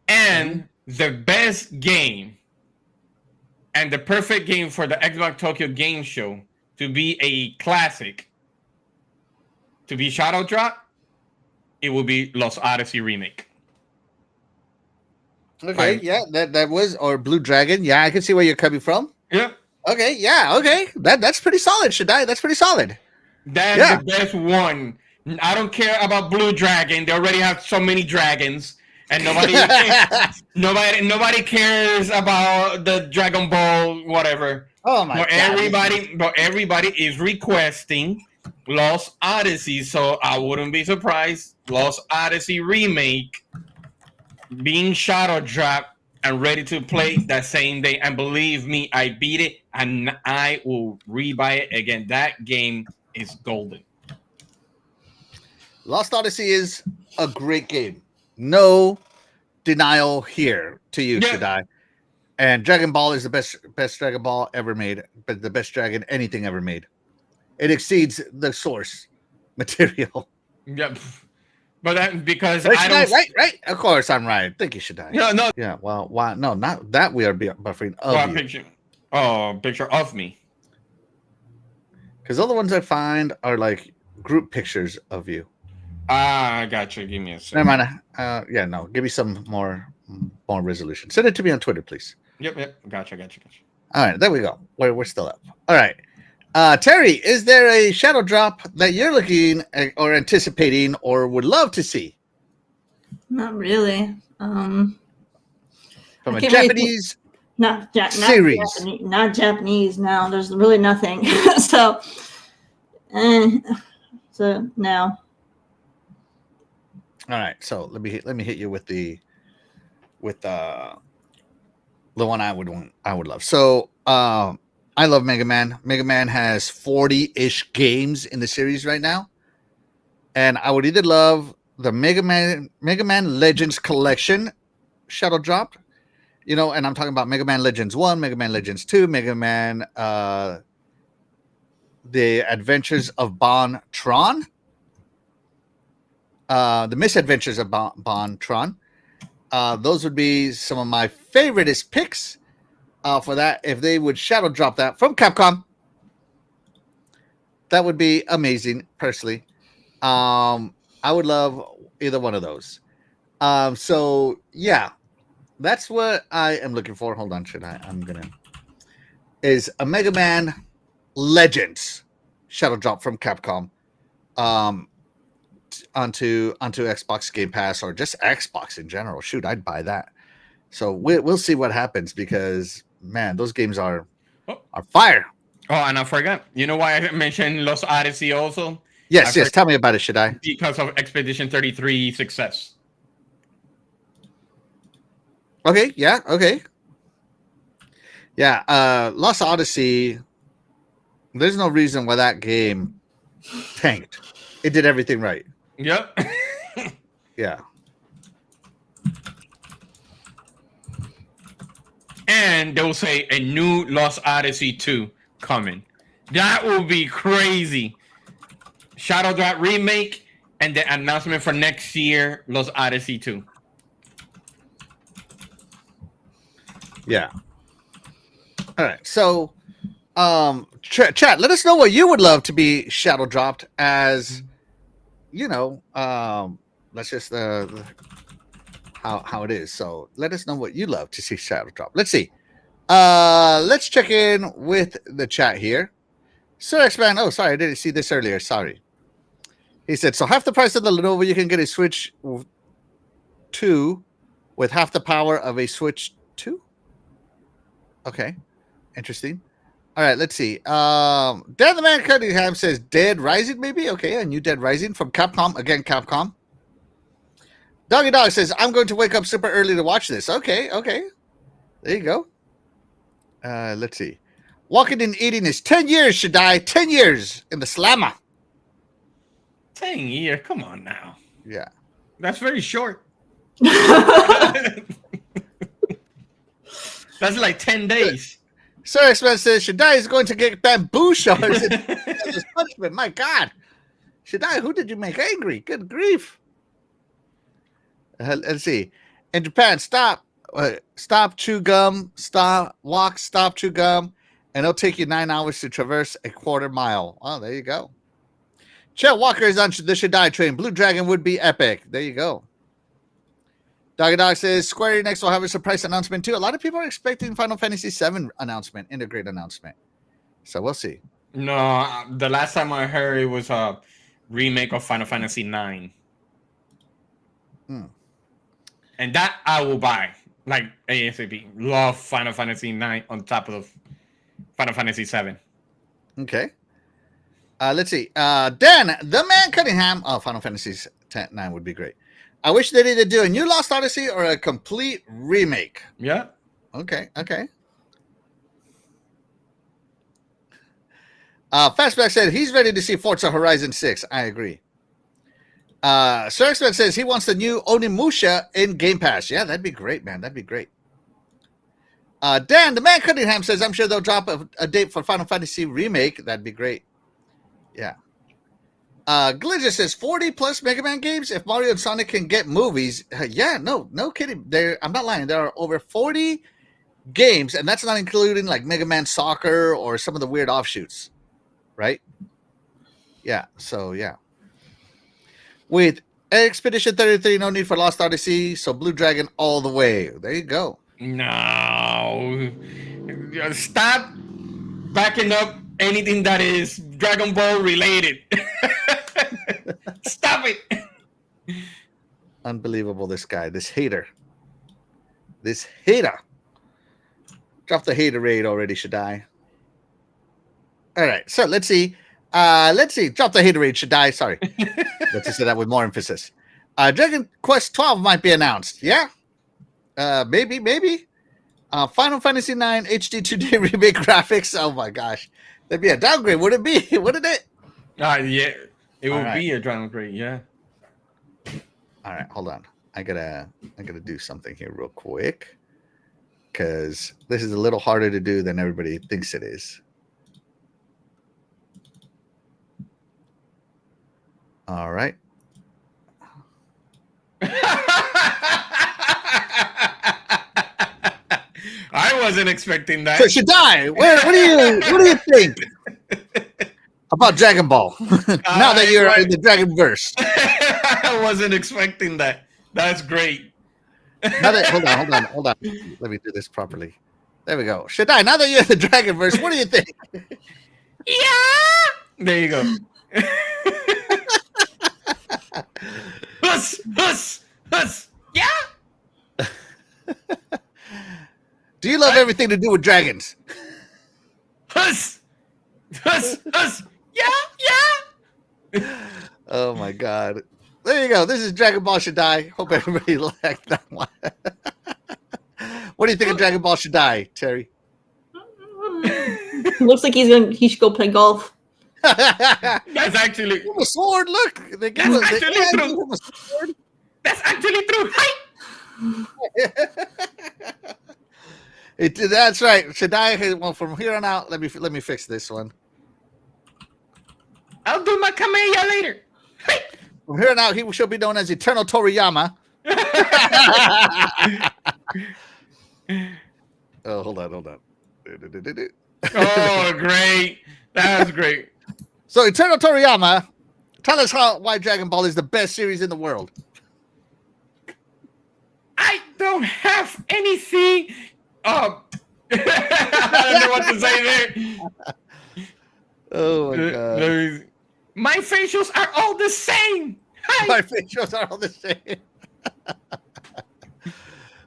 And the best game and the perfect game for the Xbox Tokyo Game Show to be a classic, to be shadow drop, it will be Lost Odyssey Remake. Okay, yeah, that was, or Blue Dragon. Yeah, I can see where you're coming from. Yep. Okay, yeah, okay. That's pretty solid, Shaddai. That's pretty solid. That's the best one. I don't care about Blue Dragon. They already have so many dragons. And nobody cares about the Dragon Ball, whatever. Oh my God. But everybody is requesting Lost Odyssey, so I wouldn't be surprised. Lost Odyssey Remake being shadow dropped and ready to play that same day. And believe me, I beat it and I will rebuy it again. That game is golden. Lost Odyssey is a great game. No denial here to you, Shaddai. And Dragon Ball is the best Dragon Ball ever made, but the best dragon anything ever made. It exceeds the source material. Yep. But that because Right, I don't. right. Of course, I'm right. Thank you, Shaddai. No. Yeah. Well, why? No, not that we are buffering of Well, you. picture of me. Because all the ones I find are like group pictures of you. I got you. Give me a second. Never mind. Yeah, no. Give me some more resolution. Send it to me on Twitter, please. Yep. Gotcha. All right, there we go. We're still up. All right. Terry, is there a shadow drop that you're looking at or anticipating or would love to see Not really. from I a can't really Japanese not series? not Japanese. No, there's really nothing. so no. All right, so let me hit you with the one I would love. So I love Mega Man. Mega Man has 40-ish games in the series right now, and I would either love the Mega Man Legends collection shadow drop, and I'm talking about Mega Man Legends 1, Mega Man Legends 2, Mega Man The Adventures of Bon Tron, The Misadventures of Bon Tron. Those would be some of my favoriteest picks for that. If they would shadow drop that from Capcom, that would be amazing. Personally, I would love either one of those. So yeah, that's what I am looking for. Hold on, is a Mega Man Legends shadow drop from Capcom onto Xbox Game Pass or just Xbox in general. Shoot, I'd buy that. So we'll see what happens because man, those games are fire. Oh, and I forgot. You know why I mentioned Lost Odyssey also? Yes. Tell me about it, Shaddai. Because of Expedition 33 success. Okay. Yeah. Okay. Yeah. Lost Odyssey. There's no reason why that game tanked. It did everything right. Yep. Yeah. And they'll say a new Lost Odyssey 2 coming. That will be crazy. Shadow Drop remake and the announcement for next year, Lost Odyssey 2. Yeah. All right. So, chat, let us know what you would love to be shadow dropped as, let's just how it is. So let us know what you love to see shadow drop. Let's see. Let's check in with the chat here. Sir X-Man. Oh, sorry, I didn't see this earlier. Sorry. He said, so half the price of the Lenovo, you can get a Switch 2 with half the power of a Switch 2. Okay. Interesting. All right, let's see. Dan the Man Cunningham says Dead Rising, maybe? Okay, a new Dead Rising from Capcom. Again, Capcom. Doggy Dog says, I'm going to wake up super early to watch this. Okay. There you go. Let's see. Walking and eating is 10 years, Shaddai. 10 years in the slammer. 10 years? Come on now. Yeah. That's very short. That's like 10 days. Sir X-Men says, Shaddai is going to get bamboo shards as punishment. My God. Shaddai, who did you make angry? Good grief. Let's see. In Japan, stop, chew gum, stop, chew gum, and it'll take you 9 hours to traverse a quarter mile. Oh, there you go. Chet Walker is on the Shaddai train. Blue Dragon would be epic. There you go. Doggy Dog says Square Enix will have a surprise announcement too. A lot of people are expecting Final Fantasy VII announcement, integrate announcement. So we'll see. No, the last time I heard it was a remake of Final Fantasy IX. And that I will buy, like ASAP. Love Final Fantasy IX on top of Final Fantasy VII. Okay. Let's see. Dan, the Man Cunningham. Oh, Final Fantasy IX would be great. I wish they'd either do a new Lost Odyssey or a complete remake. Yeah. Okay. Fastback said he's ready to see Forza Horizon 6. I agree. Sir X-Men says he wants the new Onimusha in Game Pass. Yeah, that'd be great, man. That'd be great. Dan, the Man Cunningham says, I'm sure they'll drop a date for Final Fantasy remake. That'd be great. Yeah. Glitcher says 40 plus Mega Man games. If Mario and Sonic can get movies, yeah, no kidding. I'm not lying. There are over 40 games, and that's not including like Mega Man Soccer or some of the weird offshoots, right? Yeah. So yeah. With Expedition 33, no need for Lost Odyssey. So Blue Dragon all the way. There you go. No. Stop backing up anything that is Dragon Ball related. Stop it. Unbelievable, this guy, this hater. Drop the hater raid already, Shaddai. All right, so let's see. Drop the hater raid, Shaddai. Sorry. Let's say that with more emphasis. Dragon Quest 12 might be announced. Yeah. Maybe. Final Fantasy 9 HD 2D remake graphics. Oh my gosh. That'd be a downgrade, would it be? Wouldn't it? Yeah. It would be a downgrade, yeah. All right, hold on. I gotta do something here real quick. Because this is a little harder to do than everybody thinks it is. All right. I wasn't expecting that. So Shaddai, what do you think about Dragon Ball? Now that you're in the Dragon verse. I wasn't expecting that. That's great. Hold on. Let me do this properly. There we go. Shaddai, now that you're in the Dragon verse, what do you think? Yeah. There you go. Huss. Yeah. Do you love everything to do with dragons? Huss. Yeah. Oh my god. There you go. This is Dragon Ball Shaddai. Hope everybody liked that one. What do you think of Dragon Ball Shaddai, Terry? Looks like he should go play golf. That's actually a sword. Look, That's actually true. That's right. Shaddai. Well, from here on out, let me fix this one. I'll do my Kameya later. From here on out, he shall be known as Eternal Toriyama. Oh, hold on. Oh, great. That was great. So, Eternal Toriyama, tell us why Dragon Ball is the best series in the world. I don't have anything. I don't know what to say there. Oh, my God. My facials are all the same. Hi. My facials are all the same.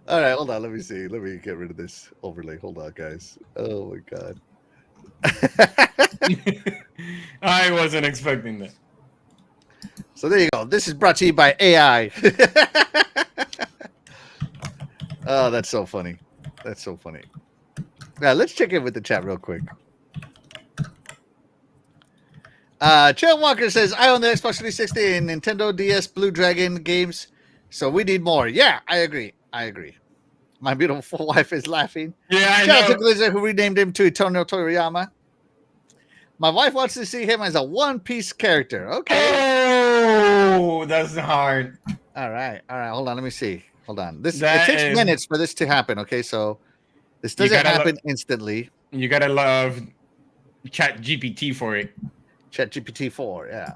All right, hold on. Let me see. Let me get rid of this overlay. Hold on, guys. Oh, my God. I wasn't expecting that. So there you go. This is brought to you by AI. Oh, that's so funny. Now let's check in with the chat real quick. Chael Walker says, I own the Xbox 360 and Nintendo DS Blue Dragon games, so we need more. Yeah, I agree. My beautiful wife is laughing. Yeah, I Shout out know. to Blizzard, who renamed him to Eternal Toriyama. My wife wants to see him as a One Piece character. Okay. Oh, that's hard. All right. Hold on. Let me see. Hold on. It That takes is- minutes for this to happen. Okay, so this doesn't gotta happen instantly. You gotta love Chat GPT for it. ChatGPT 4, yeah.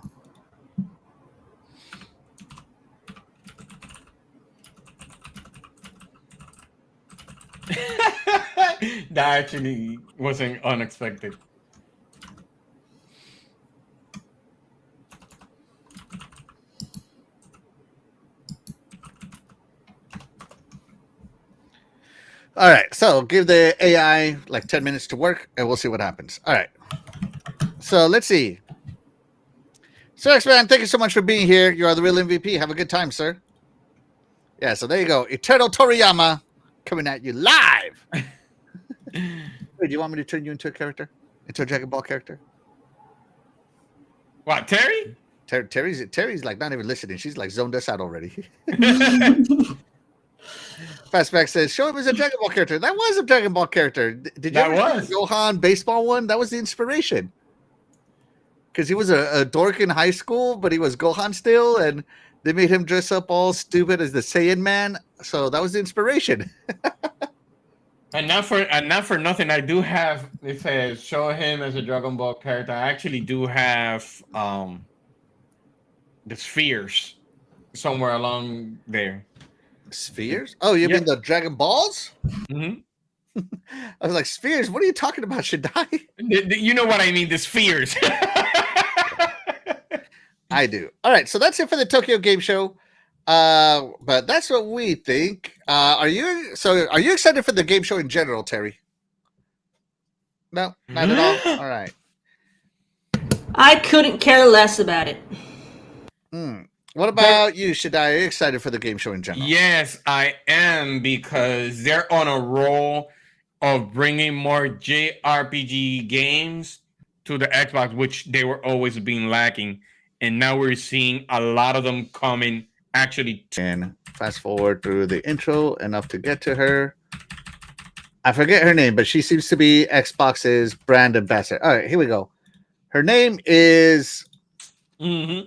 That actually wasn't unexpected. All right, so give the AI like 10 minutes to work, and we'll see what happens. All right. So let's see. Sir X-Man, thank you so much for being here. You are the real MVP. Have a good time, sir. Yeah, so there you go. Eternal Toriyama coming at you live. Wait, do you want me to turn you into a character? Into a Dragon Ball character? What, Terry? Terry's like not even listening. She's like zoned us out already. Fastback says, show him as a Dragon Ball character. That was a Dragon Ball character. Did you That ever see was. the Gohan baseball one? That was the inspiration. because he was a dork in high school, but he was Gohan still, and they made him dress up all stupid as the Saiyan man. So that was the inspiration. And not for nothing, I do have, if I show him as a Dragon Ball character, I actually do have the spheres somewhere along there. Spheres? Oh, you mean the Dragon Balls? Mm-hmm. I was like, spheres? What are you talking about, Shaddai? You know what I mean, the spheres. I do. All right, so that's it for the Tokyo Game Show. But that's what we think. Are you excited for the game show in general, Terry? No, not at all. All right. I couldn't care less about it. What about you, Shaddai? Are you excited for the game show in general? Yes, I am, because they're on a roll of bringing more JRPG games to the Xbox, which they were always being lacking. And now we're seeing a lot of them coming actually. And fast forward through the intro enough to get to her. I forget her name, but she seems to be Xbox's brand ambassador. All right, here we go. Her name is... Mm-hmm.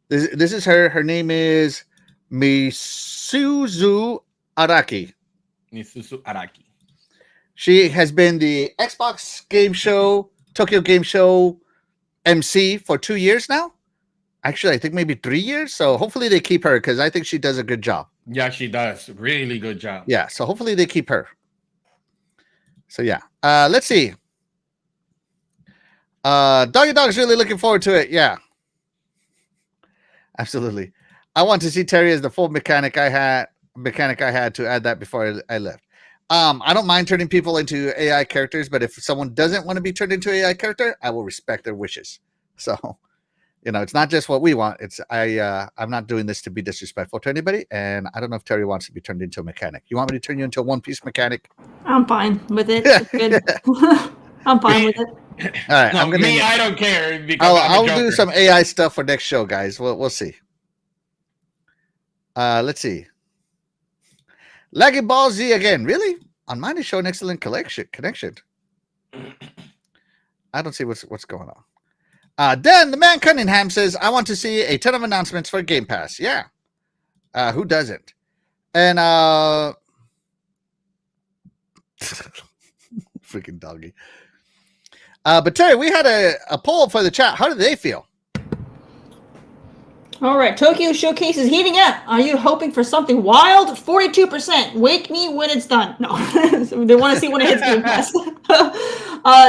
This is her. Her name is Misuzu Araki. Misuzu Araki. She has been the Xbox Game Show, Tokyo Game Show MC for 2 years now. Actually, I think maybe 3 years. So hopefully they keep her, because I think she does a good job. Yeah, she does. Really good job. Yeah, so hopefully they keep her. So yeah. Let's see. Doggy Dog's really looking forward to it. Yeah. Absolutely. I want to see Terry as the full mechanic I had to add that before I left. I don't mind turning people into AI characters, but if someone doesn't want to be turned into an AI character, I will respect their wishes. So, it's not just what we want. It's I'm not doing this to be disrespectful to anybody, and I don't know if Terry wants to be turned into a mechanic. You want me to turn you into a one-piece mechanic? I'm fine with it. It's good. I'm fine with it. All right, No, I don't care. Because I'll do some AI stuff for next show, guys. We'll see. Let's see. Laggy Ball Z again. Really? On mine is showing excellent connection. I don't see what's going on. Dan the Man Cunningham says, I want to see a ton of announcements for Game Pass. Yeah. Who doesn't? And freaking doggy. But Terry, we had a poll for the chat. How do they feel? All right, Tokyo Showcase is heating up. Are you hoping for something wild? 42%. Wake me when it's done. No, they want to see when it hits Game Pass.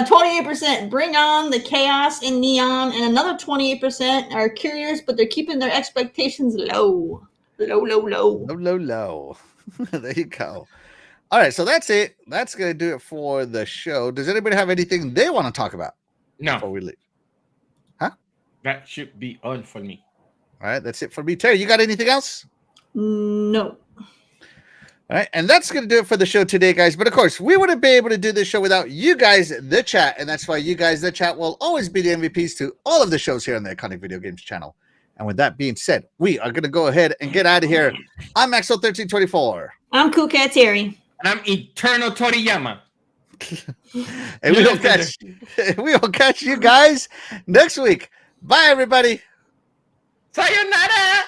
28%. Bring on the chaos in Neon, and another 28% are curious, but they're keeping their expectations low. Low. There you go. All right, so that's it. That's going to do it for the show. Does anybody have anything they want to talk about? No. Before we leave? Huh? That should be all for me. All right, that's it for me. Terry, you got anything else? No. All right, and that's going to do it for the show today, guys. But, of course, we wouldn't be able to do this show without you guys, the chat, and that's why you guys, the chat, will always be the MVPs to all of the shows here on the Iconic Video Games channel. And with that being said, we are going to go ahead and get out of here. I'm Maxwell1324. I'm Cool Cat Terry. And I'm Eternal Toriyama. And we'll catch you guys next week. Bye, everybody. Sayonara!